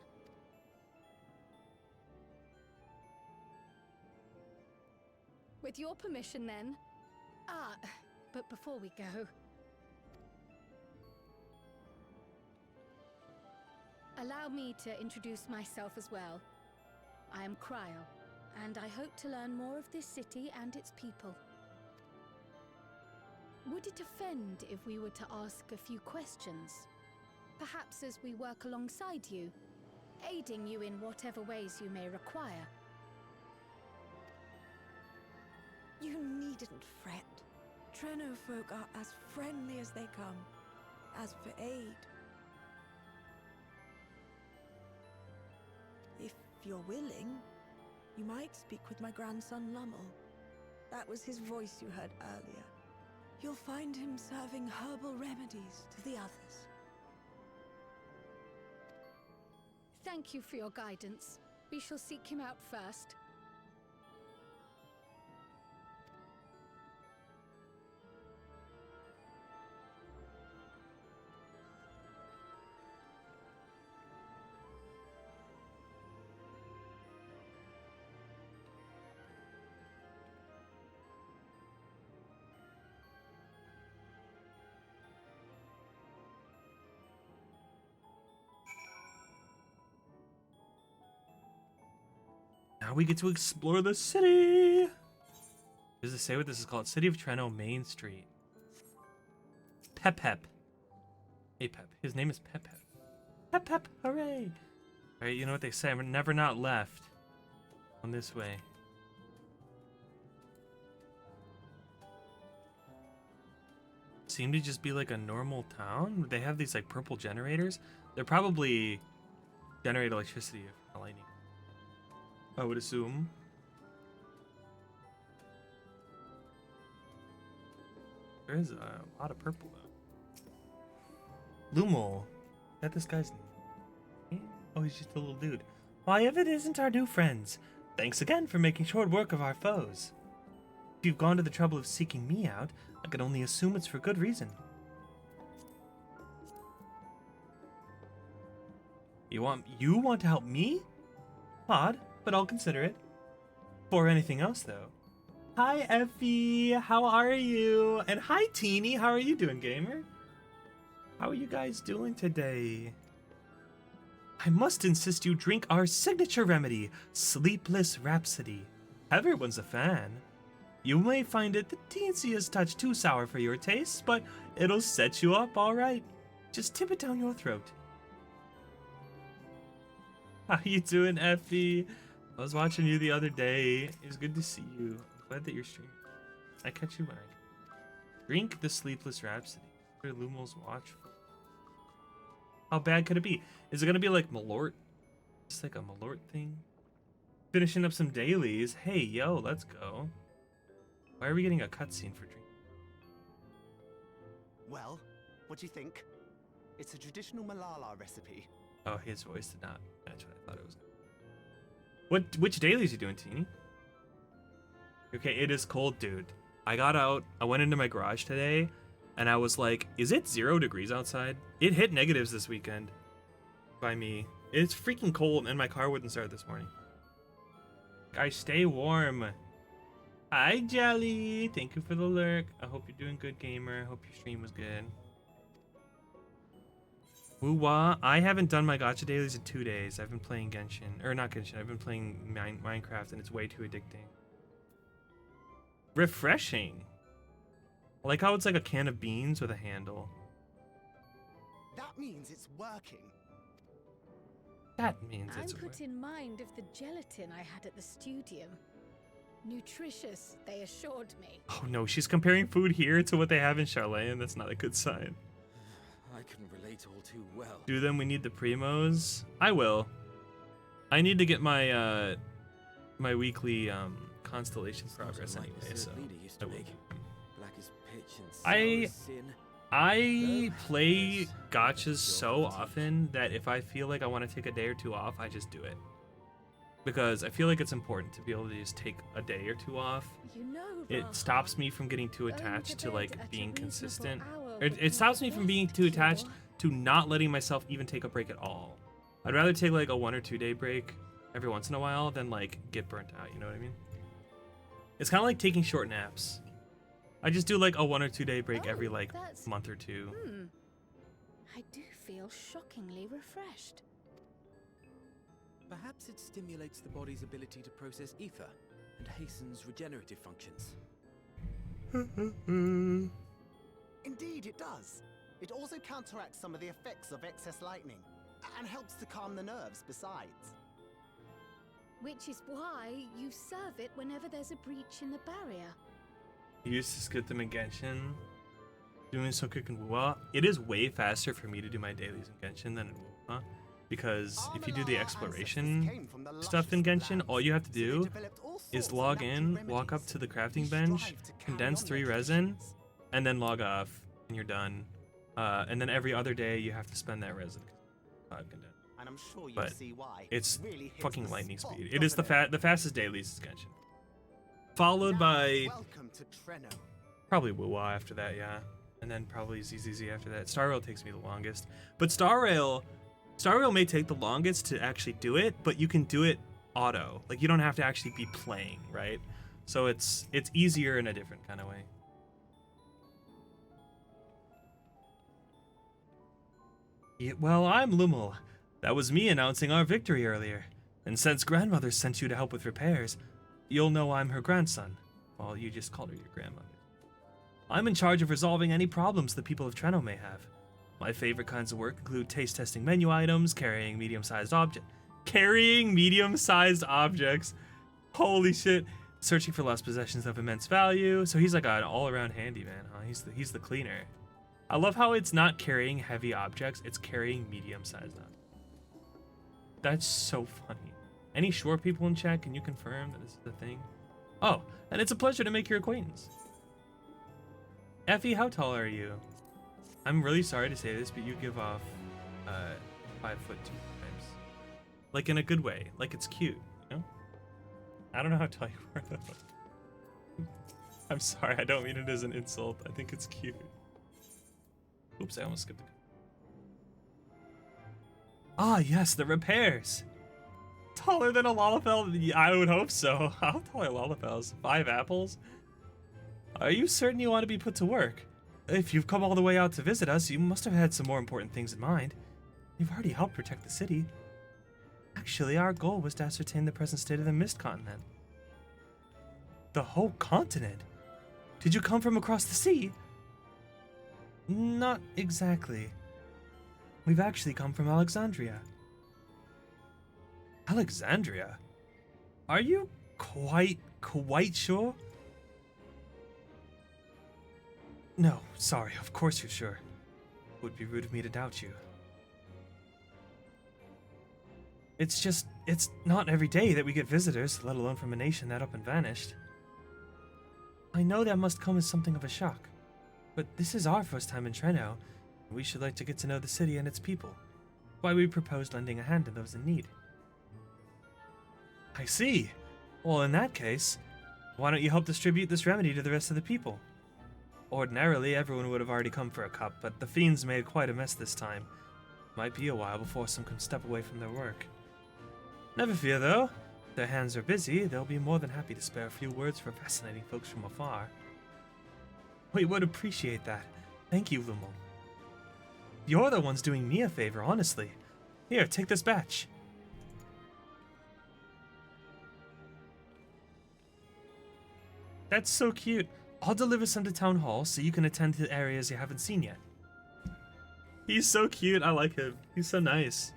S12: With your permission, then. But before we go... allow me to introduce myself as well. I am Cryo, and I hope to learn more of this city and its people. Would it offend if we were to ask a few questions? Perhaps as we work alongside you, aiding you in whatever ways you may require.
S8: You needn't fret. Treno folk are as friendly as they come. As for aid, if you're willing, you might speak with my grandson Lummel. That was his voice you heard earlier. You'll find him serving herbal remedies to the others.
S12: Thank you for your guidance. We shall seek him out first.
S1: Now we get to explore the city. Does it say what this is called? City of Treno, Main Street. Pep Pep. Hey Pep. His name is Pep Pep. Pep Pep, hooray! Alright, you know what they say, I'm never not left. On this way. Seem to just be like a normal town. They have these like purple generators. They're probably generate electricity from lightning. I would assume. There is a lot of purple though. Lumol. Is that this guy's name? Oh, he's just a little dude. Why, if it isn't our new friends. Thanks again for making short work of our foes. If you've gone to the trouble of seeking me out, I can only assume it's for good reason. You want to help me? Odd, but I'll consider it. For anything else, though. Hi, Effie. How are you? And hi, Teeny. How are you doing, gamer? How are you guys doing today? I must insist you drink our signature remedy, Sleepless Rhapsody. Everyone's a fan. You may find it the teensiest touch too sour for your tastes, but it'll set you up all right. Just tip it down your throat. How you doing, Effie? I was watching you the other day. It was good to see you. I'm glad that you're streaming. I catch you when I can. Drink the Sleepless Rhapsody. For Lumos watchful. How bad could it be? Is it gonna be like Malort? Just like a Malort thing? Finishing up some dailies. Hey, yo, let's go. Why are we getting a cutscene for drink?
S14: Well, what do you think? It's a traditional Malala recipe.
S1: Oh, his voice did not match what I thought it was. Which dailies you doing, Teeny? Okay, it is cold, dude. I got out, I went into my garage today, and I was like, is it 0 degrees outside? It hit negatives this weekend. By me. It's freaking cold, and my car wouldn't start this morning. Guys, stay warm. Hi, Jelly. Thank you for the lurk. I hope you're doing good, gamer. I hope your stream was good. Woo-wah. I haven't done my gacha dailies in 2 days. I've been playing Genshin. Or not Genshin. I've been playing Minecraft, and it's way too addicting. Refreshing. I like how it's like a can of beans with a handle.
S14: That means it's working.
S1: That means it's
S12: I'm put in mind of the gelatin I had at the studium. Nutritious, they assured me.
S1: Oh no, she's comparing food here to what they have in Charlene. That's not a good sign.
S7: I can relate all too well.
S1: Do them, we need the primos. I will. I need to get my my weekly constellation progress anyway, so I will.
S7: Black as pitch and sour as sin.
S1: I play gachas so often that if I feel like I want to take a day or two off, I just do it. Because I feel like it's important to be able to just take a day or two off.
S12: You know,
S1: it stops me from getting too attached to like being consistent. It stops me from being too attached to not letting myself even take a break at all. I'd rather take like a 1 or 2 day break every once in a while than like get burnt out, you know what I mean? It's kind of like taking short naps. I just do like a 1 or 2 day break every like month or two.
S12: I do feel shockingly refreshed.
S7: Perhaps it stimulates the body's ability to process ether and hastens regenerative functions.
S14: Indeed, it does. It also counteracts some of the effects of excess lightning and helps to calm the nerves besides.
S12: Which is why you serve it whenever there's a breach in the barrier.
S1: You used to skip them in Genshin. Doing Sonkuk and Wuwa. It is way faster for me to do my dailies in Genshin than in Wuwa. Because if you do the exploration stuff in Genshin, all you have to do is log in, walk up to the crafting bench, condense 3 resin, and then log off, and you're done. And then every other day you have to spend that resin.
S14: And I'm sure you
S1: but
S14: see why.
S1: It's really fucking lightning speed. It is the fastest dailies is Genshin. Followed by probably Wuwa after that, yeah. And then probably ZZZ after that. Star Rail takes me the longest. But Star Rail may take the longest to actually do it, but you can do it auto. Like you don't have to actually be playing, right? So it's easier in a different kind of way. Yeah, well, I'm Lumel. That was me announcing our victory earlier. And since grandmother sent you to help with repairs, you'll know I'm her grandson. Well, you just called her your grandmother. I'm in charge of resolving any problems the people of Treno may have. My favorite kinds of work include taste testing menu items, carrying medium-sized objects. Holy shit. Searching for lost possessions of immense value. So he's like an all-around handyman, huh? He's the cleaner. I love how it's not carrying heavy objects, it's carrying medium-sized objects. That's so funny. Any short people in chat, can you confirm that this is the thing? Oh, and it's a pleasure to make your acquaintance. Effie, how tall are you? I'm really sorry to say this, but you give off 5'2" vibes. Like in a good way, like it's cute, you know? I don't know how tall you are though. I'm sorry, I don't mean it as an insult. I think it's cute. Oops, I almost skipped it. Ah, yes, the repairs. Taller than a Lalafell? I would hope so. How tall are Lalafels? 5 apples? Are you certain you want to be put to work? If you've come all the way out to visit us, you must have had some more important things in mind. You've already helped protect the city. Actually, our goal was to ascertain the present state of the Mist Continent. The whole continent? Did you come from across the sea? Not exactly. We've actually come from Alexandria. Alexandria? Are you quite sure? No, sorry, of course you're sure. It would be rude of me to doubt you. It's not every day that we get visitors, let alone from a nation that up and vanished. I know that must come as something of a shock, but this is our first time in Treno, and we should like to get to know the city and its people. Why we proposed lending a hand to those in need. I see. Well, in that case, why don't you help distribute this remedy to the rest of the people? Ordinarily, everyone would have already come for a cup, but the fiends made quite a mess this time. Might be a while before some can step away from their work. Never fear, though. If their hands are busy, they'll be more than happy to spare a few words for fascinating folks from afar. We would appreciate that. Thank you, Lumel. You're the ones doing me a favor, honestly. Here, take this batch. That's so cute. I'll deliver some to Town Hall so you can attend to areas you haven't seen yet. He's so cute. I like him. He's so nice.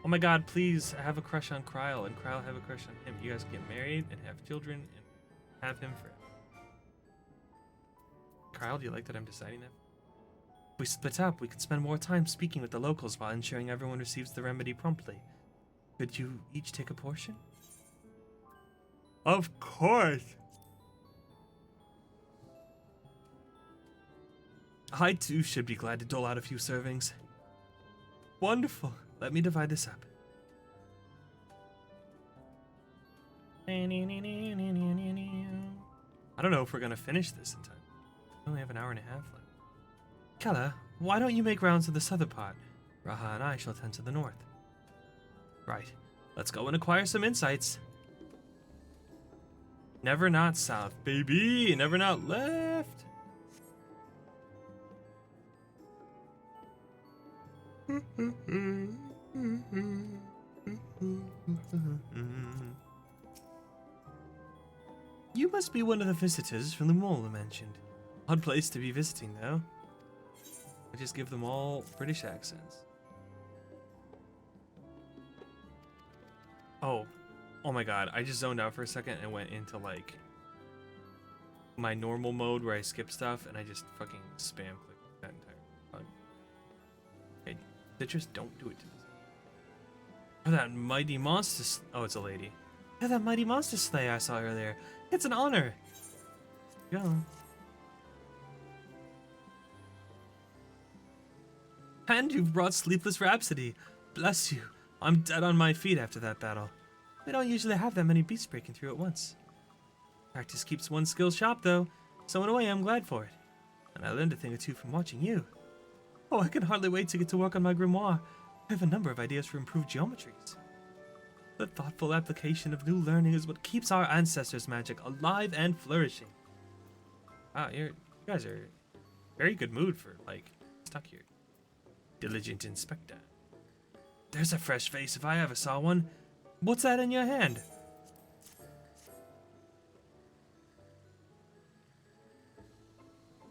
S1: Oh my god, please, I have a crush on Kryle, and Kryle have a crush on him. You guys can get married and have children and have him forever. Kryle, do you like that I'm deciding that? If we split up, we could spend more time speaking with the locals while ensuring everyone receives the remedy promptly. Could you each take a portion? Of course! I too should be glad to dole out a few servings. Wonderful. Let me divide this up. I don't know if we're gonna finish this in time. We only have an hour and a half left. Kella, why don't you make rounds to the southern part? Raha and I shall tend to the north. Right. Let's go and acquire some insights. Never not south, baby. Never not left. You must be one of the visitors from the mall I mentioned. Odd place to be visiting, though. I just give them all British accents. Oh my god, I just zoned out for a second and went into like my normal mode where I skip stuff and I just fucking spam click that entire time. Hey, Citrus, don't do it to me. Oh, that mighty monster. Oh, it's a lady. Yeah, that mighty monster slayer I saw earlier. It's an honor. Go. And you've brought Sleepless Rhapsody. Bless you. I'm dead on my feet after that battle. We don't usually have that many beasts breaking through at once. Practice keeps one skill sharp, though, so in a way I'm glad for it. And I learned a thing or two from watching you. Oh, I can hardly wait to get to work on my grimoire. I have a number of ideas for improved geometries. The thoughtful application of new learning is what keeps our ancestors' magic alive and flourishing. Wow, you guys are in very good mood for, like, stuck here. Diligent inspector. There's a fresh face if I ever saw one. What's that in your hand?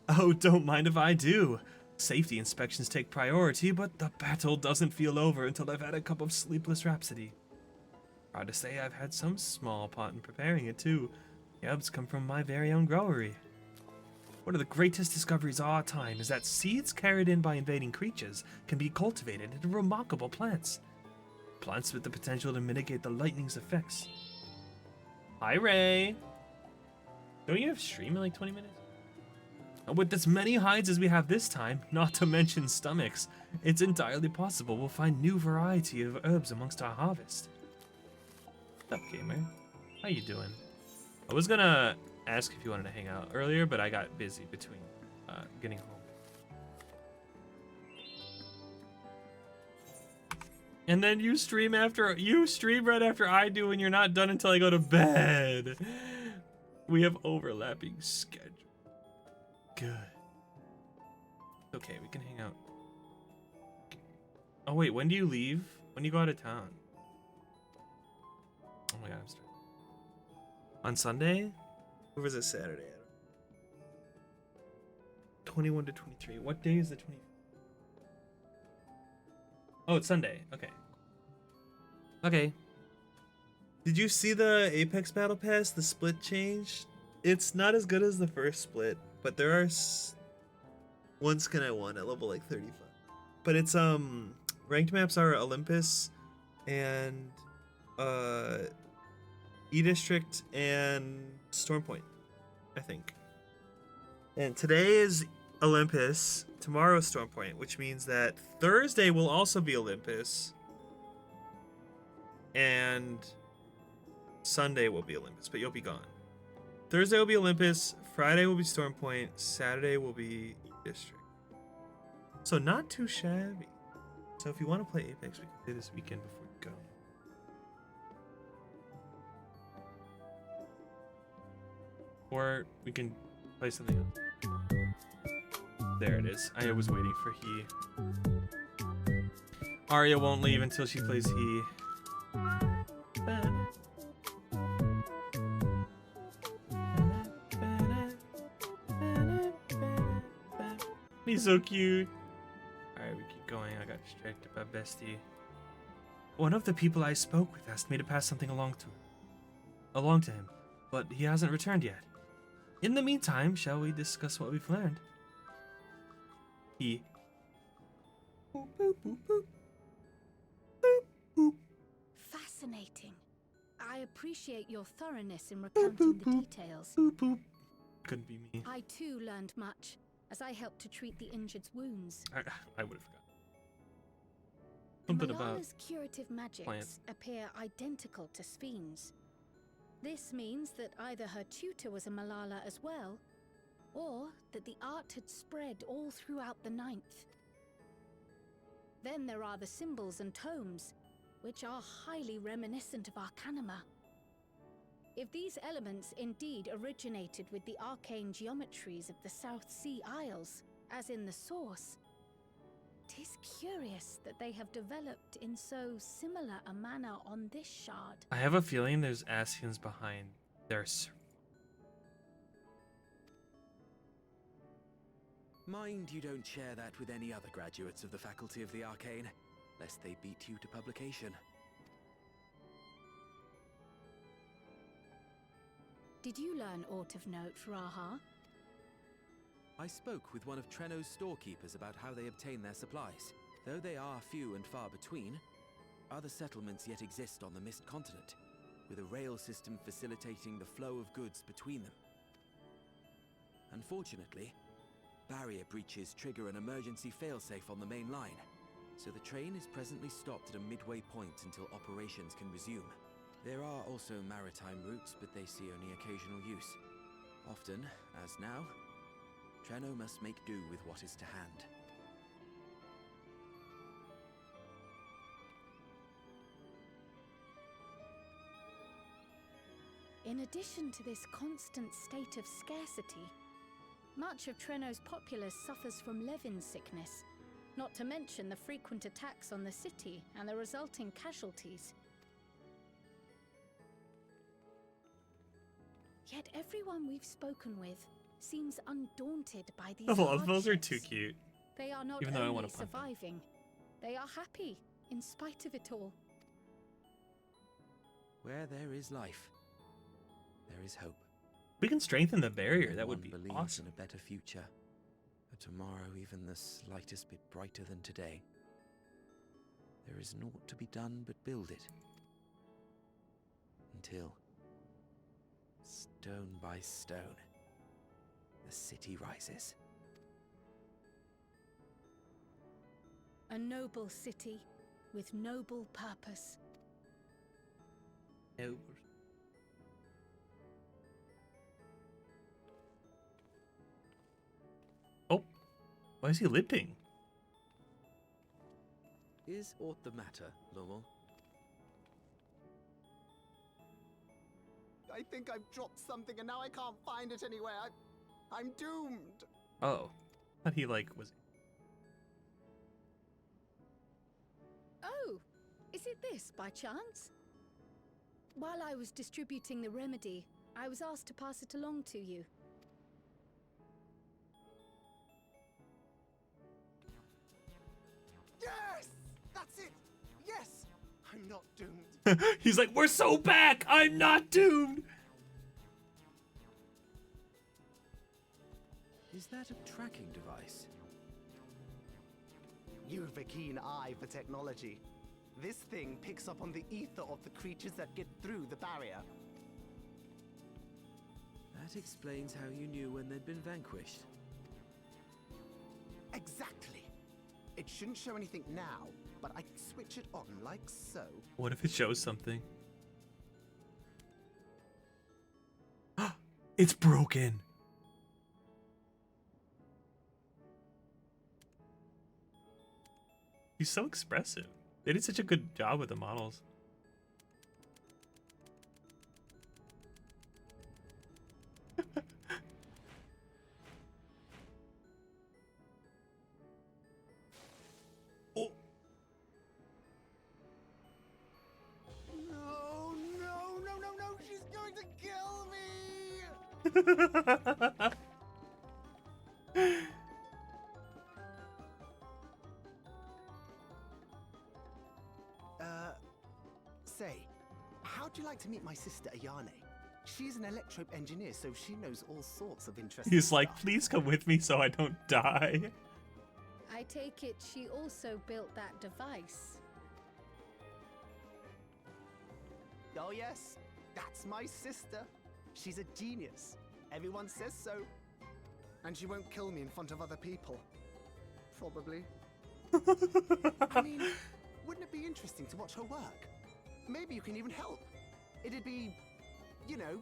S1: Oh, don't mind if I do. Safety inspections take priority, but the battle doesn't feel over until I've had a cup of sleepless rhapsody. Proud to say I've had some small part in preparing it too. The herbs come from my very own growery. One of the greatest discoveries of our time is that seeds carried in by invading creatures can be cultivated into remarkable plants. Plants with the potential to mitigate the lightning's effects. Hi, Ray. Don't you have stream in like 20 minutes? And with as many hides as we have this time, not to mention stomachs, it's entirely possible we'll find new variety of herbs amongst our harvest. What's up, gamer? How you doing? I was gonna ask if you wanted to hang out earlier, but I got busy between getting home. And then you stream right after I do, and you're not done until I go to bed. We have overlapping schedule. Good. Okay, we can hang out. Oh wait, when do you leave? When do you go out of town? Oh my god, I'm starting. On Sunday? Or was it Saturday? 21 to 23. What day is the 20? Oh, it's Sunday. Okay. Okay. Did you see the Apex Battle Pass? The split change? It's not as good as the first split, but there are one skin I won at level like 35. But it's ranked maps are Olympus and E-District and Stormpoint, I think. And today is Olympus, tomorrow is Stormpoint, which means that Thursday will also be Olympus, and Sunday will be Olympus, but you'll be gone. Thursday will be Olympus, Friday will be Stormpoint, Saturday will be E-District. So not too shabby. So if you want to play Apex, we can play this weekend before you go. Or we can play something else. There it is. I was waiting for he. Arya won't leave until she plays he. He's so cute. Alright, we keep going. I got distracted by Bestie. One of the people I spoke with asked me to pass something along to him, but he hasn't returned yet. In the meantime, shall we discuss what we've learned? He. Boop, boop, boop, boop. Boop, boop.
S12: Fascinating. I appreciate your thoroughness in recounting the details.
S1: Boop, boop. Couldn't be me.
S12: I too learned much, as I helped to treat the injured's wounds.
S1: I would have forgotten. Something about
S12: Malala's curative magics
S1: plants
S12: appear identical to Sphne's. This means that either her tutor was a Malala as well, or that the art had spread all throughout the Ninth. Then there are the symbols and tomes, which are highly reminiscent of Arcanima. If these elements indeed originated with the arcane geometries of the South Sea Isles, as in the source, 'tis curious that they have developed in so similar a manner on this shard.
S1: I have a feeling there's Ascians behind their.
S7: Mind you don't share that with any other graduates of the Faculty of the Arcane, lest they beat you to publication.
S12: Did you learn aught of note, Raha?
S7: I spoke with one of Treno's storekeepers about how they obtain their supplies. Though they are few and far between, other settlements yet exist on the Mist Continent, with a rail system facilitating the flow of goods between them. Unfortunately, barrier breaches trigger an emergency failsafe on the main line, so the train is presently stopped at a midway point until operations can resume. There are also maritime routes, but they see only occasional use. Often, as now, Treno must make do with what is to hand.
S12: In addition to this constant state of scarcity, much of Treno's populace suffers from Levin sickness, not to mention the frequent attacks on the city and the resulting casualties. Yet everyone we've spoken with seems undaunted by these
S1: Those are too
S12: hardships.
S1: cute.
S12: They are not
S1: Even though I
S12: only
S1: wanna punt them.
S12: surviving, they are happy in spite of it all.
S7: Where there is life, there is hope.
S1: We can strengthen the barrier. That would be
S7: believes
S1: awesome.
S7: in a better future. A tomorrow even the slightest bit brighter than today. There is naught to be done but build it. Until, stone by stone, the city rises.
S12: A noble city with noble purpose.
S1: No. Oh, why is he limping?
S7: Is aught the matter, Lommel?
S14: I think I've dropped something and now I can't find it anywhere. I'm doomed.
S1: Oh, thought he like was.
S12: Oh, is it this by chance? While I was distributing the remedy, I was asked to pass it along to you.
S14: Yes! That's it! Yes! I'm not doomed.
S1: He's like, we're so back. I'm not doomed.
S7: Is that a tracking device?
S14: You've a keen eye for technology. This thing picks up on the ether of the creatures that get through the barrier.
S7: That explains how you knew when they'd been vanquished.
S14: Exactly. It shouldn't show anything now, but I can switch it on like so.
S1: What if it shows something? It's broken. He's so expressive. They did such a good job with the models. Oh.
S14: No, no, no, no, no, she's going to kill me! Say, how'd you like to meet my sister Ayane? She's an electro engineer, so she knows all sorts of interesting
S1: He's like,
S14: stuff.
S1: please come with me so I don't die.
S12: I take it she also built that device.
S14: Oh yes, that's my sister. She's a genius. Everyone says so. And she won't kill me in front of other people. Probably. I mean, wouldn't it be interesting to watch her work? Maybe you can even help. It'd be, you know,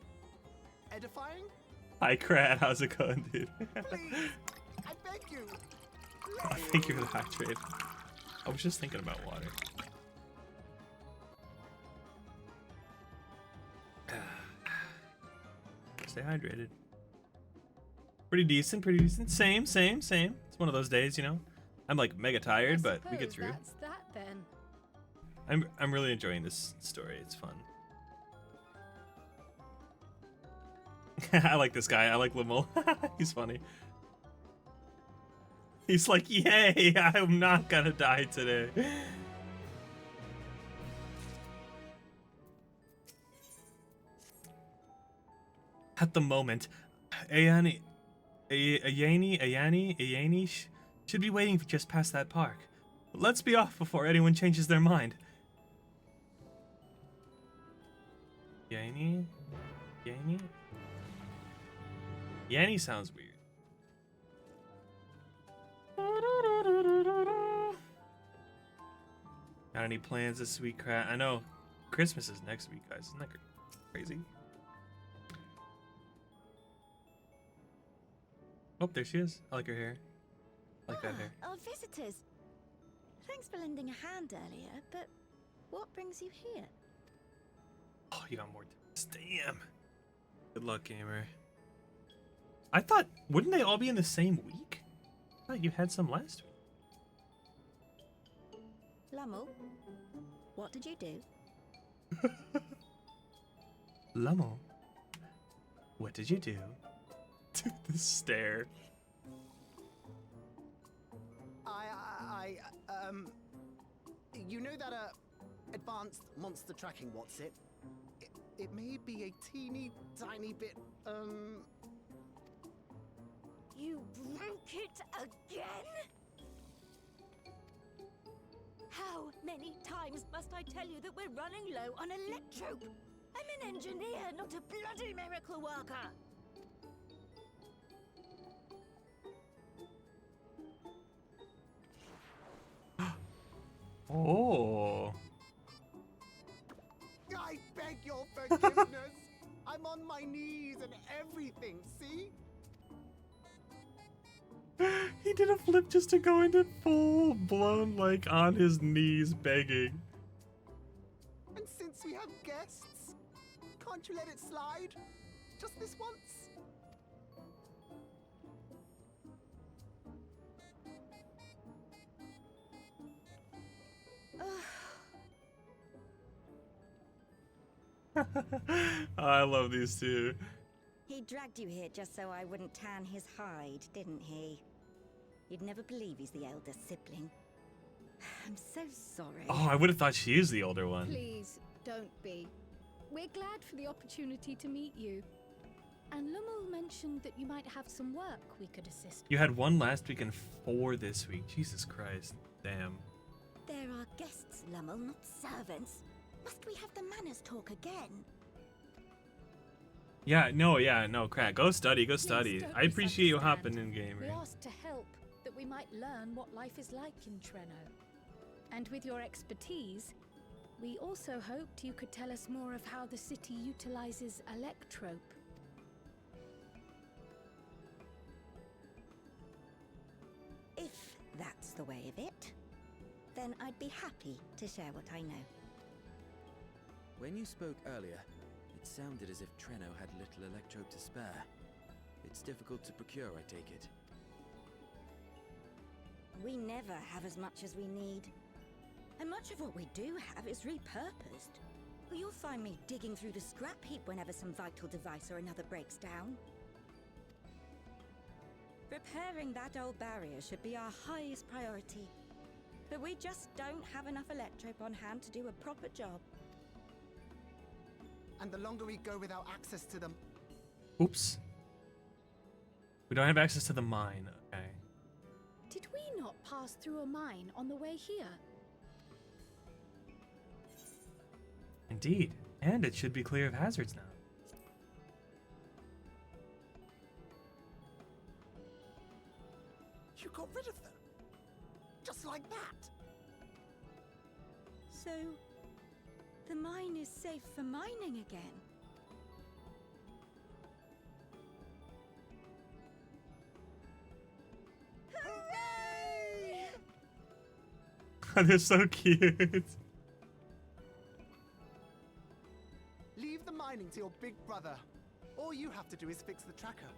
S14: edifying?
S1: Hi, Krat. How's it going, dude?
S14: Please, I beg you.
S1: Oh, thank you for the hydrate. I was just thinking about water. Stay hydrated. Pretty decent, pretty decent. Same. It's one of those days, you know? I'm like mega tired, but we get through.
S12: That's that then.
S1: I'm really enjoying this story. It's fun. I like this guy. I like Limel. He's funny. He's like, yay, I'm not gonna die today. At the moment, Ayane should be waiting just past that park. Let's be off before anyone changes their mind. Yanni? Yanni sounds weird. Got any plans this week, Krat? I know Christmas is next week, guys. Isn't that crazy? Oh, there she is. I like her hair. I like that hair.
S15: Our visitors. Thanks for lending a hand earlier, but what brings you here?
S1: Oh, you got more. Damn. Good luck, gamer. I thought, wouldn't they all be in the same week? I thought you had some last week.
S15: Lummel, what did you do?
S1: Lamo, What did you do? The stare.
S14: You know that, advanced monster tracking, what's it? It may be a teeny tiny bit,
S15: You broke it again? How many times must I tell you that we're running low on electrope? I'm an engineer, not a bloody miracle worker.
S1: Oh.
S14: I beg your forgiveness. I'm on my knees and everything, see?
S1: He did a flip just to go into full blown, like, on his knees begging.
S14: And since we have guests, can't you let it slide? Just this once?
S1: I love these two.
S15: He dragged you here just so I wouldn't tan his hide, didn't he? You'd never believe he's the elder sibling. I'm so sorry.
S1: Oh, I would have thought she is the older one.
S3: Please, don't be. We're glad for the opportunity to meet you. And Lummel mentioned that you might have some work we could assist
S1: You had one last week and 4 this week. Jesus Christ. Damn.
S15: There are guests, Lummel, not servants. Must we have the manners talk again?
S1: Yeah, no, Crack. Go study, go
S3: Please
S1: study.
S3: don't
S1: I appreciate you
S3: misunderstand.
S1: hopping in game,
S3: We
S1: right?
S3: asked to help, that we might learn what life is like in Treno. And with your expertise, we also hoped you could tell us more of how the city utilizes electrope.
S15: If that's the way of it, then I'd be happy to share what I know.
S7: When you spoke earlier, it sounded as if Treno had little electrope to spare. It's difficult to procure, I take it.
S15: We never have as much as we need. And much of what we do have is repurposed. You'll find me digging through the scrap heap whenever some vital device or another breaks down. Repairing that old barrier should be our highest priority. But we just don't have enough electrope on hand to do a proper job.
S14: And the longer we go without access to them...
S1: Oops. We don't have access to the mine. Okay.
S3: Did we not pass through a mine on the way here?
S1: Indeed. And it should be clear of hazards now.
S14: You got rid of them? Just like that?
S15: So, the mine is safe for mining again? Hooray!
S1: They're so cute.
S14: Leave the mining to your big brother. All you have to do is fix the tracker.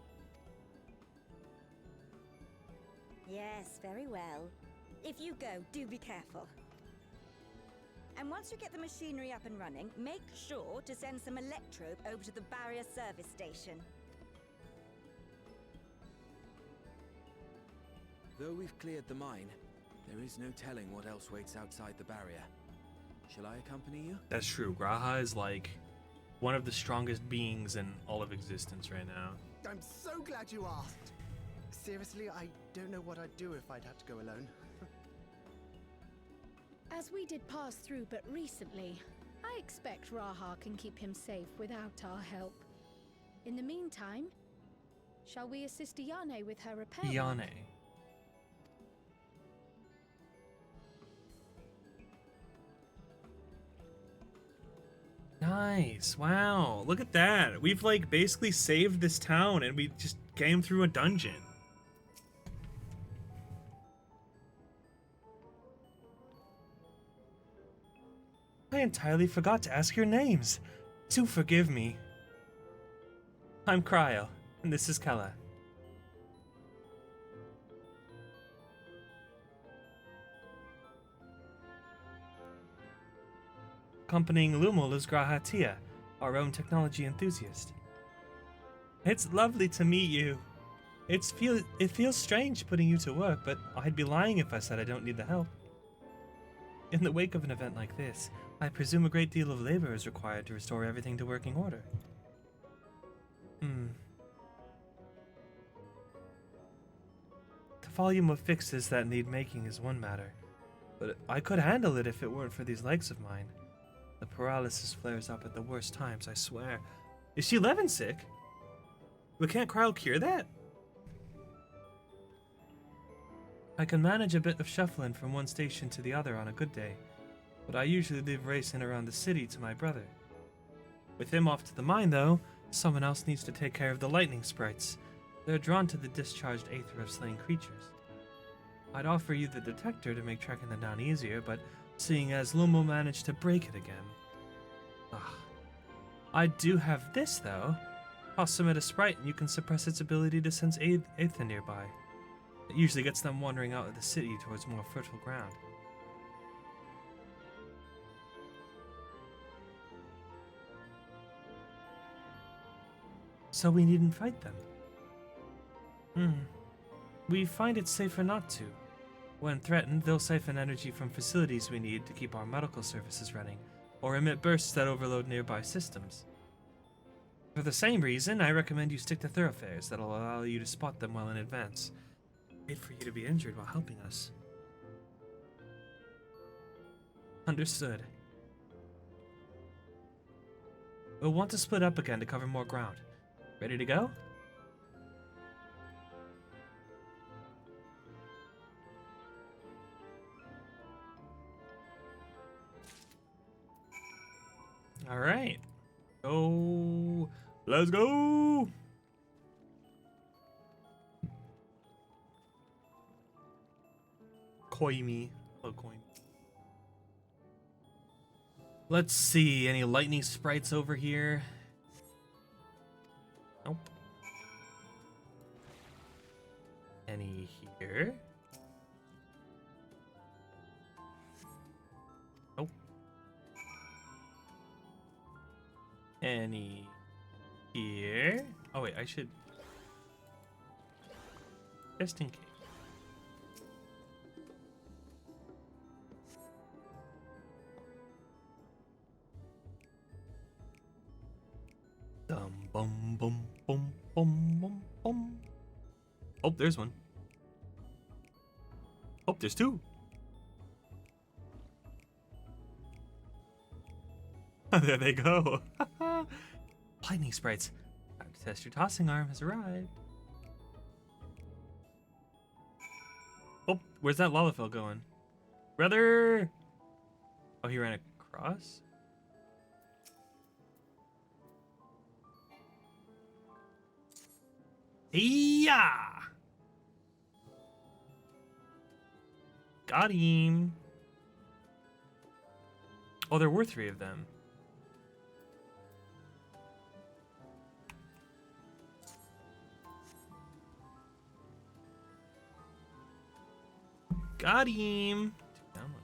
S15: Yes, very well. If you go, do be careful. And once you get the machinery up and running, make sure to send some electrope over to the barrier service station.
S7: Though we've cleared the mine, there is no telling what else waits outside the barrier. Shall I accompany you?
S1: That's true. Graha is like one of the strongest beings in all of existence right now.
S14: I'm so glad you asked. Seriously, I don't know what I'd do if I'd have to go alone.
S3: As we did pass through but recently, I expect Raha can keep him safe without our help. In the meantime, shall we assist Iane with her repair?
S1: Iane. Nice. Wow. Look at that. We've like basically saved this town and we just came through a dungeon. I entirely forgot to ask your names. Do forgive me. I'm Cryo, and this is Kella. Accompanying Lumul is Grahatia, our own technology enthusiast. It's lovely to meet you. It feels strange putting you to work, but I'd be lying if I said I don't need the help. In the wake of an event like this, I presume a great deal of labor is required to restore everything to working order. The volume of fixes that need making is one matter, but I could handle it if it weren't for these legs of mine. The paralysis flares up at the worst times, I swear. Is she 11 sick? But can't cryo cure that? I can manage a bit of shuffling from one station to the other on a good day, but I usually leave racing around the city to my brother. With him off to the mine, though, someone else needs to take care of the lightning sprites. They're drawn to the discharged aether of slain creatures. I'd offer you the detector to make tracking them down easier, but seeing as Lumo managed to break it again. I do have this, though. Toss them at a sprite and you can suppress its ability to sense aether nearby. It usually gets them wandering out of the city towards more fertile ground. So we needn't fight them. We find it safer not to. When threatened, they'll siphon energy from facilities we need to keep our medical services running, or emit bursts that overload nearby systems. For the same reason, I recommend you stick to thoroughfares that'll allow you to spot them well in advance. Wait for you to be injured while helping us. Understood. We'll want to split up again to cover more ground. Ready to go? All right. Go. Let's go. Koimi. Oh, coin. Let's see. Any lightning sprites over here? Nope. Any here? Nope. Any here? Oh wait, I should... just in case. Dum bum bum bum bum bum bum. Oh, there's one. Oh, there's two. There they go. Lightning sprites. Time to test your tossing arm has arrived. Oh, where's that Lalafell going? Brother! Oh, he ran across? Yeah! Got him. Oh, there were three of them. Got him. Down one.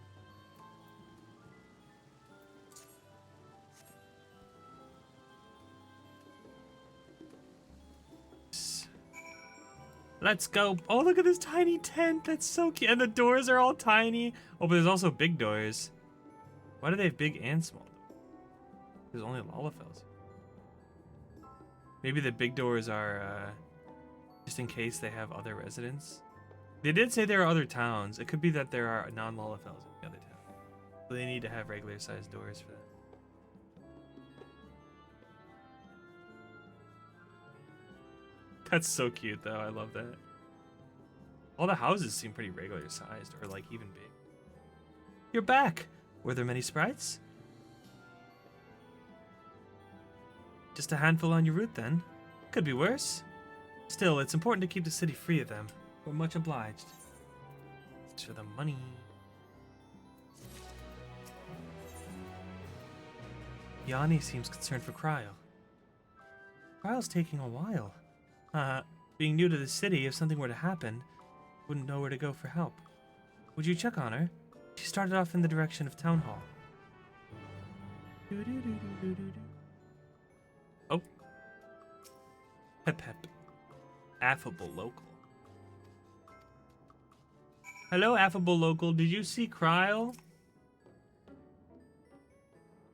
S1: Let's go. Oh, look at this tiny tent. That's so cute. And the doors are all tiny. Oh, but there's also big doors. Why do they have big and small doors? There's only Lalafells. Maybe the big doors are just in case they have other residents. They did say there are other towns. It could be that there are non-Lalafells in the other town. So they need to have regular sized doors for that. That's so cute, though. I love that. All the houses seem pretty regular sized, or like even big. You're back! Were there many sprites? Just a handful on your route, then. Could be worse. Still, it's important to keep the city free of them. We're much obliged. Thanks for the money. Yanni seems concerned for Cryo. Cryo's taking a while. Being new to the city, if something were to happen, wouldn't know where to go for help. Would you check on her? She started off in the direction of Town Hall. Oh. Hep hep. Affable local. Hello, affable local. Did you see Cryle?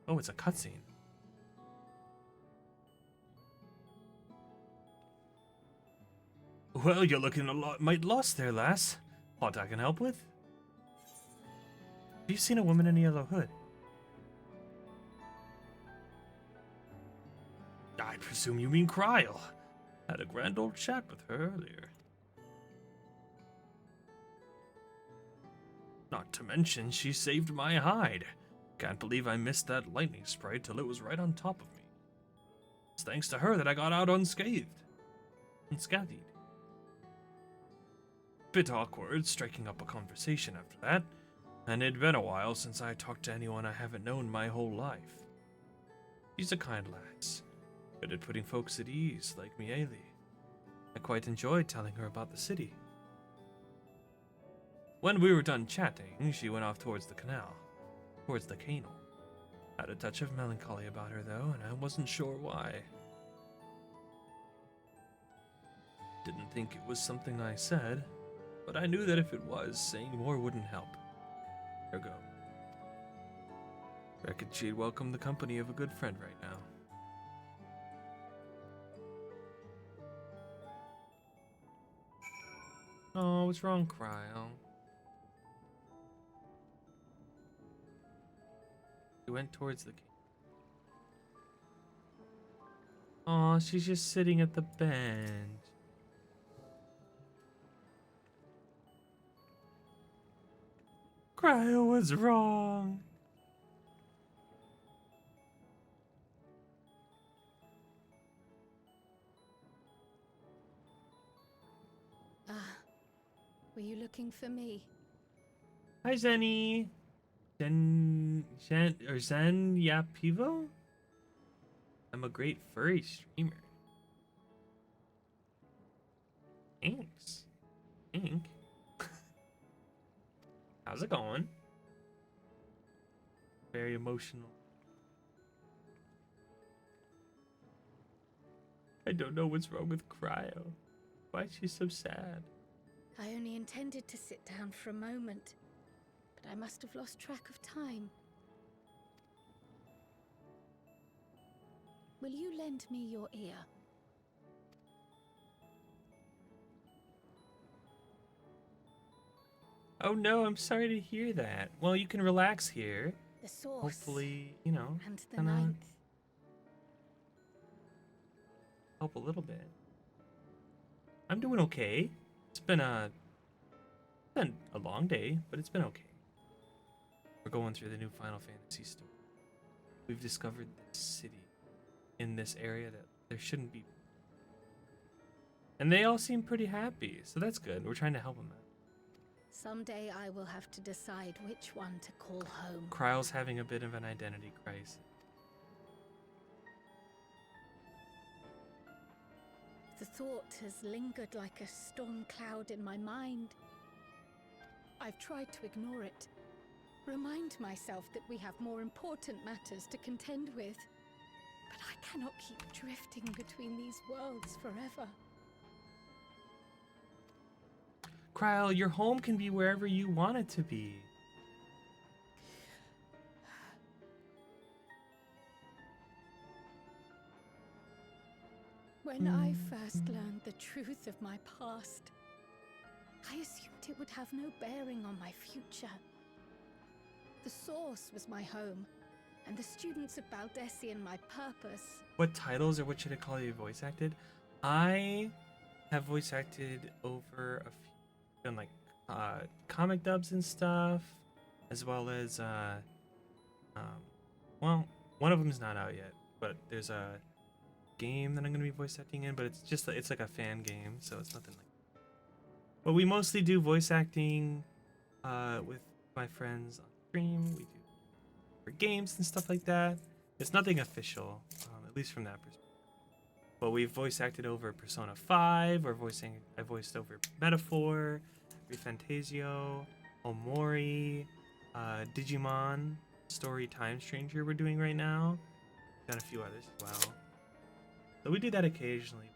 S1: Oh, it's a cutscene. Well, you're looking a lot might lost there, lass. What I can help with? Have you seen a woman in a yellow hood? I presume you mean Cryle. Had a grand old chat with her earlier. Not to mention, she saved my hide. Can't believe I missed that lightning sprite till it was right on top of me. It's thanks to her that I got out unscathed. Bit awkward striking up a conversation after that, and it'd been a while since I talked to anyone I haven't known my whole life. She's a kind lass, good at putting folks at ease, like Miele. I quite enjoyed telling her about the city. When we were done chatting, she went off towards the canal, towards the canal. Had a touch of melancholy about her though, and I wasn't sure why. Didn't think it was something I said, but I knew that if it was, saying more wouldn't help. Ergo. Reckoned she'd welcome the company of a good friend right now. Oh, what's wrong, Cryle? She went towards the... Oh, she's just sitting at the bench. Cryo was wrong.
S12: Ah, were you looking for me?
S1: Hi, Zenny. Zen Yapivo? I'm a great furry streamer. Thanks. Ink. How's it going? Very emotional. I don't know what's wrong with Cryo. Why is she so sad?
S12: I only intended to sit down for a moment, but I must have lost track of time. Will you lend me your ear?
S1: Oh no, I'm sorry to hear that. Well, you can relax here.
S12: The source.
S1: Hopefully, you know,
S12: And the
S1: kinda
S12: ninth.
S1: help a little bit. I'm doing okay. It's been a long day, but it's been okay. We're going through the new Final Fantasy story. We've discovered this city in this area that there shouldn't be. And they all seem pretty happy, so that's good. We're trying to help them out.
S12: Someday I will have to decide which one to call home.
S1: Kryle's having a bit of an identity crisis.
S12: The thought has lingered like a storm cloud in my mind. I've tried to ignore it, remind myself that we have more important matters to contend with. But I cannot keep drifting between these worlds forever.
S1: Kryle, your home can be wherever you want it to be.
S12: When I first learned the truth of my past, I assumed it would have no bearing on my future. The source was my home, and the students of Baldessian my purpose.
S1: What titles or what should I call you voice acted? I have voice acted over a few, done like comic dubs and stuff, as well as well, one of them is not out yet, but there's a game that I'm gonna be voice acting in, but it's like a fan game, so it's nothing like that. But we mostly do voice acting with my friends on stream. We do for games and stuff like that. It's nothing official, at least from that perspective. But we've voice acted over Persona 5, or I voiced over Metaphor, Refantasio, Omori, Digimon, Story Time Stranger we're doing right now. Done a few others as well. So we do that occasionally.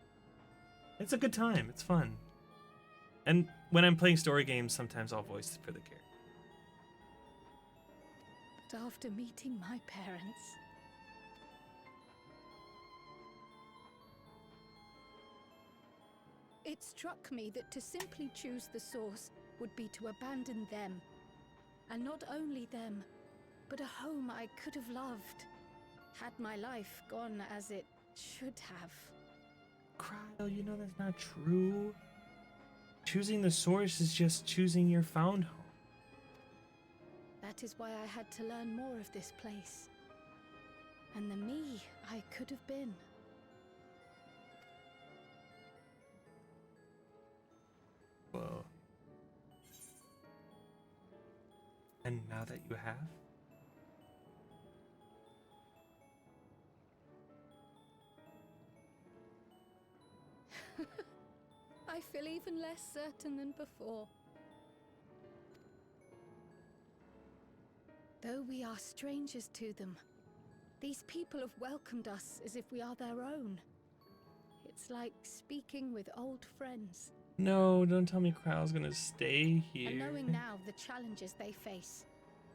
S1: It's a good time. It's fun. And when I'm playing story games, sometimes I'll voice for the character.
S3: But after meeting my parents, it struck me that to simply choose the source would be to abandon them. And not only them, but a home I could have loved, had my life gone as it should have.
S1: Cryo, you know that's not true. Choosing the source is just choosing your found home.
S3: That is why I had to learn more of this place. And the me I could have been.
S1: Whoa. And now that you have?
S3: I feel even less certain than before. Though we are strangers to them, these people have welcomed us as if we are their own. It's like speaking with old friends.
S1: No, don't tell me Cryo's gonna stay here.
S3: And knowing now the challenges they face,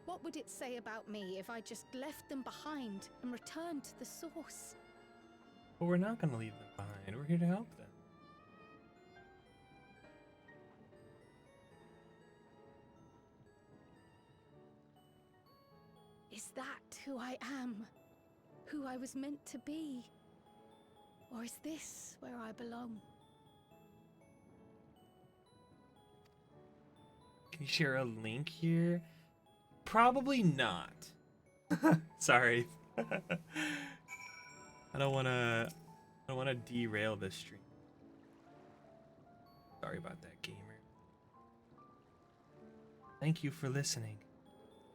S3: what would it say about me if I just left them behind and returned to the source?
S1: But we're not gonna leave them behind. We're here to help them.
S3: Is that who I am? Who I was meant to be? Or is this where I belong?
S1: Can you share a link here? Probably not. Sorry. I don't wanna derail this stream. Sorry about that, gamer. Thank you for listening.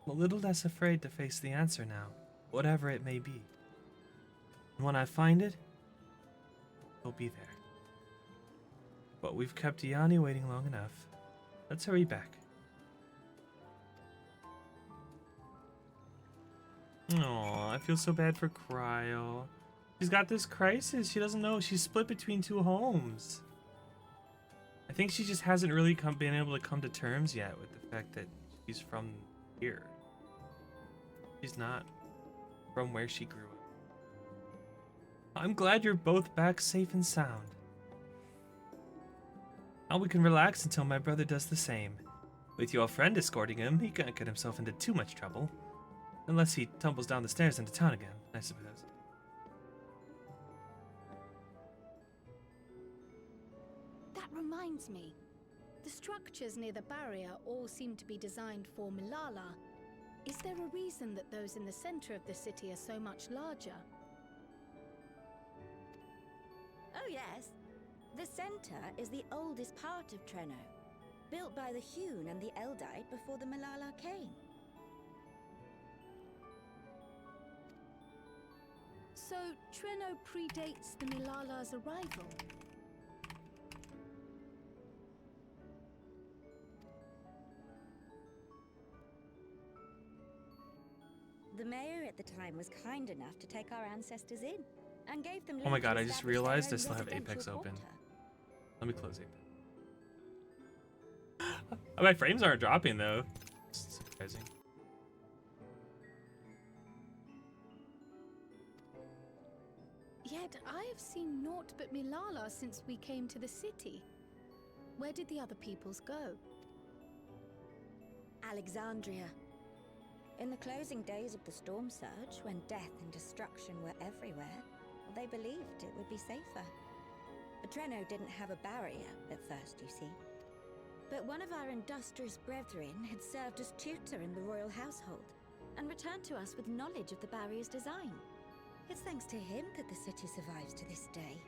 S1: I'm a little less afraid to face the answer now, whatever it may be. And when I find it, it'll be there. But we've kept Yanni waiting long enough. Let's hurry back. Aw, I feel so bad for Cryo. She's got this crisis. She doesn't know. She's split between two homes. I think she just hasn't really been able to come to terms yet with the fact that she's from here. She's not from where she grew up. I'm glad you're both back safe and sound. Now we can relax until my brother does the same. With your friend escorting him, he can't get himself into too much trouble. Unless he tumbles down the stairs into town again, I suppose.
S3: That reminds me. The structures near the barrier all seem to be designed for Malala. Is there a reason that those in the center of the city are so much larger?
S15: Oh yes. The center is the oldest part of Treno, built by the Hune and the Eldite before the Malala came.
S3: So Treno predates the Malala's arrival?
S15: The mayor at the time was kind enough to take our ancestors in and gave them.
S1: Oh my god, I
S15: to
S1: just
S15: establish
S1: realized I
S15: their
S1: still
S15: own
S1: have Apex
S15: residential
S1: open.
S15: quarter.
S1: Let me close Apex. My frames aren't dropping though. It's surprising.
S3: Yet I have seen naught but Malala since we came to the city. Where did the other peoples go?
S15: Alexandria. In the closing days of the storm surge, when death and destruction were everywhere, they believed it would be safer. Treno didn't have a barrier at first, you see. But one of our industrious brethren had served as tutor in the royal household and returned to us with knowledge of the barrier's design. It's thanks to him that the city survives to this day.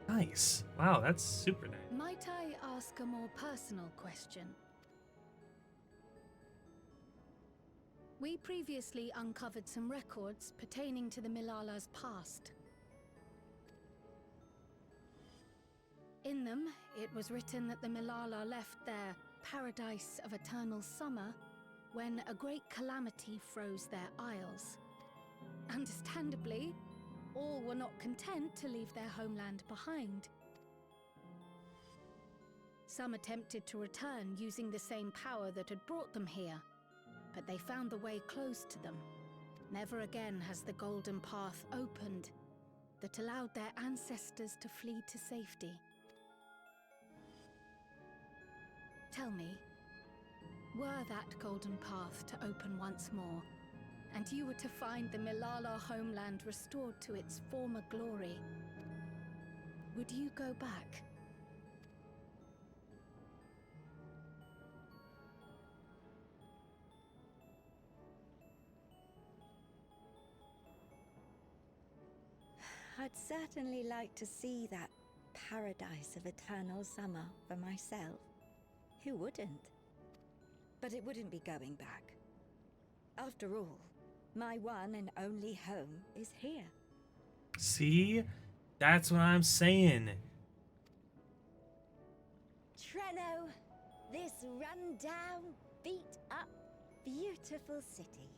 S1: Nice. Wow, that's super nice.
S3: Might I ask a more personal question? We previously uncovered some records pertaining to the Malala's past. In them, it was written that the Malala left their paradise of eternal summer when a great calamity froze their isles. Understandably,
S12: all were not content to leave their homeland behind. Some attempted to return using the same power that had brought them here, but they found the way closed to them. Never again has the golden path opened that allowed their ancestors to flee to safety. Tell me, were that golden path to open once more, and you were to find the Milala homeland restored to its former glory, would you go back?
S15: I'd certainly like to see that paradise of eternal summer for myself. Who wouldn't? But it wouldn't be going back. After all, my one and only home is here.
S1: See? That's what I'm saying.
S15: Treno, this run-down, beat-up, beautiful city.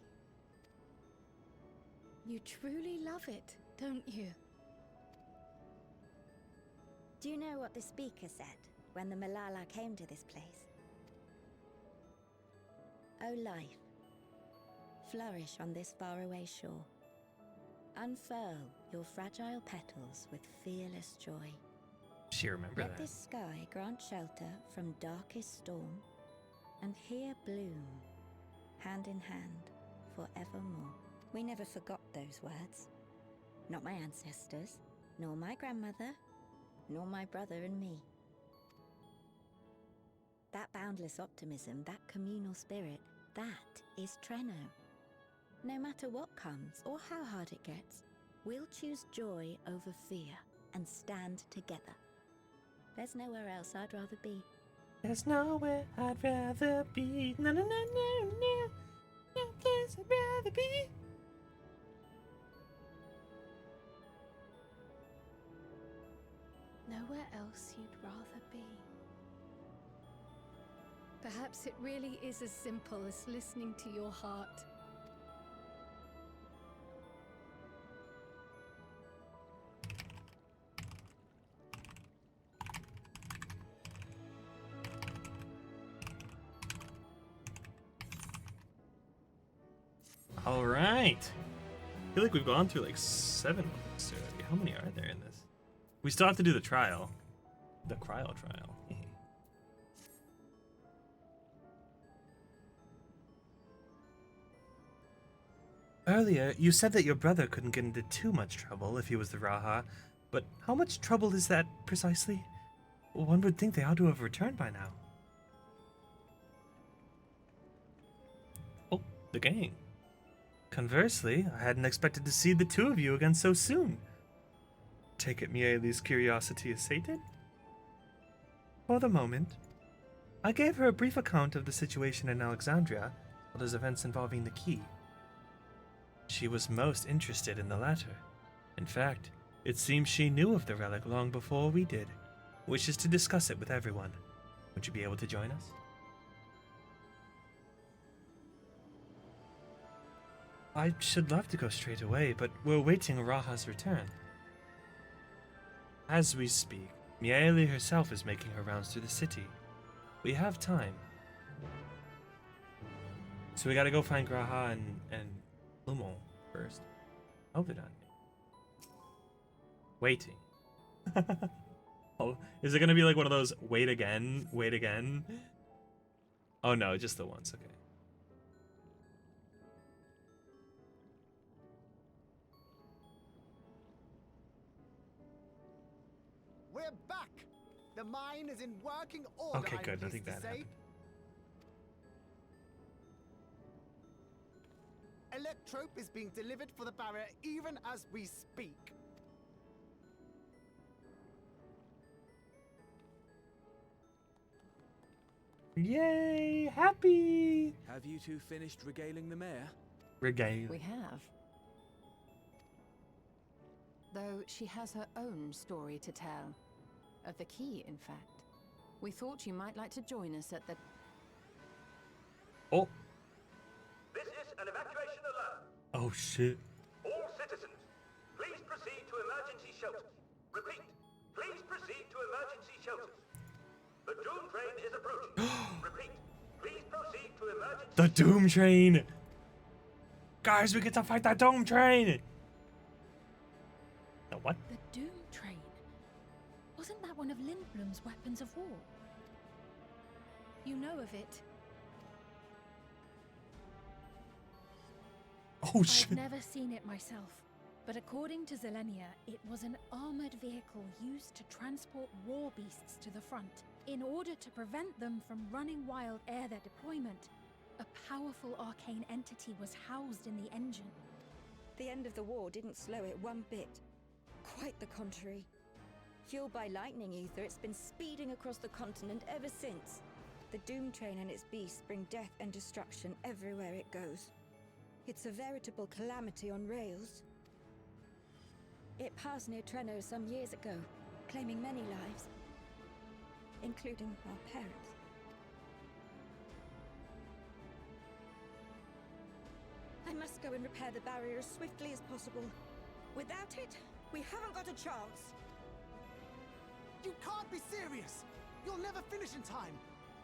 S12: You truly love it, don't you?
S15: Do you know what the speaker said when the Milala came to this place? O life, flourish on this faraway shore. Unfurl your fragile petals with fearless joy.
S1: She remember
S15: Let
S1: that.
S15: this sky grant shelter from darkest storm, and here bloom, hand in hand, forevermore. We never forgot those words. Not my ancestors, nor my grandmother, nor my brother and me. That boundless optimism, that communal spirit, that is Treno. No matter what comes or how hard it gets, we'll choose joy over fear and stand together. There's nowhere else I'd rather be.
S9: There's nowhere I'd rather be. No, no, no, no, no. No place I'd rather be.
S12: Nowhere else you'd rather be. Perhaps it really is as simple as listening to your heart.
S1: All right. I feel like we've gone through like 7 books already. How many are there in this? We still have to do the trial. The cryo trial.
S9: Earlier, you said that your brother couldn't get into too much trouble if he was the Raha, but how much trouble is that precisely? One would think they ought to have returned by now.
S1: Oh, the gang.
S9: Conversely, I hadn't expected to see the two of you again so soon. Take it Miele's curiosity is sated? For the moment. I gave her a brief account of the situation in Alexandria, as well as events involving the key. She was most interested in the latter. In fact, it seems she knew of the relic long before we did, wishes to discuss it with everyone. Would you be able to join us? I should love to go straight away, but we're waiting Raha's return. As we speak, Miele herself is making her rounds through the city. We have time.
S1: So we gotta go find Graha and Lumon first. Hope they're not waiting. Oh, is it gonna be like one of those wait again, wait again? Oh no, just the once, okay.
S14: We're back! The mine is in working order.
S1: Okay, good.
S14: I'm
S1: Nothing
S14: pleased to
S1: bad
S14: say.
S1: happened.
S14: Electrope is being delivered for the barrier even as we speak.
S1: Yay! Happy!
S7: Have you two finished regaling the mayor?
S1: Regale.
S4: We have. Though she has her own story to tell. Of the key, in fact. We thought you might like to join us at the...
S1: Oh.
S13: This is an evacuation alert.
S1: Oh shit.
S13: All citizens, please proceed shelters. Repeat, please proceed to emergency shelters. The Doom Train is approaching. Repeat, please proceed to emergency.
S1: The Doom Train! Guys, we get to fight the Doom Train! The what?
S3: The Doom Train? Wasn't that one of Lindblom's weapons of war? You know of it?
S1: Oh shit.
S3: I've never seen it myself, but according to Zelenia, it was an armored vehicle used to transport war beasts to the front. In order to prevent them from running wild ere their deployment, a powerful arcane entity was housed in the engine.
S15: The end of the war didn't slow it one bit. Quite the contrary. Fueled by lightning ether, it's been speeding across the continent ever since. The Doom Train and its beasts bring death and destruction everywhere it goes. It's a veritable calamity on rails. It passed near Trenno some years ago, claiming many lives, including our parents. I must go and repair the barrier as swiftly as possible. Without it, we haven't got a chance.
S14: You can't be serious! You'll never finish in time,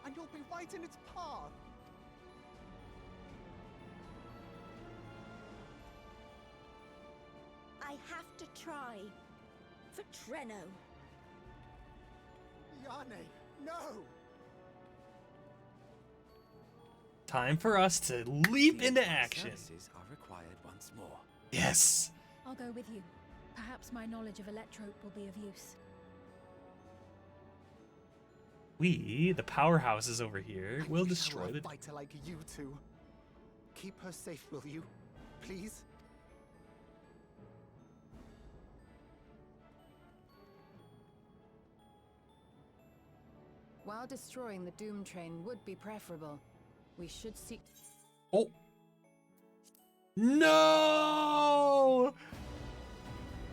S14: and you'll be right in its path.
S15: I have to try. For Trenno.
S14: Yane, no!
S1: Time for us to leap into action.
S7: Services are required once more.
S1: Yes!
S3: I'll go with you. Perhaps my knowledge of Electrope will be of use.
S1: We, the powerhouses over here, will destroy
S14: a
S1: the...
S14: fighter like you two. Keep her safe, will you? Please?
S4: While destroying the Doom Train would be preferable, we should seek...
S1: Oh! No!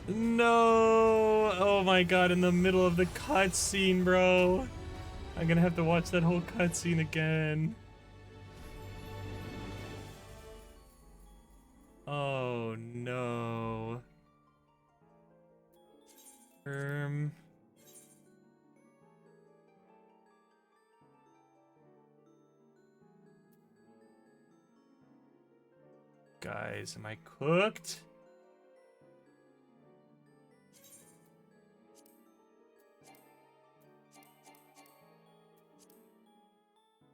S1: No! Oh my god, in the middle of the cutscene, bro. I'm gonna have to watch that whole cutscene again. Oh no. Guys, am I cooked?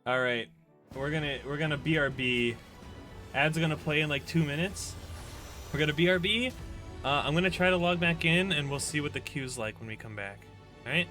S1: All right, we're gonna BRB. Ad's gonna play in like 2 minutes. We're gonna BRB. I'm gonna try to log back in, and we'll see what the queue's like when we come back. All right.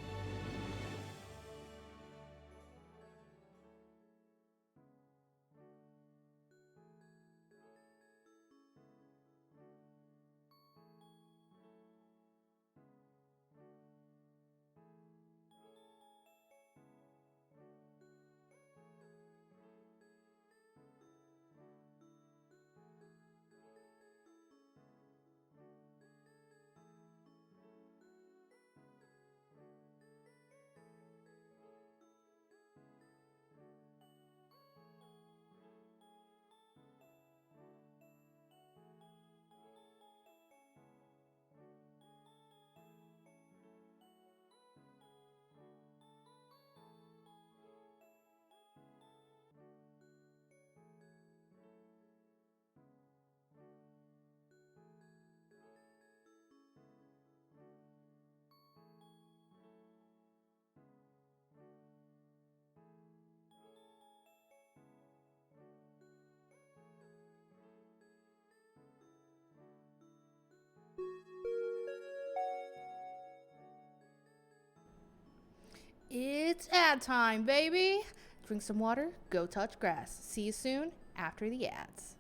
S16: It's ad time, baby. Drink some water, go touch grass. See you soon after the ads.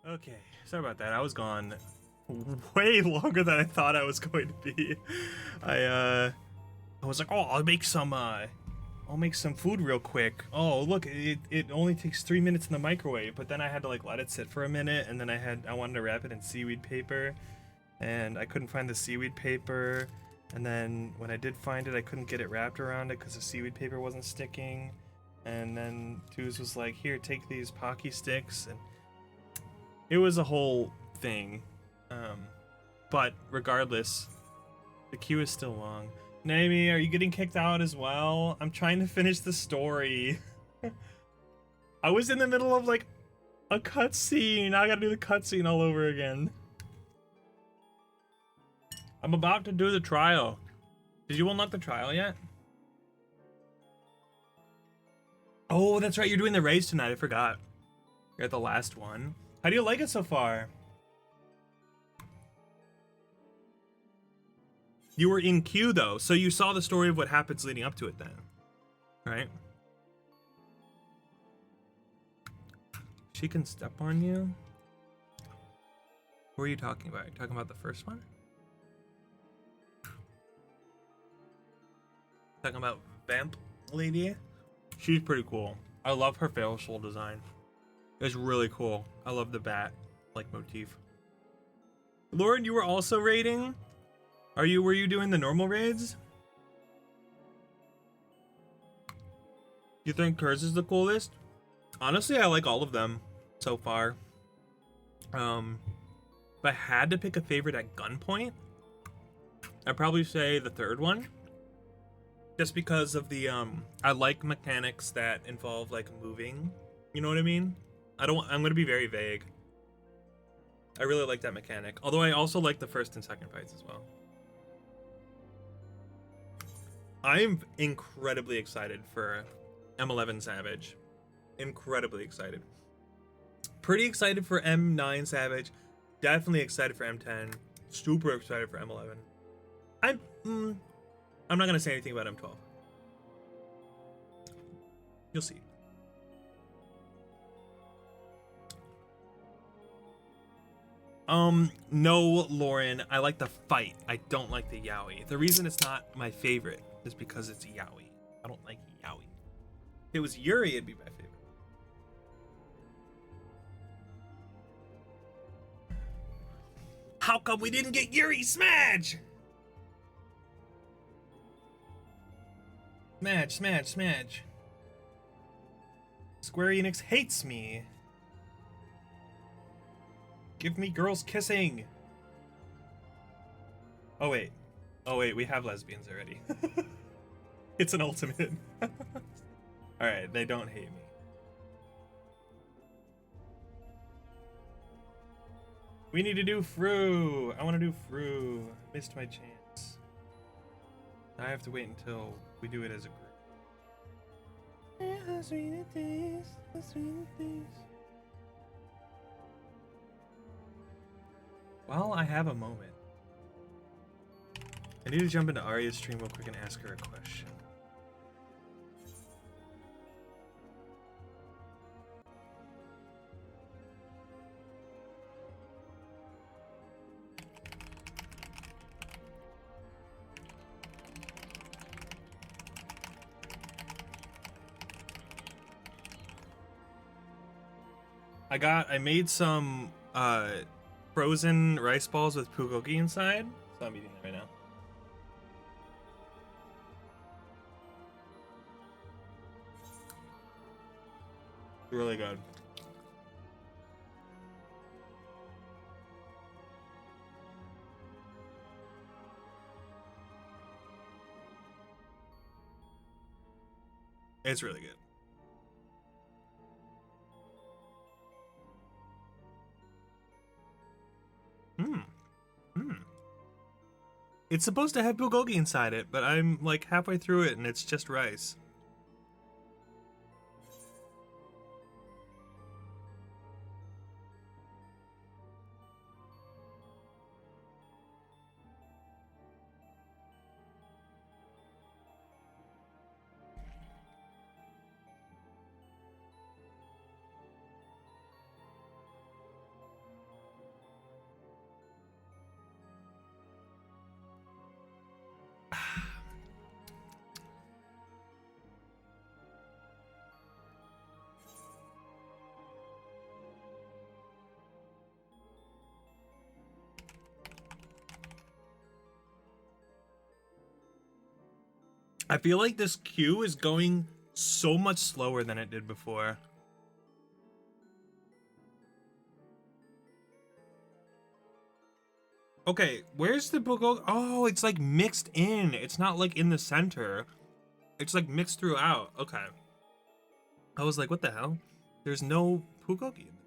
S1: Okay, sorry about that. I was gone way longer than I thought I was going to be. I was like, oh, I'll make some food real quick. Oh, look, it only takes 3 minutes in the microwave. But then I had to like let it sit for a minute, and then I wanted to wrap it in seaweed paper, and I couldn't find the seaweed paper. And then when I did find it, I couldn't get it wrapped around it because the seaweed paper wasn't sticking. And then Tuz was like, here, take these Pocky sticks, and it was a whole thing. But regardless, the queue is still long. Naomi, are you getting kicked out as well? I'm trying to finish the story. I was in the middle of like a cutscene. Now I gotta do the cutscene all over again. I'm about to do the trial. Did you unlock the trial yet? Oh, that's right. You're doing the race tonight. I forgot. You're at the last one. How do you like it so far? You were in queue though, so you saw the story of what happens leading up to it then, right? She can step on you? Who are you talking about? Are you talking about the first one? Talking about Vamp Lady? She's pretty cool. I love her fail soul design. It's really cool. I love the bat like motif. Lauren, you were also raiding? Were you doing the normal raids? You think hers is the coolest? Honestly, I like all of them so far. If I had to pick a favorite at gunpoint, I'd probably say the third one. Just because of the I like mechanics that involve like moving. You know what I mean? I'm gonna be very vague. I really like that mechanic. Although I also like the first and second fights as well. I'm incredibly excited for M11 Savage. Incredibly excited. Pretty excited for M9 Savage. Definitely excited for M10. Super excited for M11. I'm not gonna say anything about M12. You'll see. No, Lauren, I like the fight. I don't like the yaoi. The reason it's not my favorite is because it's yaoi. I don't like yaoi. If it was Yuri, it'd be my favorite. How come we didn't get Yuri Smash? Smash, smash, smash. Square Enix hates me. Give me girls kissing. Oh wait, we have lesbians already. It's an ultimate. Alright, they don't hate me. We need to do Fru. I want to do Fru. Missed my chance. Now I have to wait until we do it as a group. How sweet it is, how sweet it is. While I have a moment, I need to jump into Arya's stream real quick and ask her a question. I made some frozen rice balls with bulgogi inside, so I'm eating them right now. Really good. It's really good. It's supposed to have bulgogi inside it, but I'm like halfway through it and it's just rice. I feel like this queue is going so much slower than it did before. Okay, where's the bulgogi? Oh, it's like mixed in. It's not like in the center. It's like mixed throughout. Okay. I was like, what the hell? There's no bulgogi in there.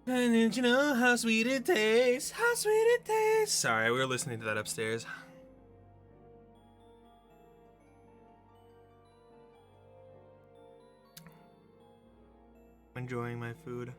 S1: And did you know how sweet it tastes? How sweet it tastes. Sorry, we were listening to that upstairs. Enjoying my food.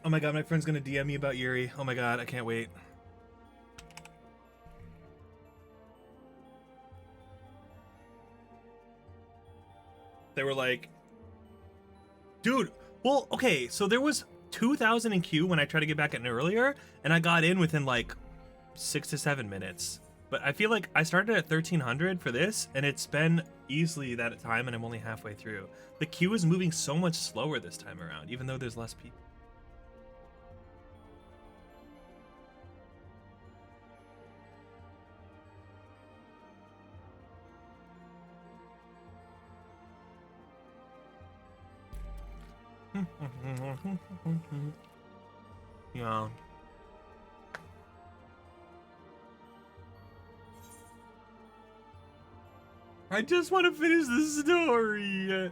S1: Oh my god, my friend's gonna DM me about Yuri. Oh my god, I can't wait. They were like, dude, well, okay, so there was 2,000 in queue when I tried to get back in earlier, and I got in within like 6 to 7 minutes. But I feel like I started at 1,300 for this, and it's been easily that time, and I'm only halfway through. The queue is moving so much slower this time around, even though there's less people. Yeah. I just want to finish the story.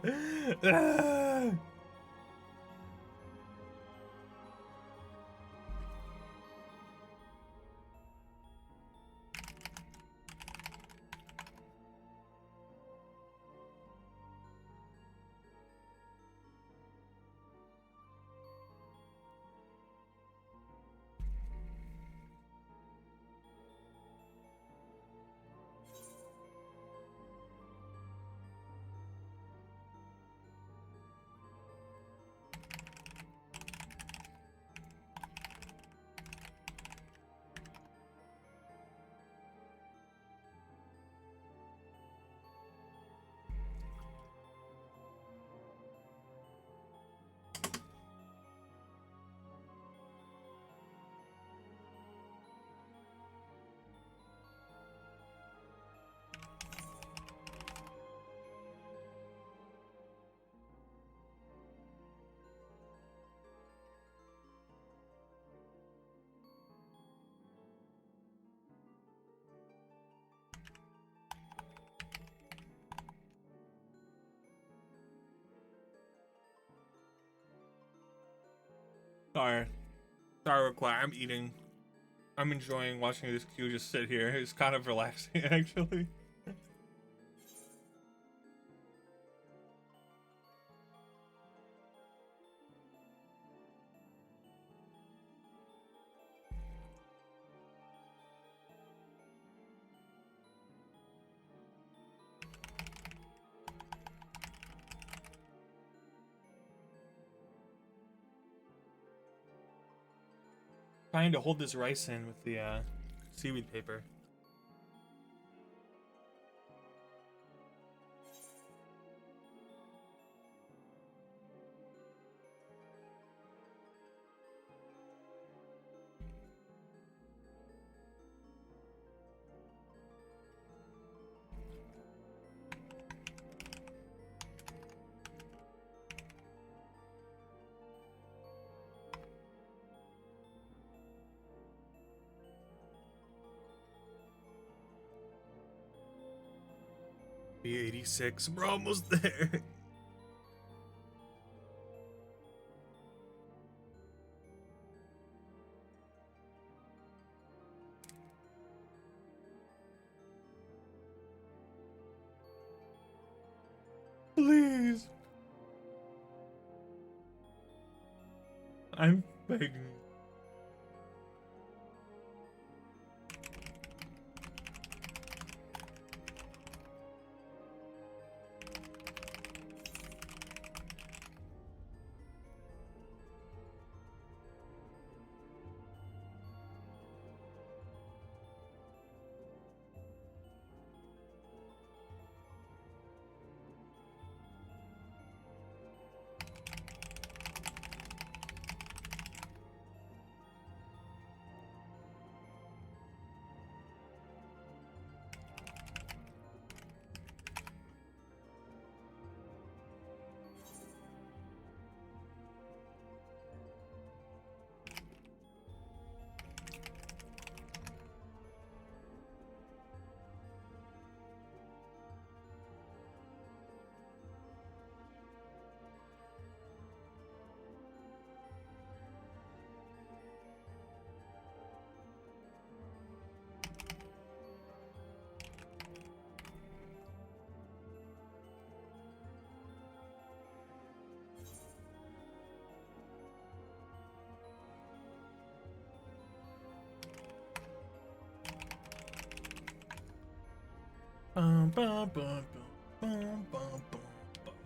S1: Sorry. Sorry, real quick. I'm eating. I'm enjoying watching this queue just sit here. It's kind of relaxing, actually. Trying to hold this rice in with the seaweed paper. B86, we're almost there. Please. I'm begging.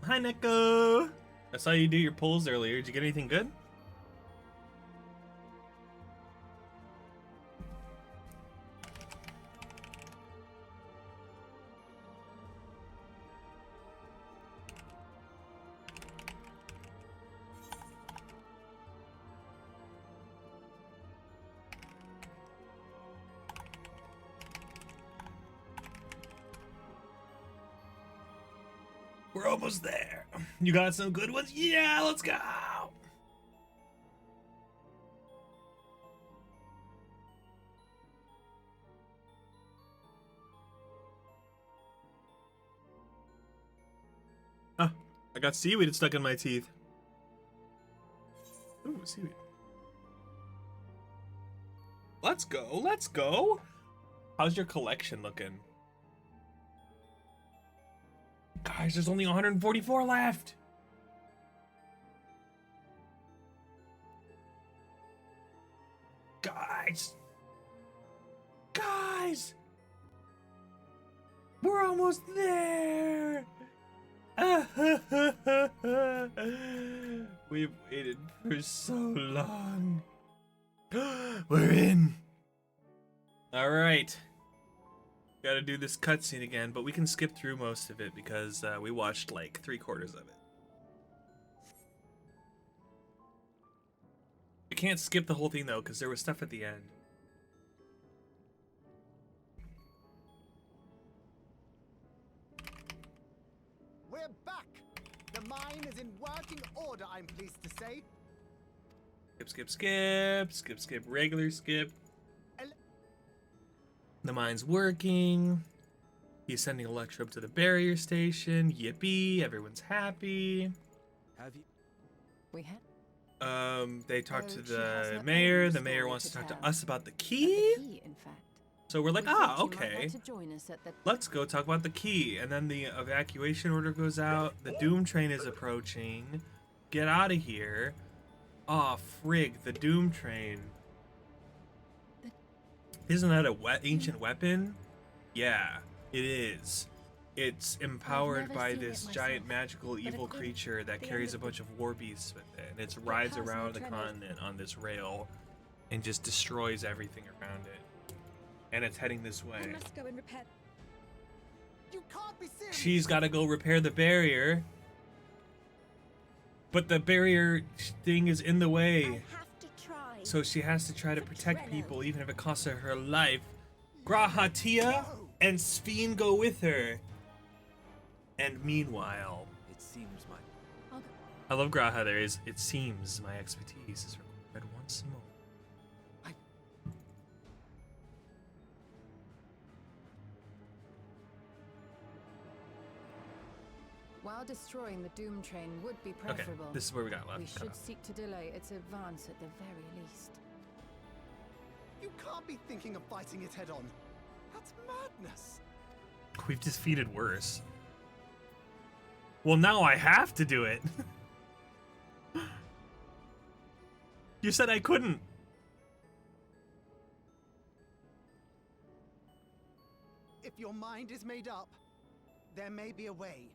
S1: Hi, Neko. I saw you do your pulls earlier. Did you get anything good? We're almost there. You got some good ones? Yeah, let's go. Ah, I got seaweed stuck in my teeth. Ooh, seaweed. Let's go, let's go. How's your collection looking? Guys, there's only 144 left. Guys, we're almost there. We've waited for so long. We're in. All right. Gotta do this cutscene again, but we can skip through most of it because we watched like 3/4 of it. We can't skip the whole thing though because there was stuff at the end.
S14: We're back! The mine is in working order, I'm pleased to say.
S1: Skip, regular skip. The mine's working. He's sending Electro up to the barrier station. Yippee, everyone's happy.
S2: Have you?
S4: We had.
S1: They talked to
S4: she has
S1: the
S4: her
S1: mayor.
S4: own
S1: The mayor
S4: story
S1: wants to
S4: to
S1: talk to
S4: tell.
S1: us about the key.
S4: The key, in fact.
S1: So we're like,
S4: We
S1: ah,
S4: think you might
S1: okay.
S4: want to join us at the...
S1: Let's go talk about the key. And then the evacuation order goes out. The Doom train is approaching. Get out of here. Aw, frig, the Doom train. Isn't that a ancient weapon? Yeah, it is. It's empowered
S12: never
S1: by
S12: seen it
S1: this
S12: myself,
S1: giant magical
S12: but
S1: evil
S12: at
S1: creature that
S12: the
S1: carries
S12: end
S1: a
S12: of
S1: bunch of war beasts with it. And it rides
S12: past
S1: around the
S12: Tremors.
S1: continent on this rail. and just destroys everything around it. And it's heading this way.
S15: I must go and repair.
S14: You can't be serious.
S1: She's got to go repair the barrier. But the barrier thing is in the way.
S15: I have to try.
S1: So she has to try to protect people, even if it costs her her life. Grahatia and Sphene go with her. And meanwhile,
S7: It seems my
S1: I love Graha. There is. It seems my expertise is required once more.
S4: While destroying the Doom Train would be preferable,
S1: this is where we got left.
S4: we
S1: Cut
S4: should
S1: off.
S4: seek to delay its advance at the very least.
S14: You can't be thinking of fighting it head on. That's madness.
S1: We've defeated worse. Well, now I have to do it. You said I couldn't.
S14: If your mind is made up, there may be a way.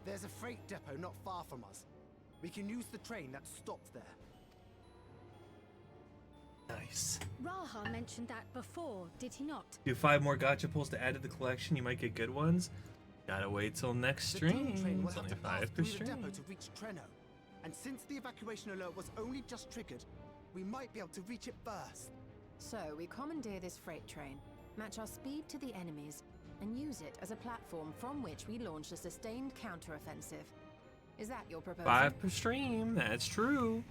S14: There's a freight depot not far from us. We can use the train that stopped there.
S1: Nice.
S12: Raha mentioned that before, did he not?
S1: Do 5 more gacha pulls to add to the collection. You might get good ones. Gotta wait till next
S14: The Doom
S1: stream.
S14: train will
S1: It's
S14: have
S1: only
S14: to pass
S1: 5 per
S14: through the depot
S1: stream.
S14: to reach Treno. And since the evacuation alert was only just triggered, we might be able to reach it first.
S4: So we commandeer this freight train, match our speed to the enemies, and use it as a platform from which we launch a sustained counteroffensive. Is that your proposal?
S1: 5 per stream. That's true.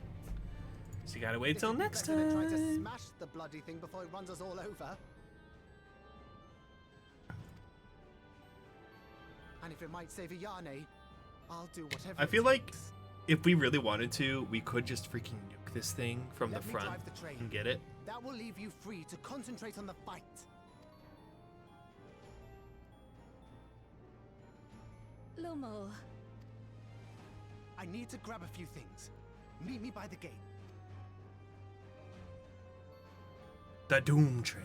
S1: So you gotta wait till
S14: It'd be
S1: next
S14: better to try to
S1: time.
S14: smash the bloody thing before it runs us all over. And if it might save a Yane, I'll do whatever.
S1: I
S14: it
S1: feel like
S14: takes.
S1: if we really wanted to, we could just freaking nuke this thing from
S14: Let
S1: the
S14: me
S1: front
S14: drive the train.
S1: and get it.
S14: That will leave you free to concentrate on the fight.
S12: Lumel.
S14: I need to grab a few things. Meet me by the gate.
S1: The Doom Train.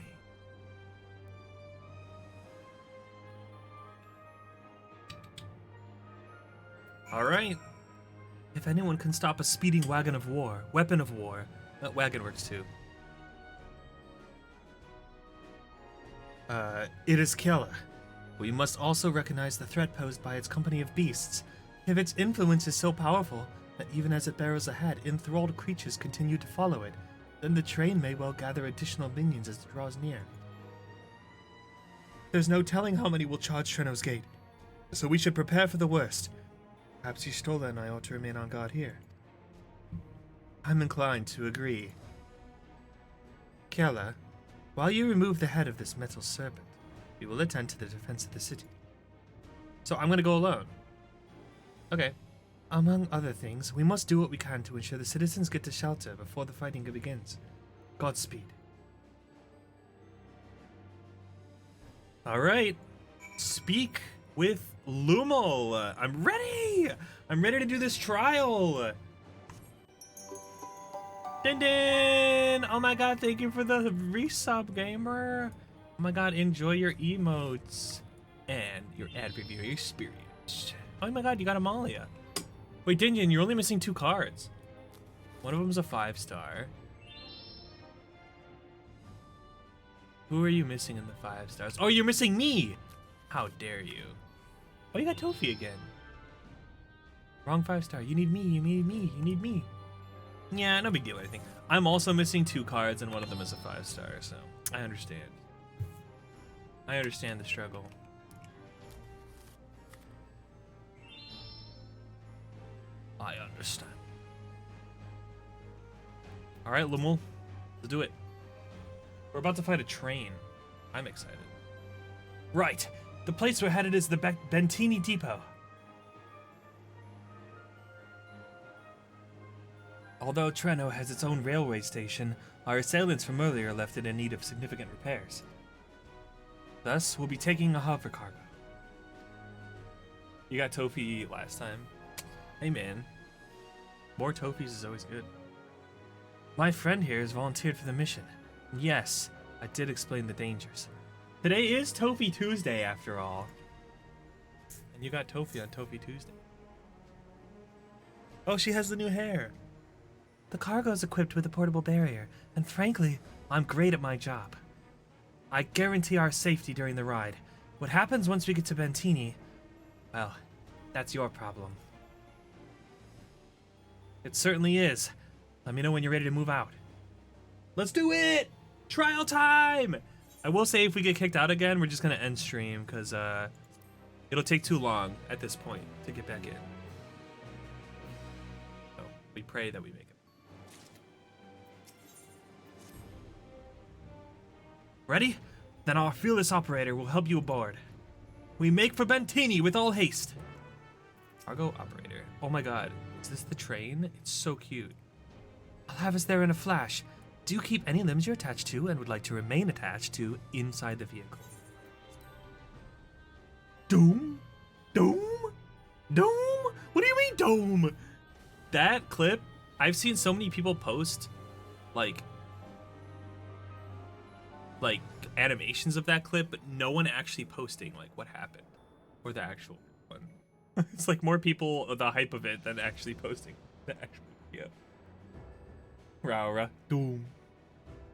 S1: Alright. If anyone can stop a speeding weapon of war, that wagon works too. It is Kella. We must also recognize the threat posed by its company of beasts. If its influence is so powerful that even as it barrels ahead, enthralled creatures continue to follow it, then the train may well gather additional minions as it draws near. There's no telling how many will charge Treno's gate, so we should prepare for the worst. Perhaps Y'shtola and I ought to remain on guard here. I'm inclined to agree. Kella, while you remove the head of this metal serpent, we will attend to the defense of the city. So I'm gonna go alone. Okay. Among other things, we must do what we can to ensure the citizens get to shelter before the fighting begins. Godspeed. Alright. Speak with Lumel. I'm ready! I'm ready to do this trial! Din din! Oh my god, thank you for the resub, gamer. Oh my god, enjoy your emotes and your ad review experience. Oh my god, you got Amalia. Wait, Dinjan, you're only missing 2 cards. One of them's a 5-star. Who are you missing in the 5 stars? Oh, you're missing me! How dare you? Oh, you got Tofi again. Wrong 5-star. You need me, you need me, you need me. Yeah, no big deal, I think. I'm also missing 2 cards, and one of them is a 5-star, so I understand. I understand the struggle. I understand. Alright, Lumel. Let's do it. We're about to fight a train. I'm excited. Right. The place we're headed is the Bentini Depot. Although Treno has its own railway station, our assailants from earlier left it in need of significant repairs. Thus, we'll be taking a hover cargo. You got Tofi last time. Hey man, more Tofis is always good. My friend here has volunteered for the mission. Yes, I did explain the dangers. Today is Tofi Tuesday after all. And you got Tofi on Tofi Tuesday. Oh, she has the new hair. The cargo's equipped with a portable barrier, and frankly, I'm great at my job. I guarantee our safety during the ride. What happens once we get to Bentini, well, that's your problem. It certainly is. Let me know when you're ready to move out. Let's do it! Trial time! I will say if we get kicked out again, we're just gonna end stream, because it'll take too long at this point to get back in. So, we pray that we make it. Ready? Then our fearless operator will help you aboard. We make for Bentini with all haste. Cargo operator. Oh my god. Is this the train? It's so cute. I'll have us there in a flash. Do keep any limbs you're attached to and would like to remain attached to inside the vehicle. Dome? Dome? Dome? What do you mean dome? That clip, I've seen so many people post like animations of that clip, but no one actually posting like what happened or the actual one. It's like more people the hype of it than actually posting the actual video. Raura. Doom.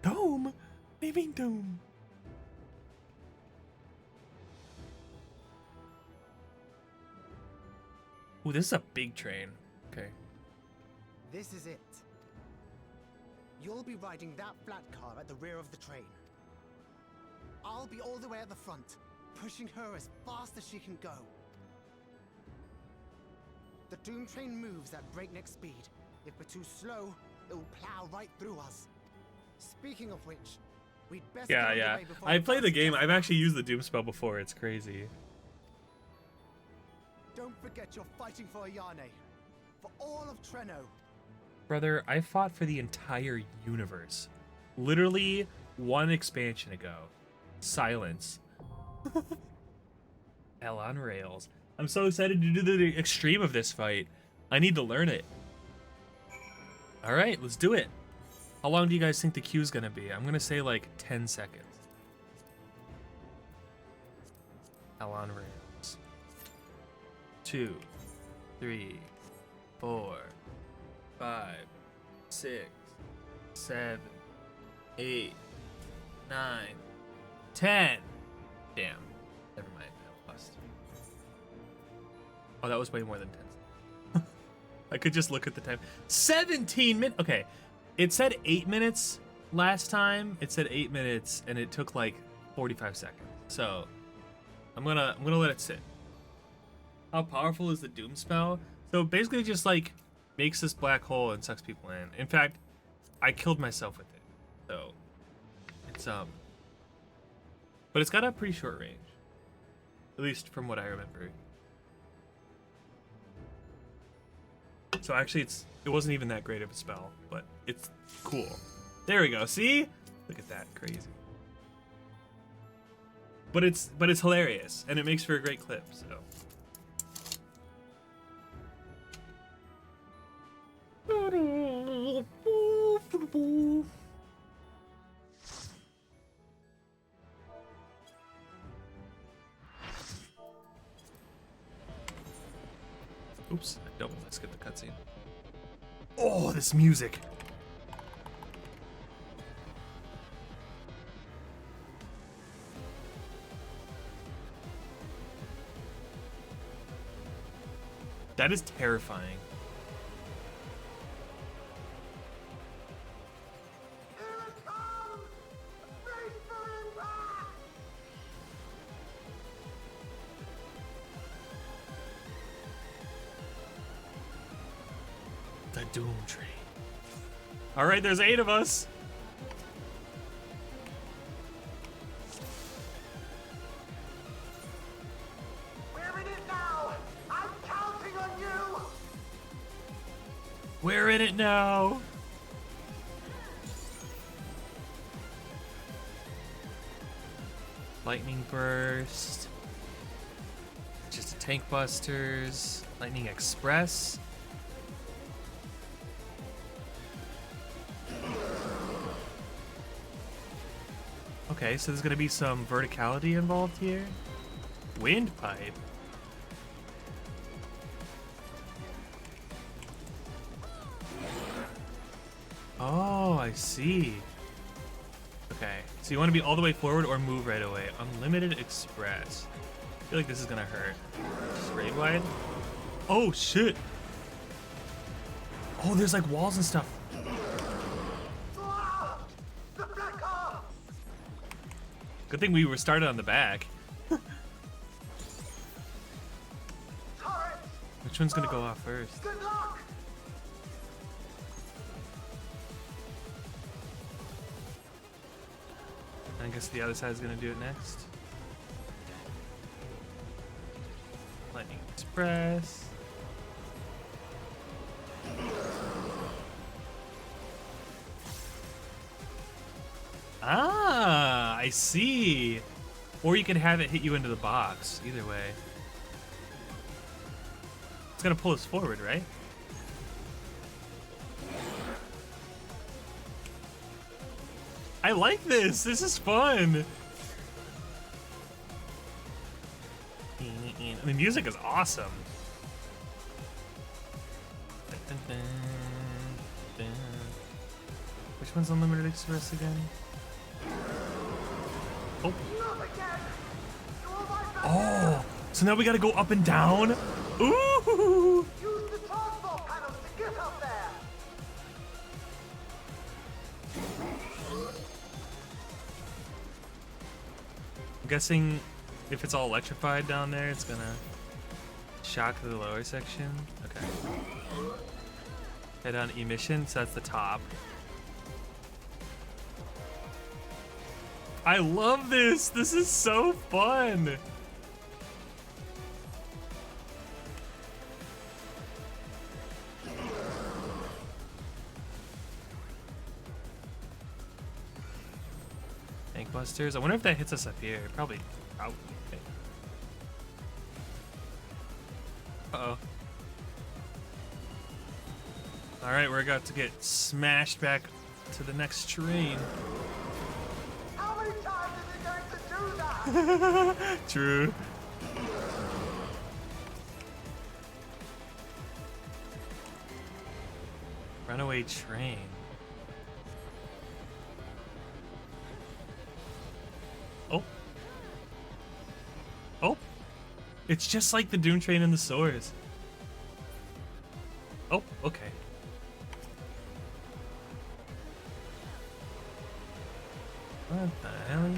S1: Dome? What do you mean dome? Ooh, this is a big train. Okay.
S14: This is it. You'll be riding that flat car at the rear of the train. I'll be all the way at the front, pushing her as fast as she can go. The Doom train moves at breakneck speed. If we're too slow, it will plow right through us. Speaking of which, we'd best get
S1: Yeah.
S14: underway before
S1: I
S14: the
S1: played the
S14: bus
S1: game.
S14: gets
S1: I've
S14: back.
S1: actually used the Doom spell before. It's crazy.
S14: Don't forget you're fighting for Ayane. For all of Treno.
S1: Brother, I fought for the entire universe. Literally one expansion ago. Silence. Hell on rails. I'm so excited to do the extreme of this fight. I need to learn it. Alright, let's do it. How long do you guys think the queue's gonna be? I'm gonna say like 10 seconds. Hell on rails. 2, 3, 4, 5, 6, 7, 8, 9, 10. Damn. Never mind. I lost. Oh, that was way more than 10. I could just look at the time. 17 minutes. Okay. It said 8 minutes last time. It said 8 minutes and it took like 45 seconds. So I'm gonna let it sit. How powerful is the Doom spell? So basically it just like makes this black hole and sucks people in. In fact, I killed myself with it. So it's but it's got a pretty short range. At least from what I remember. So actually it wasn't even that great of a spell, but it's cool. There we go. See? Look at that. Crazy. But it's hilarious and it makes for a great clip, so. Oops, I double skipped the cutscene. Oh, this music. That is terrifying. The Doom Train. All right, there's 8 of us.
S13: We're in it now! I'm counting on you!
S1: We're in it now. Lightning Burst. Just a Tank Busters. Lightning Express. Okay, so there's gonna be some verticality involved here. Windpipe. I see. Okay, so you want to be all the way forward or move right away. Unlimited Express. I feel like this is gonna hurt. Straight wide. Oh shit. Oh, there's like walls and stuff. Good thing we were started on the back. Which one's gonna go off first?
S13: Good luck!
S1: I guess the other side is gonna do it next. Lightning Express. Ah, I see. Or you could have it hit you into the box. Either way. It's gonna pull us forward, right? I like this. This is fun. The music is awesome. Which one's Unlimited Express again? Oh. Oh. So now we gotta go up and down? Ooh.
S13: Use the transport panels to get up there!
S1: I'm guessing if it's all electrified down there, it's gonna shock the lower section. Okay. Head on emission, so that's the top. I love this! This is so fun! Tank busters. I wonder if that hits us up here. Probably. Okay. Uh-oh. Alright, we're about to get smashed back to the next train.
S13: How many times is it going to do that?
S1: True. Runaway train. Oh. Oh. It's just like the Doom train in the sewers. Oh, okay. What the hell?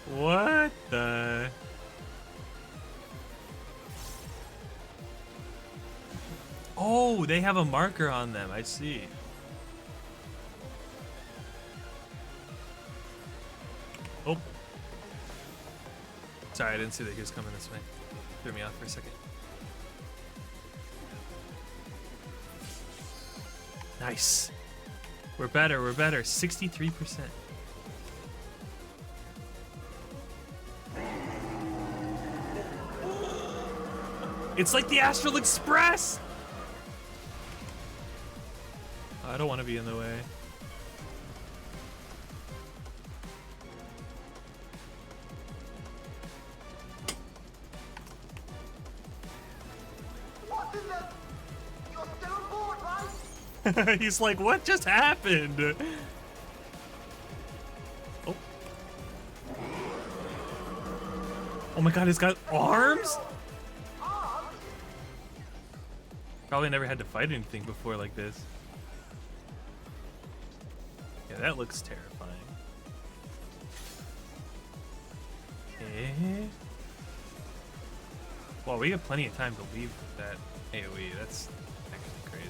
S1: What the? Oh, they have a marker on them. I see. Oh. Sorry, I didn't see that he was coming this way. Threw me off for a second. Nice. We're better. We're better. 63%. It's like the Astral Express! I don't want to be in the way.
S13: What is it? You're still on board, right?
S1: He's like, what just happened? Oh. Oh my god, he's got arms? Probably never had to fight anything before like this. Yeah, that looks terrifying. Okay. Well, we have plenty of time to leave with that AoE. That's actually crazy.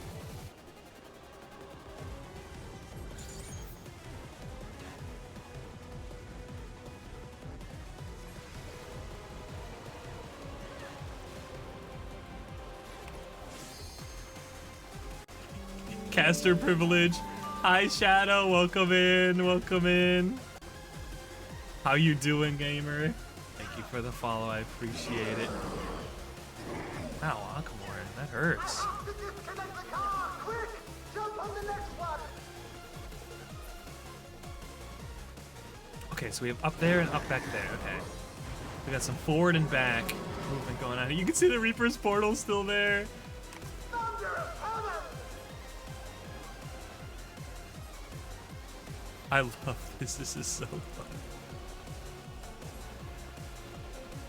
S1: Caster privilege. Hi Shadow, welcome in, welcome in. How you doing, gamer? Thank you for the follow, I appreciate it. Ow, Aquamorin, that hurts.
S13: I have to disconnect the car! Quick! Jump on the next one!
S1: Okay, so we have up there and up back there, okay. We got some forward and back movement going on. You can see the Reaper's portal still there. I love this. This is so fun.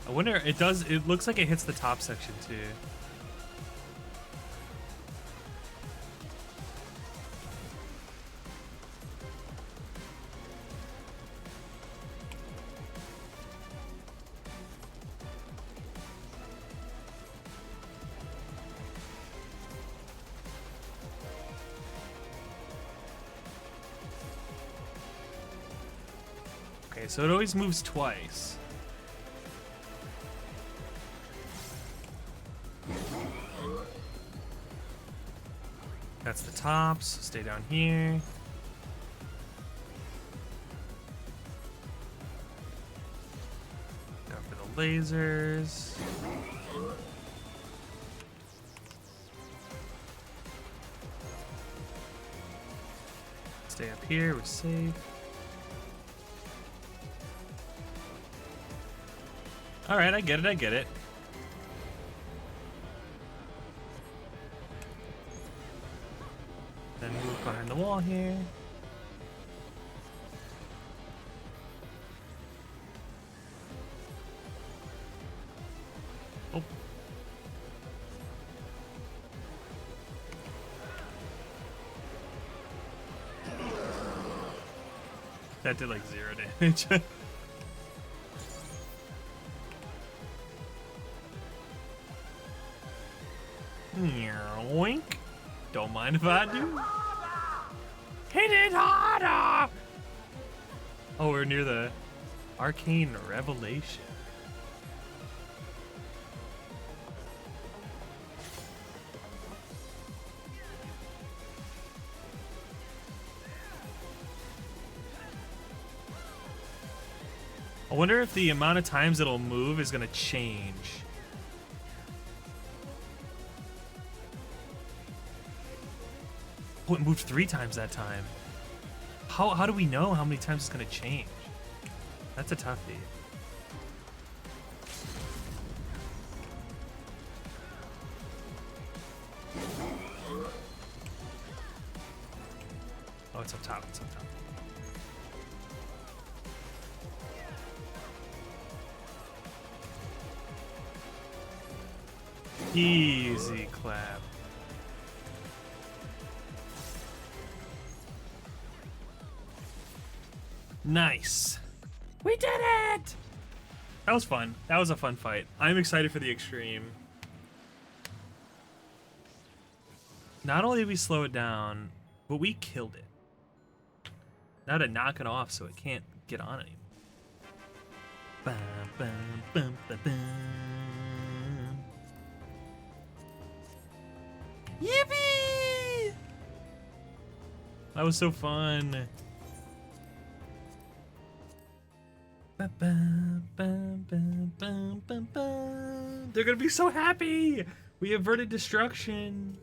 S1: I wonder, it looks like it hits the top section too. Okay, so it always moves twice. That's the tops. Stay down here. Go for the lasers. Stay up here. We're safe. All right, I get it. I get it. Then move behind the wall here. Oh. That did like 0 damage. Yoink. Don't mind if I do. Hit it harder! Oh, we're near the Arcane Revelation. I wonder if the amount of times it'll move is gonna change. Oh, it moved 3 times that time. How do we know how many times it's gonna change? That's a toughie. Oh, it's up top. It's up top. Easy clap. Nice. We did it! That was fun. That was a fun fight. I'm excited for the extreme. Not only did we slow it down, but we killed it. Now to knock it off so it can't get on anymore. Bum, bum, bum, bum, bum. Yippee! That was so fun. They're gonna be so happy! We averted destruction.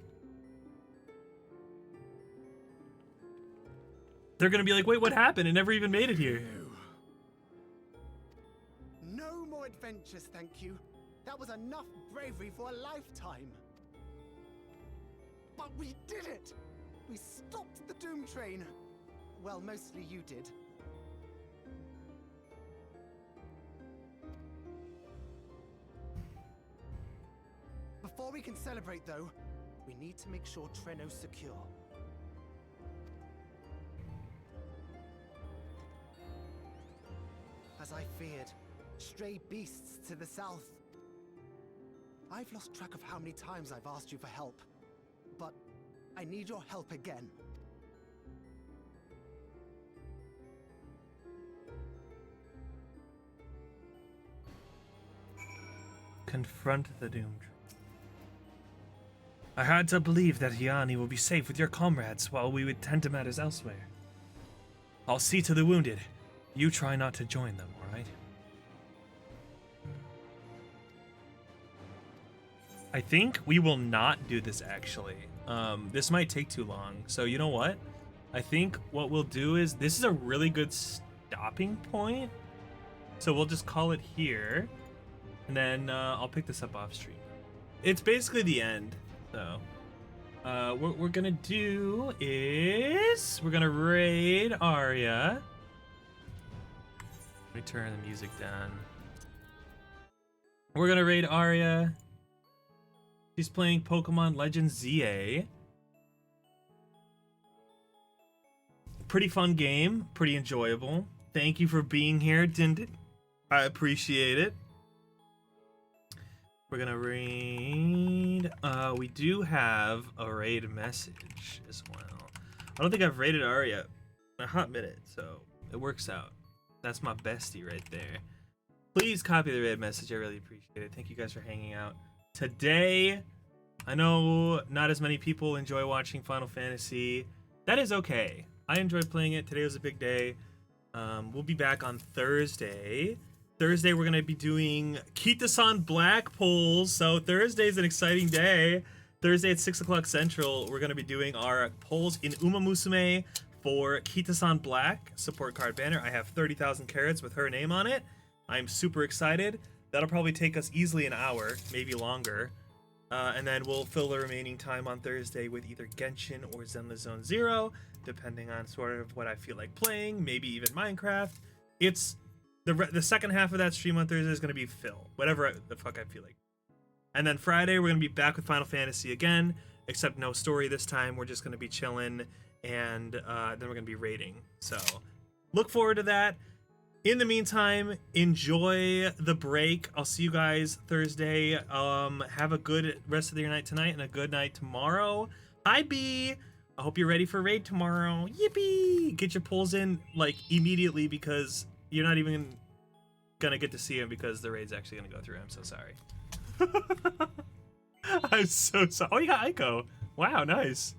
S1: They're gonna be like, wait, what happened? It never even made it here.
S14: No more adventures, thank you. That was enough bravery for a lifetime. But we did it! We stopped the Doom Train. Well, mostly you did. Before we can celebrate, though, we need to make sure Treno's secure. As I feared, stray beasts to the south. I've lost track of how many times I've asked you for help, but I need your help again.
S1: Confront the Doomed. I had to believe that Yanni will be safe with your comrades while we would tend to matters elsewhere. I'll see to the wounded. You try not to join them, alright? I think we will not do this actually. This might take too long. So you know what? I think what we'll do is, this is a really good stopping point. So we'll just call it here. And then I'll pick this up off stream. It's basically the end, so what we're gonna do is we're gonna raid Arya. Let me turn the music down. We're gonna raid Arya. She's playing Pokemon Legends ZA. Pretty fun game, pretty enjoyable. Thank you for being here, Dindin. I appreciate it. We're gonna raid. We do have a raid message as well. I don't think I've raided Arya in a hot minute, so it works out. That's my bestie right there. Please copy the raid message. I really appreciate it. Thank you guys for hanging out today. I know not as many people enjoy watching Final Fantasy. That is okay. I enjoyed playing it. Today was a big day. We'll be back on Thursday. Thursday, we're going to be doing Kita-san Black polls. So Thursday is an exciting day. Thursday at 6 o'clock Central, we're going to be doing our polls in Uma Musume for Kita-san Black support card banner. I have 30,000 carats with her name on it. I'm super excited. That'll probably take us easily an hour, maybe longer. And then we'll fill the remaining time on Thursday with either Genshin or Zenless Zone Zero, depending on sort of what I feel like playing, maybe even Minecraft. It's the second half of that stream on Thursday is going to be Phil, whatever the fuck I feel like. And then Friday, we're going to be back with Final Fantasy again, except no story this time. We're just going to be chilling, and then we're going to be raiding. So look forward to that. In the meantime, enjoy the break. I'll see you guys Thursday. Have a good rest of your night tonight and a good night tomorrow. Hi, B. I hope you're ready for raid tomorrow. Yippee! Get your polls in like immediately because you're not even gonna get to see him because the raid's actually gonna go through. I'm so sorry. I'm so sorry. Oh, you got Aiko. Wow, nice.